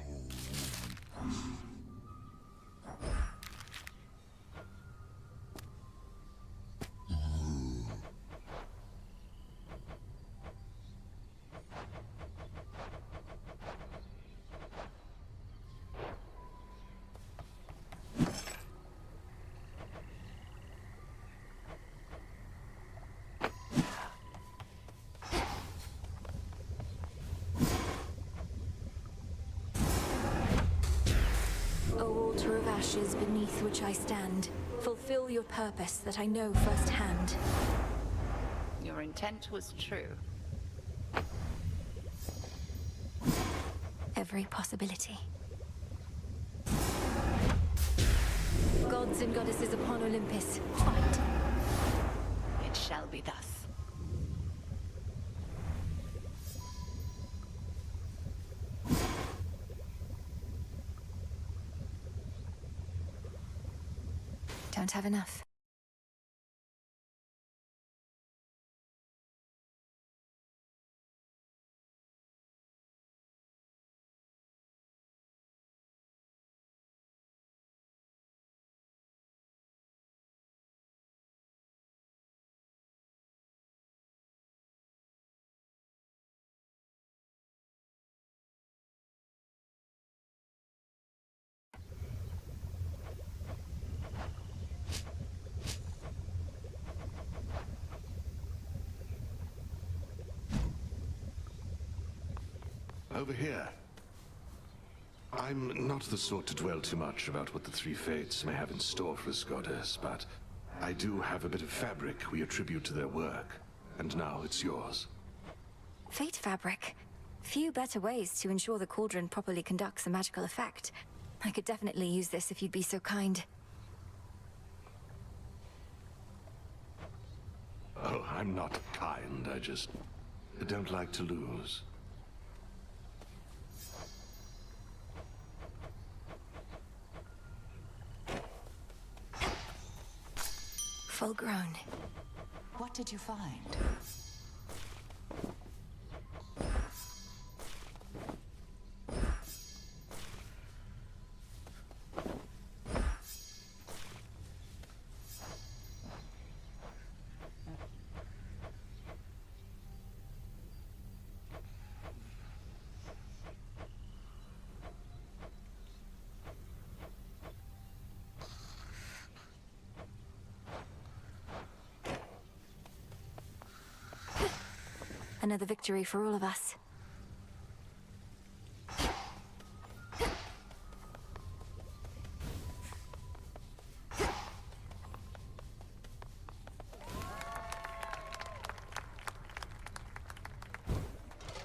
Altar of ashes beneath which I stand, fulfill your purpose that I know firsthand. Your intent was true. Every possibility. Gods and goddesses upon Olympus, fight. It shall be thus. Don't have enough. Over here. I'm not the sort to dwell too much about what the Three Fates may have in store for this goddess, but I do have a bit of fabric we attribute to their work, and now it's yours. Fate fabric. Few better ways to ensure the cauldron properly conducts a magical effect. I could definitely use this if you'd be so kind. Oh, I'm not kind, I just don't like to lose. Full grown. What did you find? Another victory for all of us.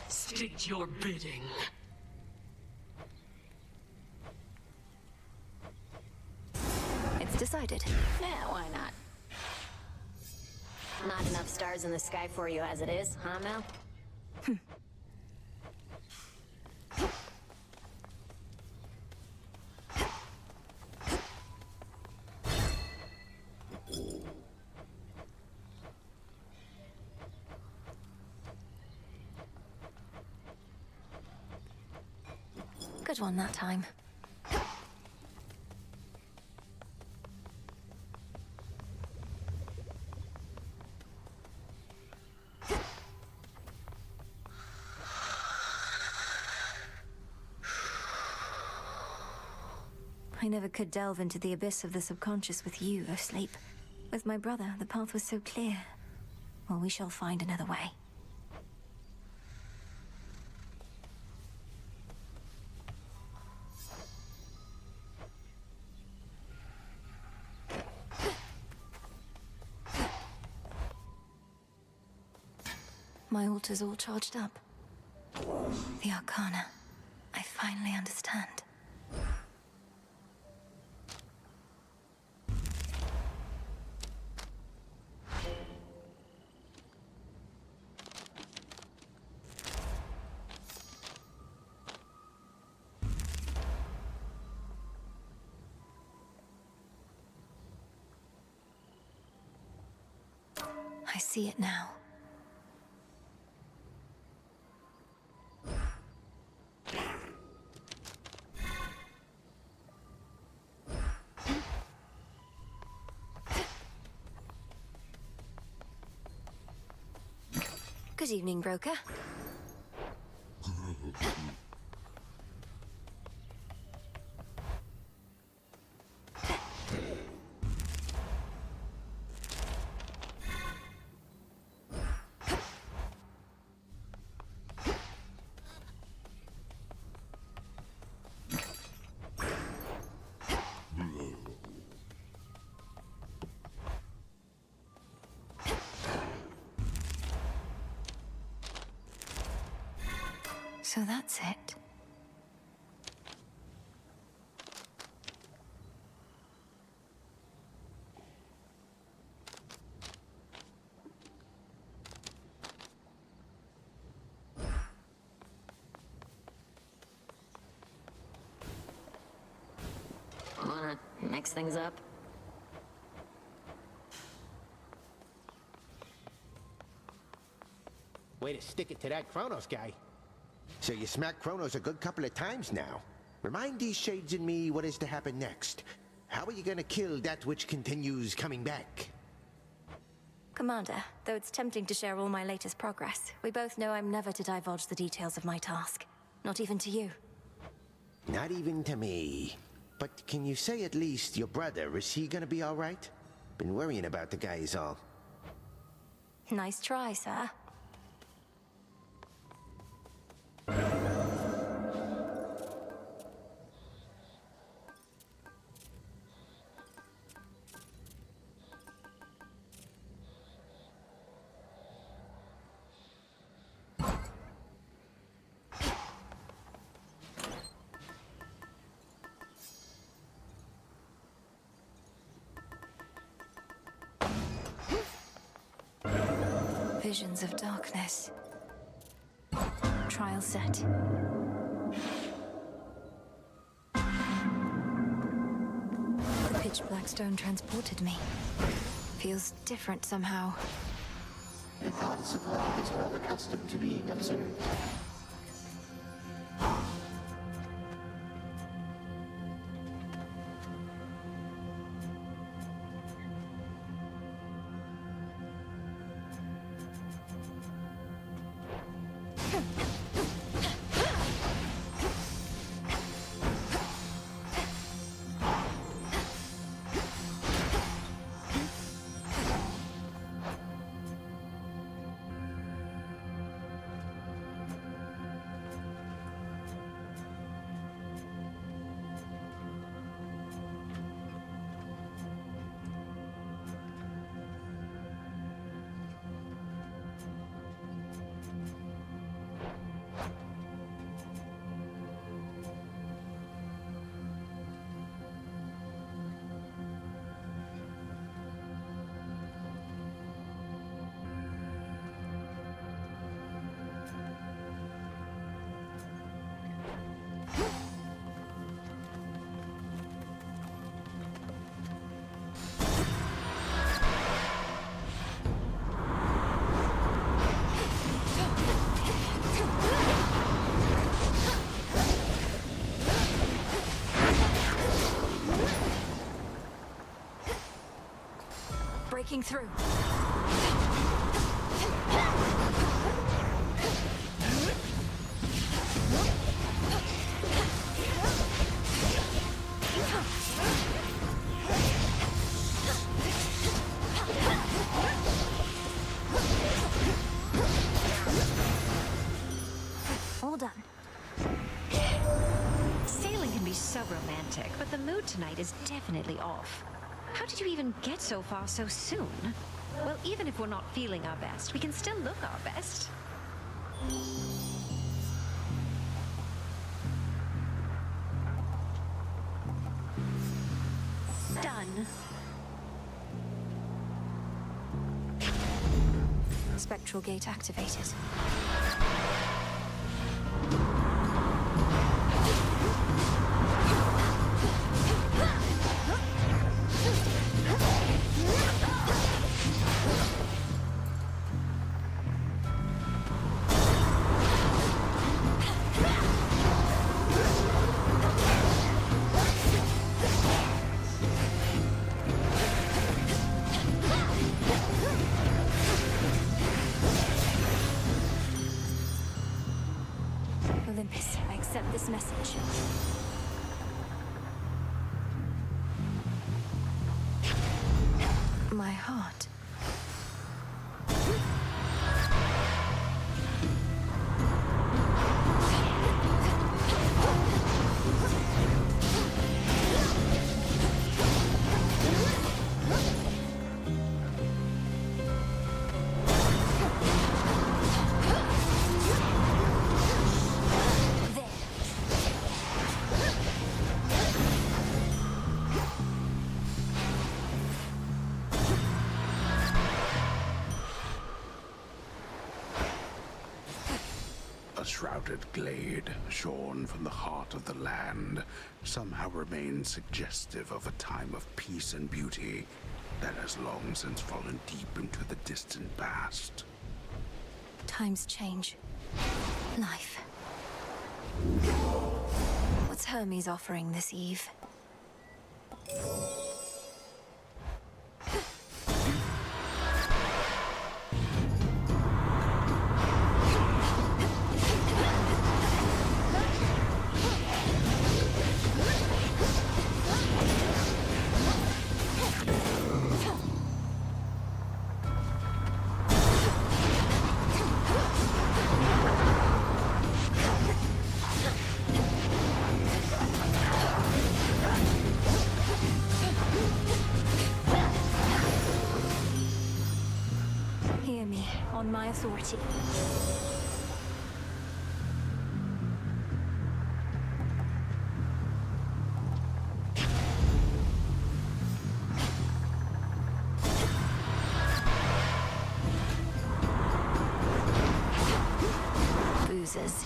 State your bidding. It's decided. Yeah, why not? Not enough stars in the sky for you as it is, huh, Mel? Good one that time. I never could delve into the abyss of the subconscious with you, O Sleep. With my brother, the path was so clear. Well, we shall find another way. My altar's all charged up. The Arcana. I finally understand. I see it now. Good evening, broker. So that's it. Wanna mix things up? Way to stick it to that Kronos guy. So you smacked Kronos a good couple of times now. Remind these shades in me what is to happen next. How are you gonna kill that which continues coming back? Commander, though it's tempting to share all my latest progress, we both know I'm never to divulge the details of my task. Not even to you. Not even to me. But can you say at least your brother, is he gonna be alright? Been worrying about the guy is all. Nice try, sir. Visions of darkness. Trial set. The pitch black stone transported me. Feels different somehow. The thoughts of life is all accustomed to being observed. breaking through. All done. Sailing can be so romantic, but the mood tonight is definitely off. How did you even get so far so soon? Well, even if we're not feeling our best, we can still look our best. Done. Spectral gate activated. Olympus, I accept this message. My heart. A shrouded glade, shorn from the heart of the land, somehow remains suggestive of a time of peace and beauty that has long since fallen deep into the distant past. Times change. Life. What's Hermes offering this eve? Hear me, on my authority. Boozers.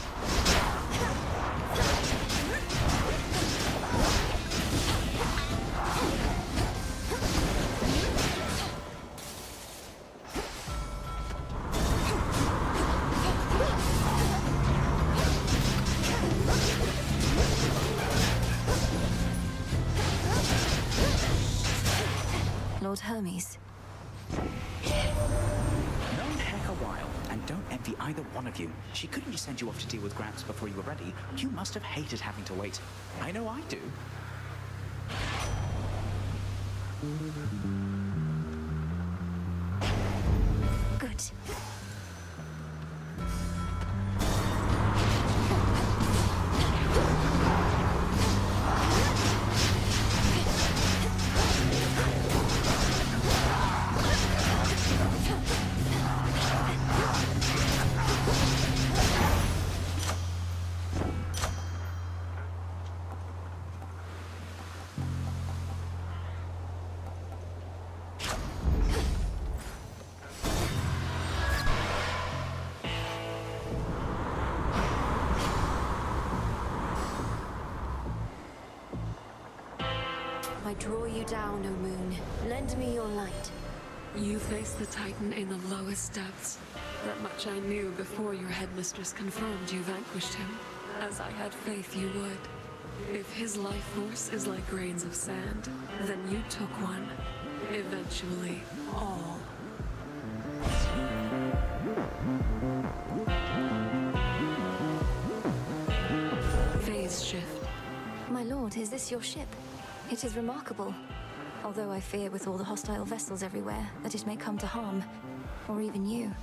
Lord Hermes. Known Heck a while, and don't envy either one of you. She couldn't just send you off to deal with Gramps before you were ready. You must have hated having to wait. I know I do. Good. I draw you down, O moon. Lend me your light. You face the Titan in the lowest depths. That much I knew before your headmistress confirmed you vanquished him, as I had faith you would. If his life force is like grains of sand, then you took one. Eventually, all. Phase shift. My lord, is this your ship? It is remarkable. Although I fear with all the hostile vessels everywhere that it may come to harm. Or even you.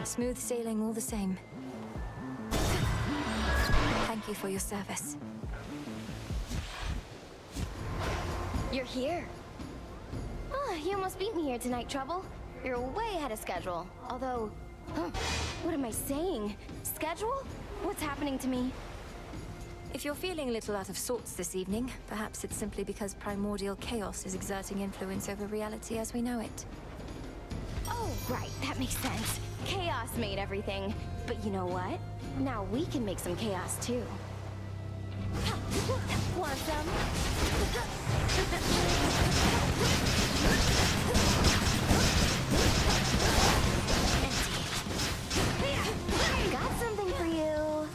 Smooth sailing all the same. Thank you for your service. You're here. Oh, you almost beat me here tonight, Trouble. You're way ahead of schedule. Although, what am I saying? Schedule? What's happening to me? If you're feeling a little out of sorts this evening, perhaps it's simply because primordial chaos is exerting influence over reality as we know it. Oh, right, that makes sense. Chaos made everything. But you know what? Now we can make some chaos too. Want some? Got something for you.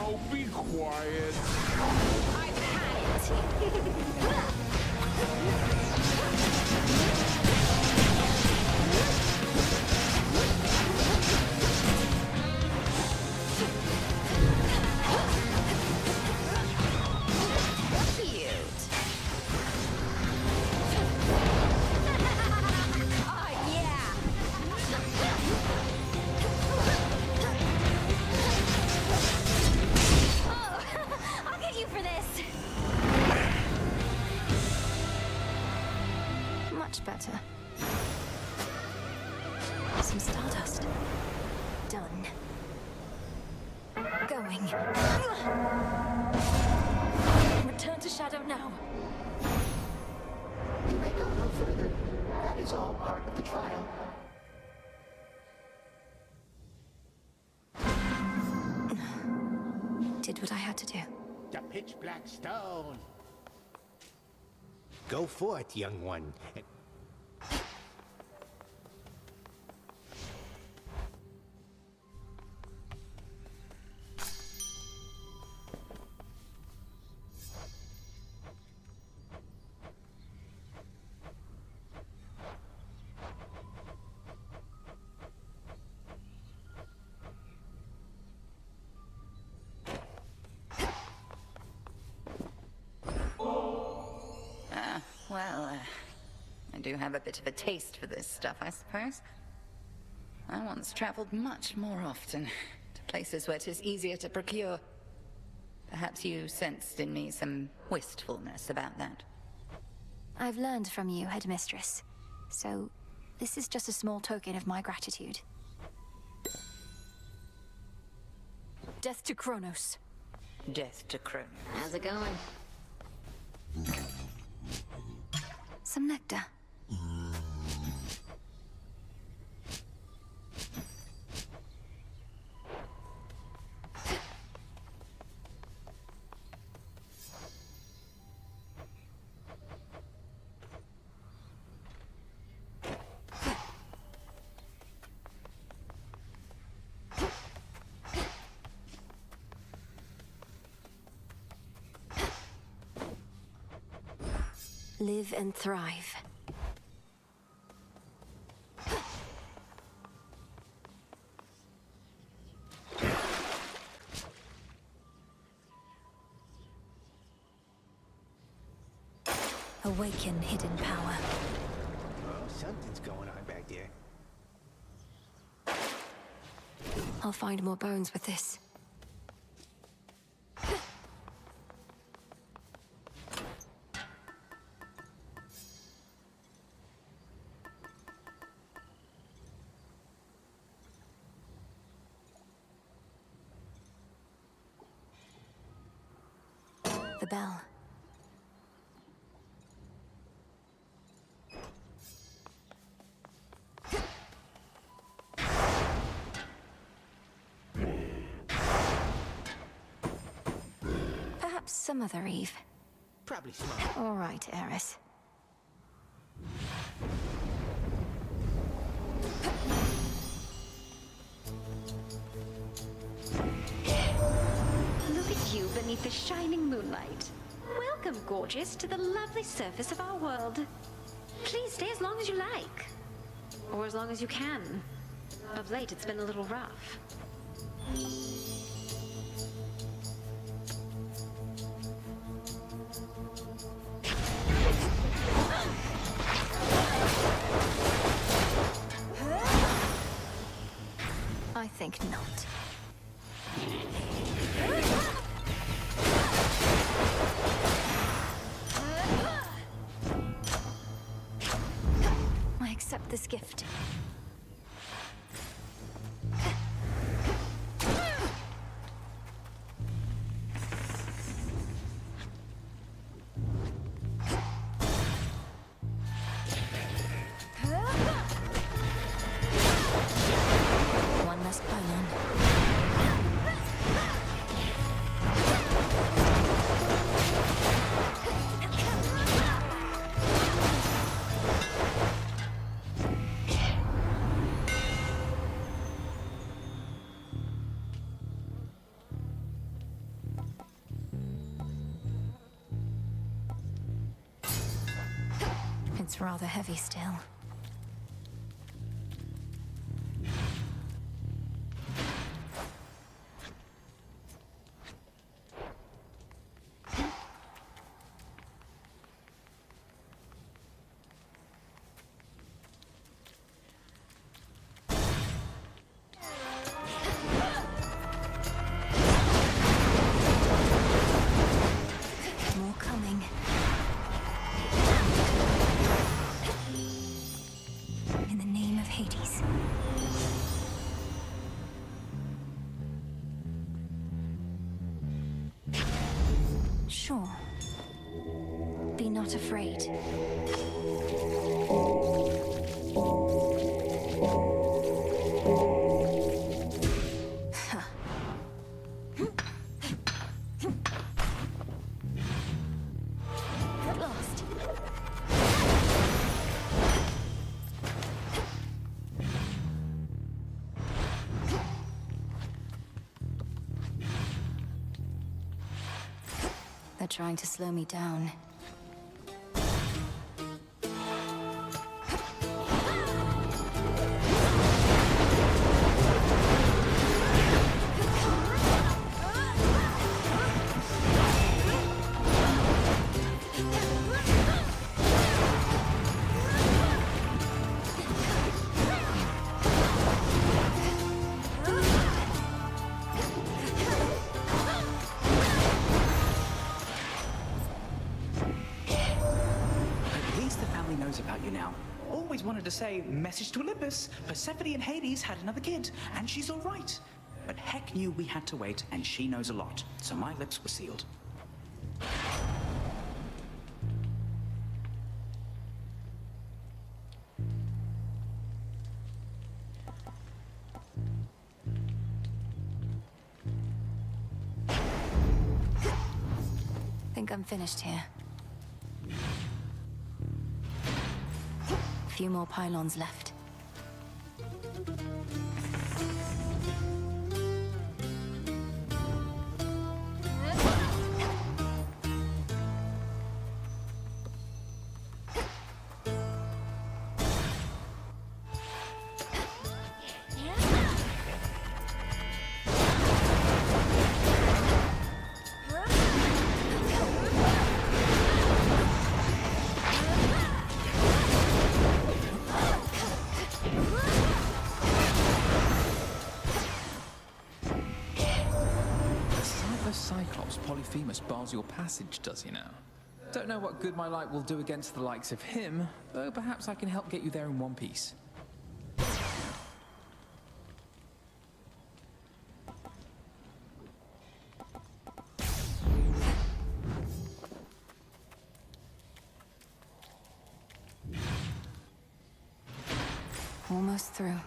Oh, be quiet. I've had it. Much better. Some stardust. Done. Going. Return to Shadow now. You may go no further. That is all part of the trial. Did what I had to do. The pitch black stone. Go forth, young one. I do have a bit of a taste for this stuff, I suppose. I once traveled much more often, to places where 'tis easier to procure. Perhaps you sensed in me some wistfulness about that. I've learned from you, Headmistress. So, this is just a small token of my gratitude. Death to Kronos. Death to Kronos. How's it going? Some nectar. Live and thrive. Awaken hidden power. Oh, something's going on back there. I'll find more bones with this. The bell. some other Eve. Probably smart. All right, Eris. Look at you beneath the shining moonlight. Welcome, gorgeous, to the lovely surface of our world. Please stay as long as you like. Or as long as you can. Of late, it's been a little rough. I think not. I accept this gift. One less pylon. It's rather heavy still. More coming. In the name of Hades. Sure. Be not afraid. Huh. At last. They're trying to slow me down. About you now. Always wanted to say, message to Olympus. Persephone and Hades had another kid, and she's all right. But Heck knew we had to wait, and she knows a lot, so my lips were sealed. Think I'm finished here. Few more pylons left. Cyclops Polyphemus bars your passage, does he now? Don't know what good my light will do against the likes of him, though perhaps I can help get you there in one piece. Almost through.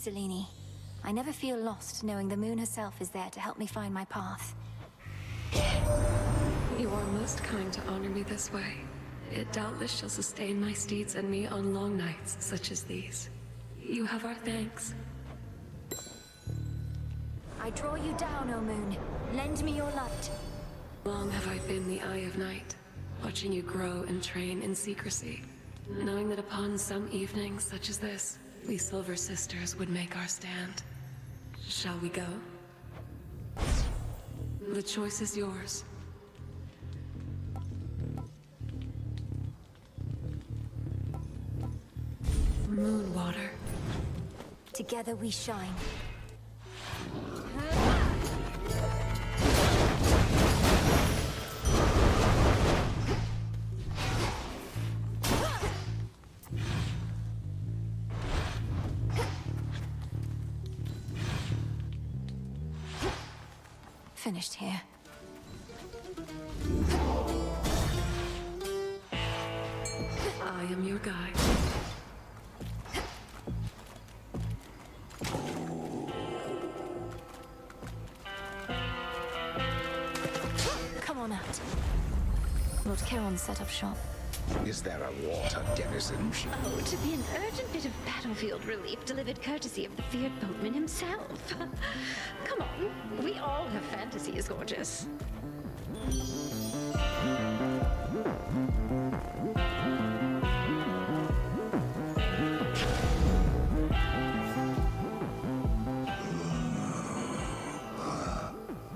Selene. I never feel lost knowing the moon herself is there to help me find my path. You are most kind to honor me this way. It doubtless shall sustain my steeds and me on long nights such as these. You have our thanks. I draw you down, O moon. Lend me your light. Long have I been the Eye of Night, watching you grow and train in secrecy, knowing that upon some evening such as this, we Silver Sisters would make our stand. Shall we go? The choice is yours. Moonwater. Together we shine. Finished here. I am your guide. Come on out. Lord Charon set up shop. Is there a water denizen? Oh, to be an urgent bit of battlefield relief delivered courtesy of the feared boatman himself. Come on, we all have fantasies, Gorgeous.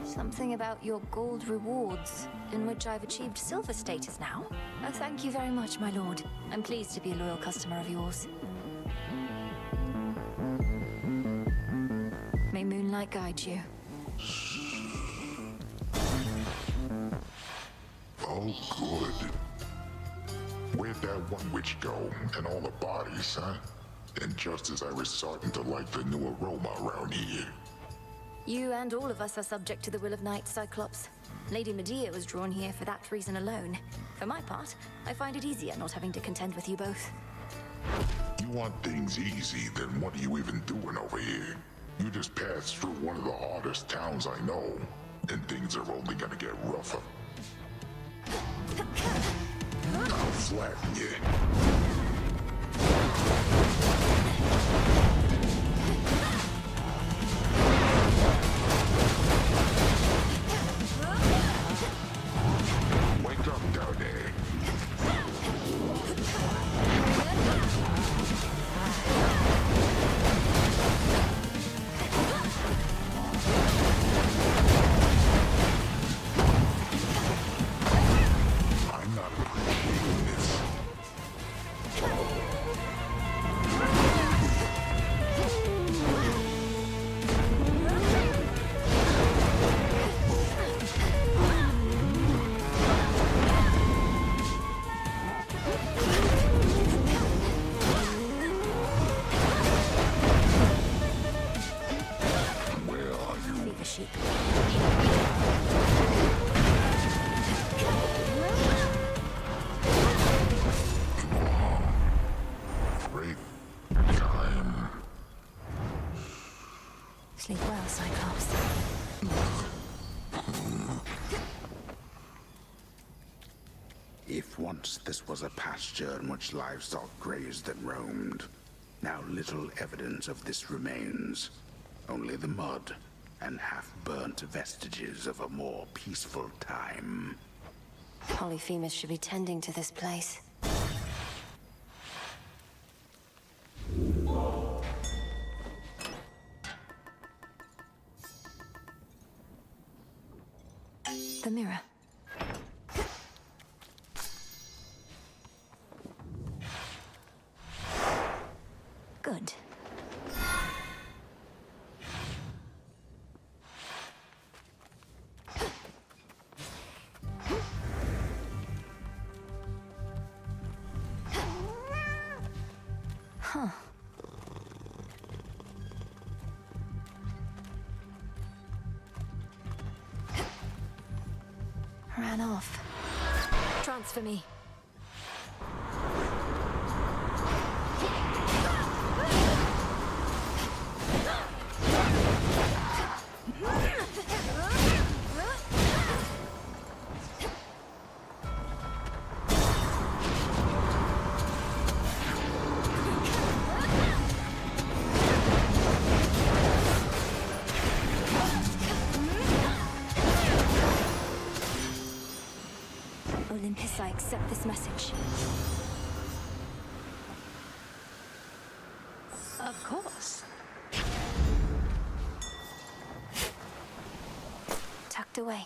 Something about your gold rewards, in which I've achieved silver status now. Oh, thank you very much, my lord. I'm pleased to be a loyal customer of yours. May moonlight guide you. Oh, good. Where'd that one witch go? And all the bodies, huh? And just as I was starting to like the new aroma around here. You and all of us are subject to the will of night, Cyclops. Lady Medea was drawn here for that reason alone. For my part, I find it easier not having to contend with you both. You want things easy, then what are you even doing over here? You just passed through one of the hardest towns I know, and things are only gonna get rougher. I'll flatten you. Wake up down there. I'm not appreciating this. Leave a sheep. Great time. Sleep well, Cyclops. If once this was a pasture in which livestock grazed and roamed, now little evidence of this remains. Only the mud and half-burnt vestiges of a more peaceful time. Polyphemus should be tending to this place. The mirror. Good. Huh. Ran off. Transfer me. accept this message. Of course. Tucked away.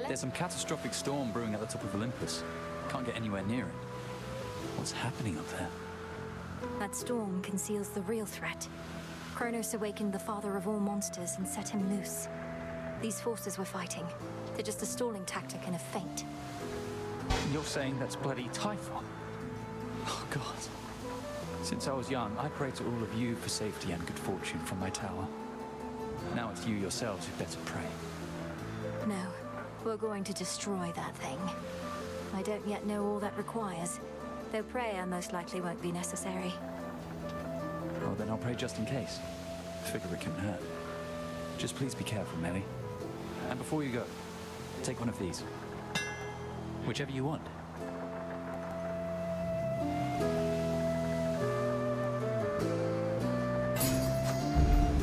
There's some catastrophic storm brewing at the top of Olympus. Can't get anywhere near it. What's happening up there? That storm conceals the real threat. Kronos awakened the father of all monsters and set him loose. These forces we're fighting, they're just a stalling tactic and a feint. You're saying that's bloody Typhon? Oh, God. Since I was young, I prayed to all of you for safety and good fortune from my tower. Now it's you yourselves who better pray. No, we're going to destroy that thing. I don't yet know all that requires, though prayer most likely won't be necessary. Well, then I'll pray just in case. Figure it couldn't hurt. Just please be careful, Melly. And before you go, take one of these. Whichever you want.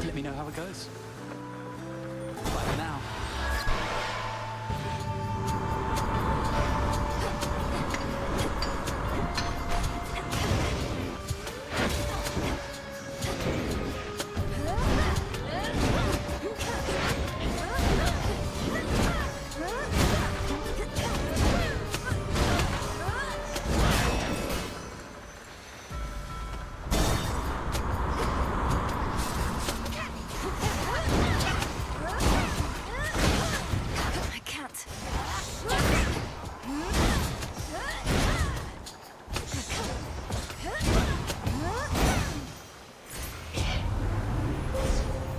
Let me know how it goes. Bye for now.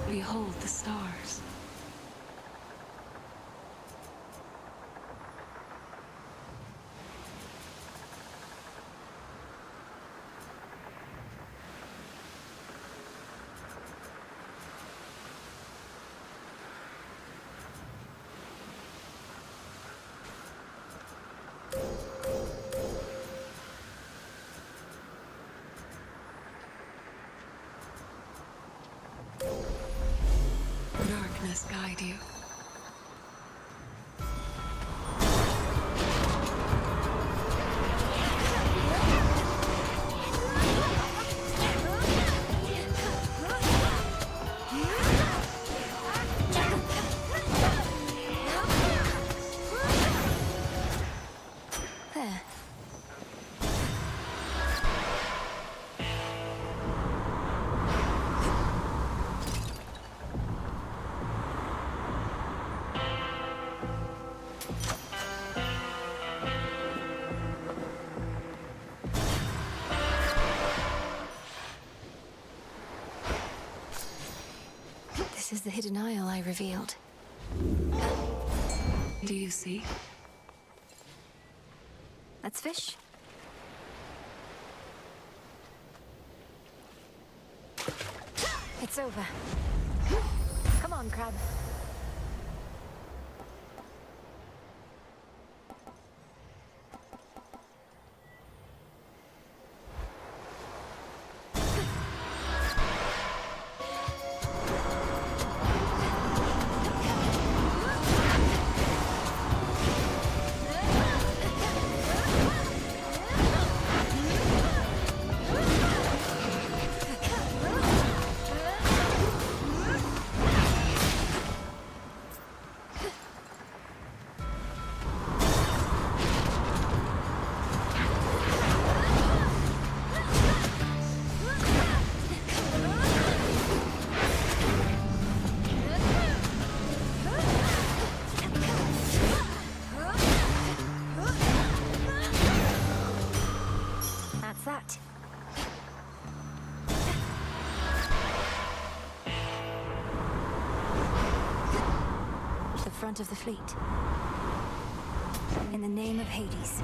Behold the stars. Darkness guide you. There. This is the hidden isle I revealed. Do you see? Let's fish. It's over. on, Crab. Front of the fleet. In the name of Hades.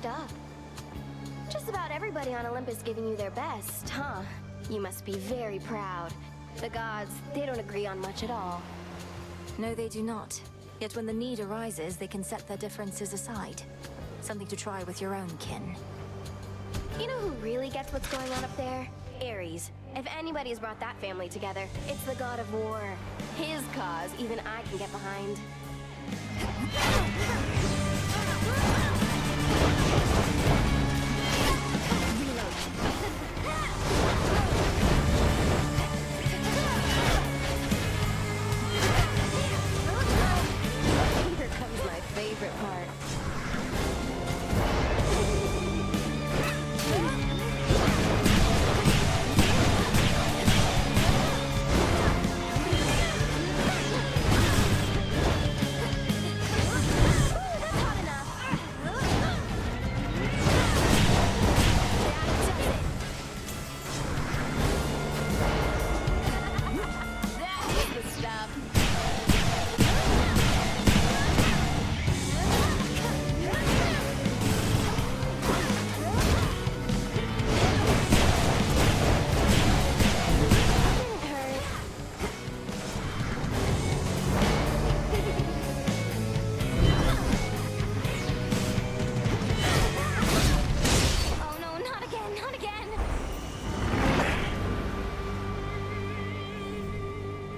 Up. Just about everybody on Olympus giving you their best, huh? You must be very proud. The gods, they don't agree on much at all. No, they do not. Yet when the need arises, they can set their differences aside. Something to try with your own kin. You know who really gets what's going on up there? Ares. If anybody's brought that family together, it's the god of war. His cause, even I can get behind. Here comes my favorite part.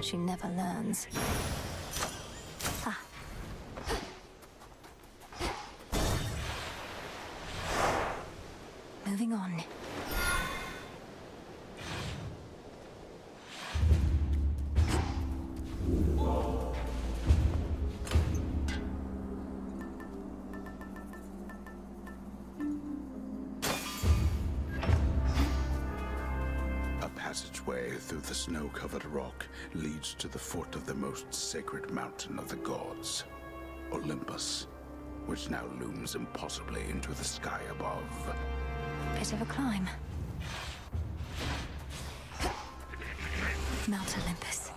She never learns. Ah. Moving on. Passageway through the snow-covered rock leads to the foot of the most sacred mountain of the gods, Olympus, which now looms impossibly into the sky above. Bit of a climb. Mount Olympus.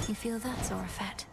You feel that, Zorafat?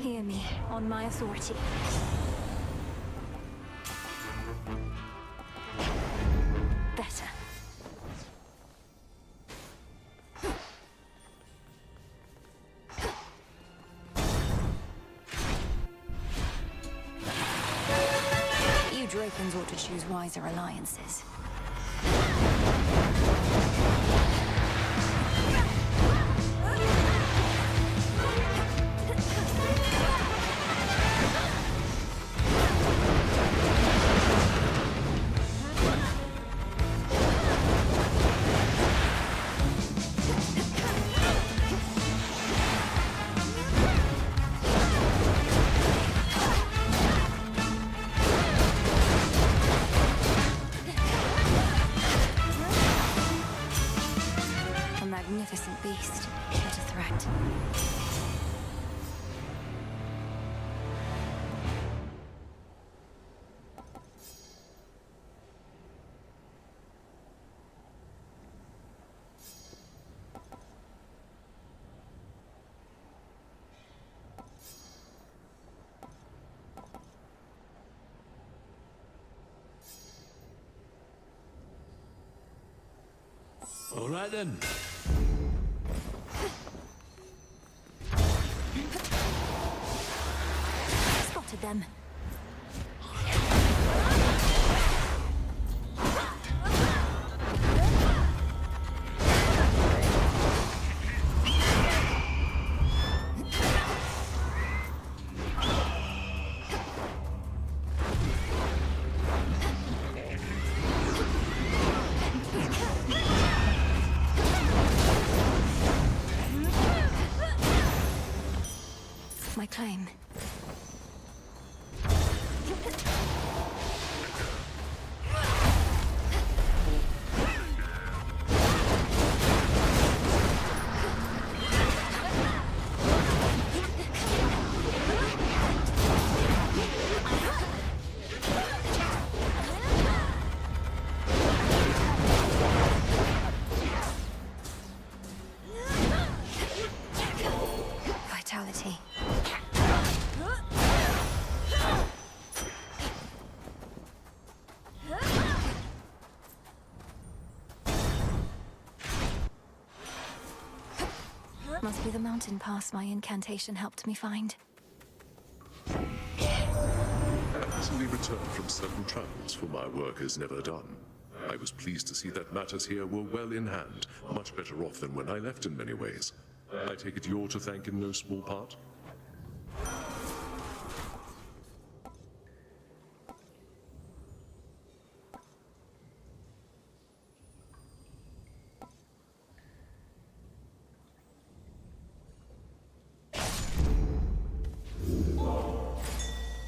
Hear me on my authority. Better. You Dracons ought to choose wiser alliances. Magnificent beast, yet a threat. All right then. Spotted them. My claim. Vitality. Must be the mountain pass my incantation helped me find. I recently returned from certain travels, for my work is never done. I was pleased to see that matters here were well in hand, much better off than when I left in many ways. I take it you're to thank in no small part?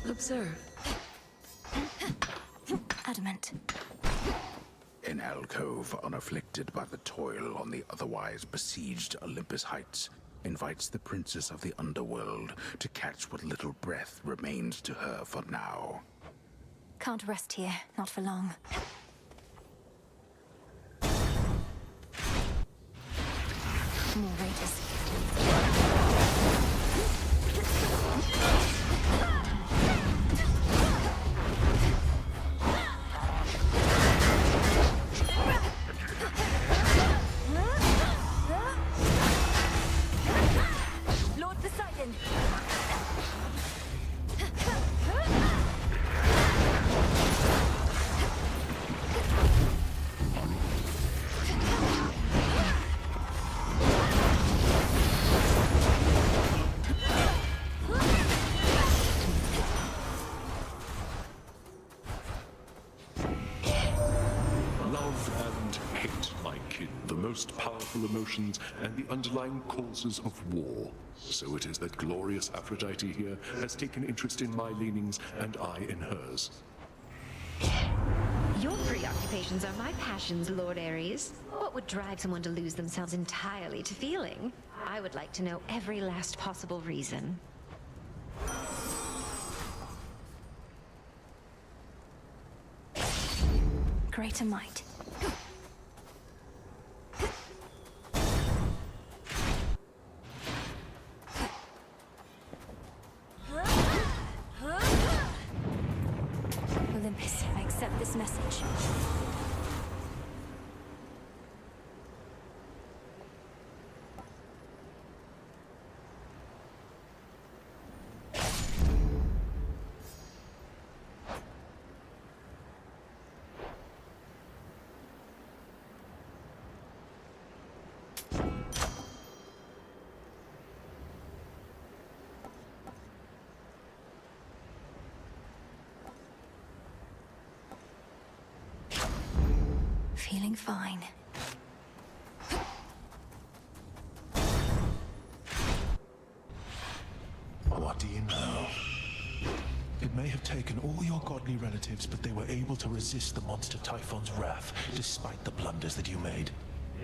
Observe. Adamant. In alcove, unafflicted by the toil on the otherwise besieged Olympus Heights, invites the princess of the underworld to catch what little breath remains to her for now. Can't rest here, not for long. More raiders. Lord Poseidon! most powerful emotions and the underlying causes of war. So it is that glorious Aphrodite here has taken interest in my leanings and I in hers. Your preoccupations are my passions, Lord Ares. What would drive someone to lose themselves entirely to feeling? I would like to know every last possible reason. Greater might. Olympus, I accept this message. Feeling fine. What do you know? It may have taken all your godly relatives, but they were able to resist the monster Typhon's wrath, despite the blunders that you made.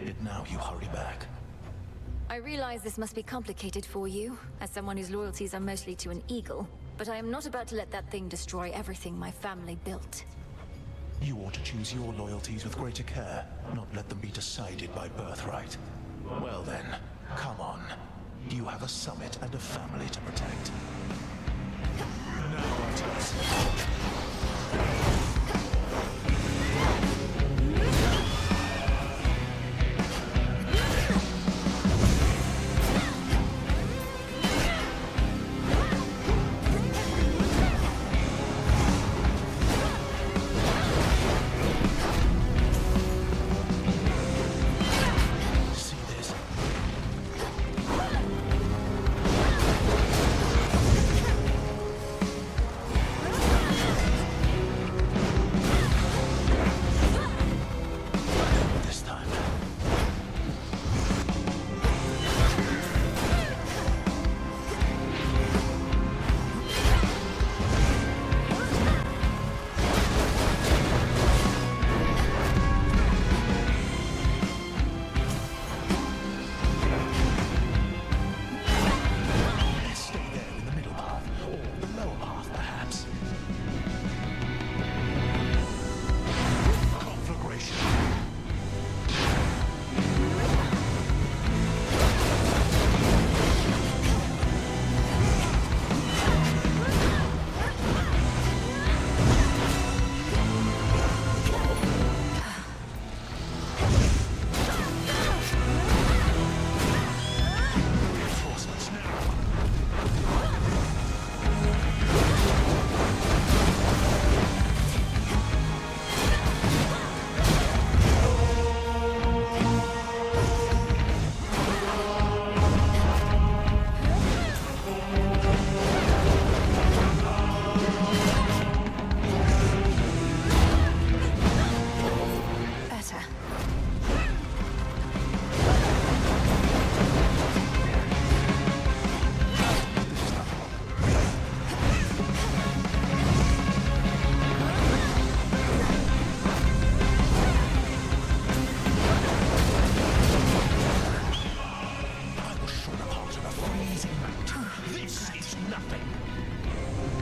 And now you hurry back. I realize this must be complicated for you, as someone whose loyalties are mostly to an eagle, but I am not about to let that thing destroy everything my family built. You ought to choose your loyalties with greater care, not let them be decided by birthright. Well then, come on. You have a summit and a family to protect. Now let us.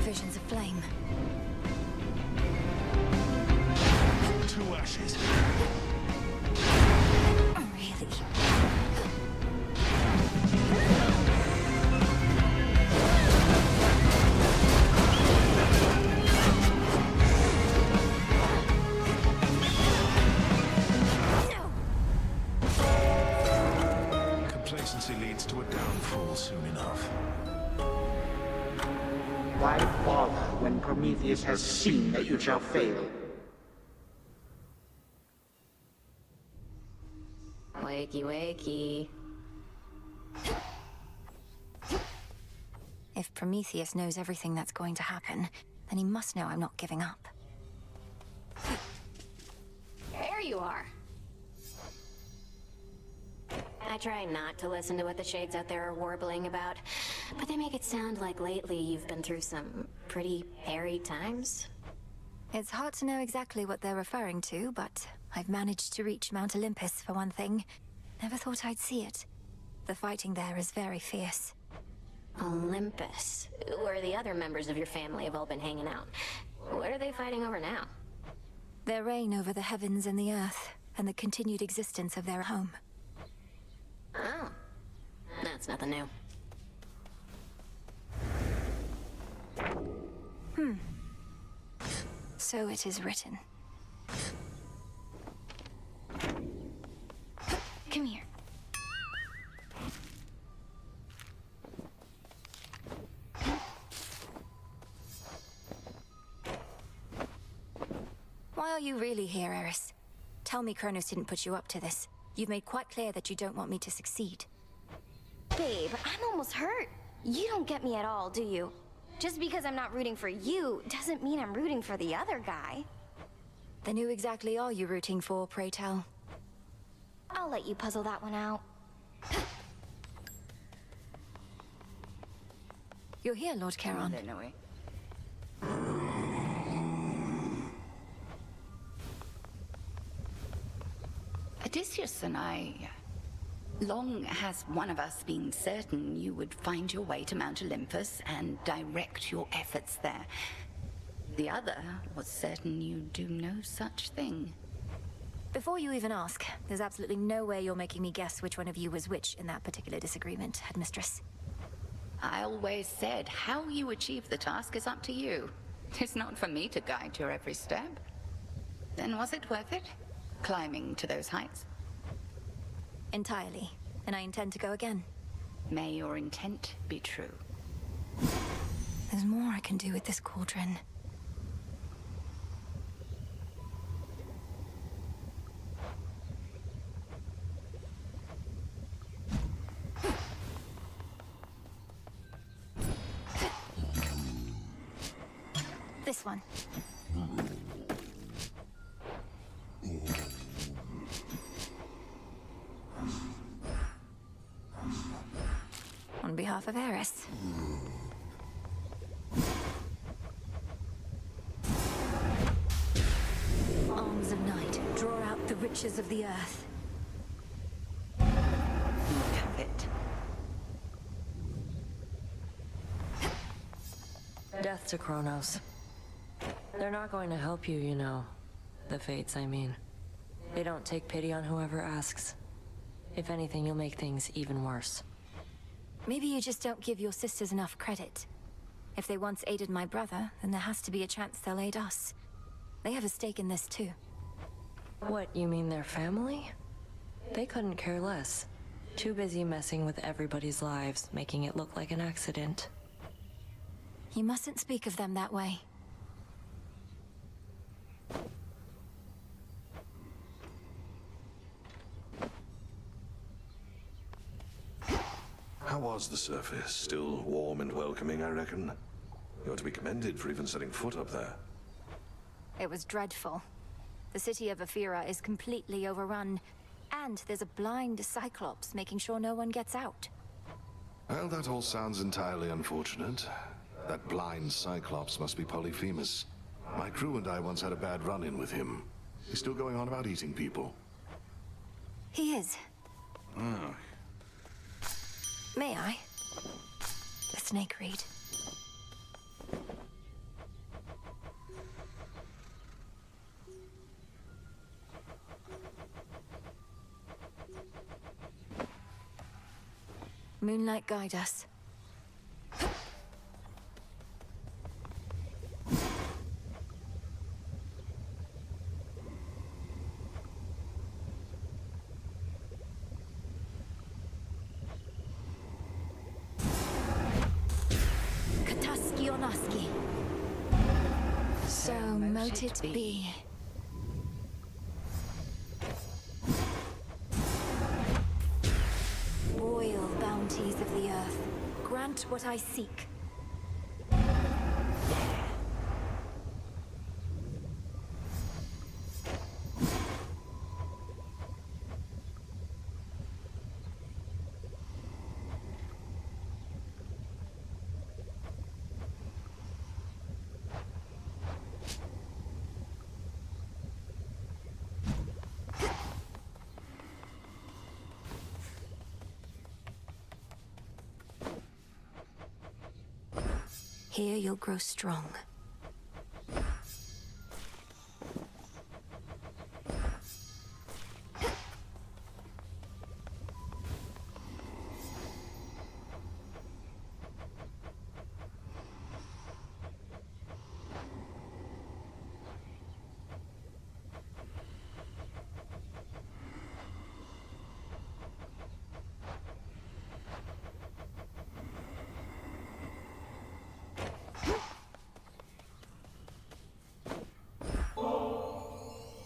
Visions of flame. To ashes. Really? Complacency leads to a downfall soon enough. Why bother when Prometheus has seen that you shall fail? Wakey, wakey. If Prometheus knows everything that's going to happen, then he must know I'm not giving up. There you are. I try not to listen to what the shades out there are warbling about, but they make it sound like lately you've been through some pretty hairy times. It's hard to know exactly what they're referring to, but I've managed to reach Mount Olympus, for one thing. Never thought I'd see it. The fighting there is very fierce. Olympus, where the other members of your family have all been hanging out. What are they fighting over now? Their reign over the heavens and the earth, and the continued existence of their home. Oh, that's nothing new. So it is written. Come here. Why are you really here, Eris? Tell me Kronos didn't put you up to this. You've made quite clear that you don't want me to succeed. Babe, I'm almost hurt. You don't get me at all, do you? Just because I'm not rooting for you doesn't mean I'm rooting for the other guy. Then who exactly are you rooting for, pray tell? I'll let you puzzle that one out. You're here, Lord Charon. Odysseus and I... Long has one of us been certain you would find your way to Mount Olympus and direct your efforts there. The other was certain you'd do no such thing. Before you even ask, there's absolutely no way you're making me guess which one of you was which in that particular disagreement, Headmistress. I always said how you achieve the task is up to you. It's not for me to guide your every step. Then was it worth it? Climbing to those heights? Entirely. And I intend to go again. May your intent be true. There's more I can do with this cauldron. This one. On behalf of Eris. Arms of night, draw out the riches of the earth. Have it. Death to Kronos. They're not going to help you, you know. The Fates, I mean. They don't take pity on whoever asks. If anything, you'll make things even worse. Maybe you just don't give your sisters enough credit. If they once aided my brother, then there has to be a chance they'll aid us. They have a stake in this too. What, you mean their family? They couldn't care less. Too busy messing with everybody's lives, making it look like an accident. You mustn't speak of them that way. How was the surface? Still warm and welcoming, I reckon. You're to be commended for even setting foot up there. It was dreadful. The city of Aphira is completely overrun, and there's a blind Cyclops making sure no one gets out. Well, that all sounds entirely unfortunate. That blind Cyclops must be Polyphemus. My crew and I once had a bad run-in with him. He's still going on about eating people. He is. Oh. May I? The snake read. Moonlight guide us. Kataski Onaski. So mote it be. Royal bounties of the earth, grant what I seek. Here you'll grow strong.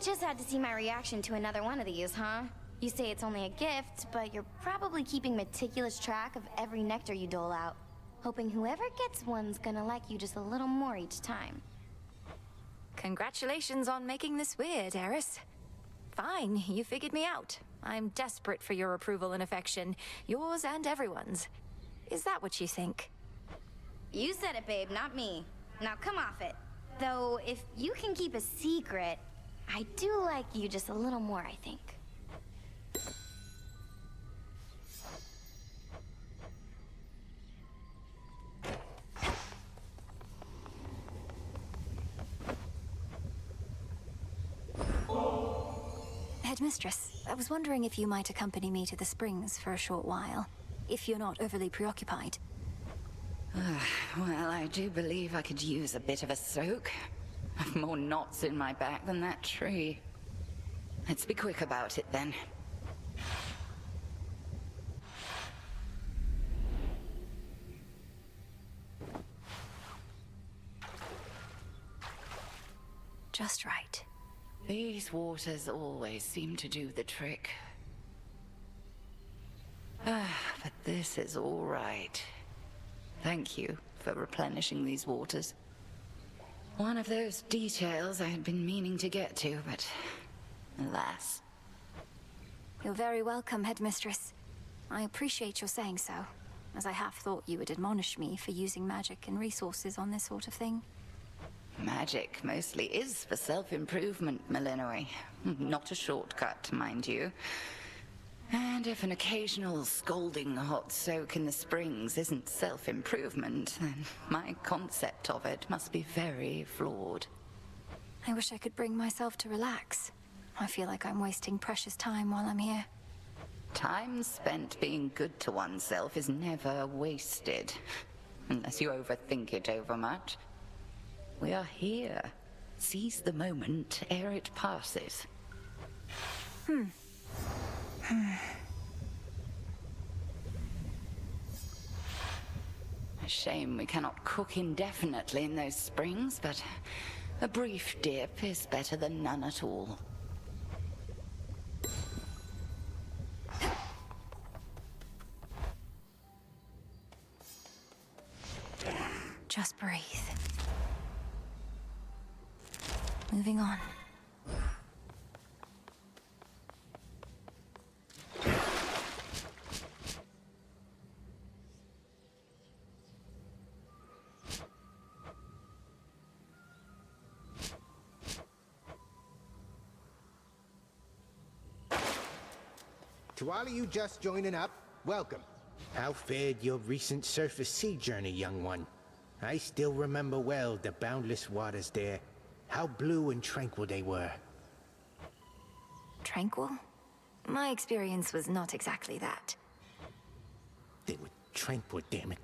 just had to see my reaction to another one of these, huh? You say it's only a gift, but you're probably keeping meticulous track of every nectar you dole out, hoping whoever gets one's gonna like you just a little more each time. Congratulations on making this weird, Eris. Fine, you figured me out. I'm desperate for your approval and affection, yours and everyone's. Is that what you think? You said it, babe, not me. Now come off it. Though, if you can keep a secret, I do like you just a little more, I think. Headmistress, I was wondering if you might accompany me to the springs for a short while, if you're not overly preoccupied. Well, I do believe I could use a bit of a soak. I've more knots in my back than that tree. Let's be quick about it then. Just right. These waters always seem to do the trick. But this is all right. Thank you for replenishing these waters. One of those details I had been meaning to get to, but alas. You're very welcome, Headmistress. I appreciate your saying so, as I half thought you would admonish me for using magic and resources on this sort of thing. Magic mostly is for self-improvement, Malinois. Not a shortcut, mind you. And if an occasional scalding hot soak in the springs isn't self-improvement, then my concept of it must be very flawed. I wish I could bring myself to relax. I feel like I'm wasting precious time while I'm here. Time spent being good to oneself is never wasted, unless you overthink it overmuch. We are here. Seize the moment ere it passes. A shame we cannot cook indefinitely in those springs, but a brief dip is better than none at all. Just breathe. Moving on. To all of you just joining up, welcome. How fared your recent surface sea journey, young one? I still remember well the boundless waters there. How blue and tranquil they were. Tranquil? My experience was not exactly that. They were tranquil, damn it.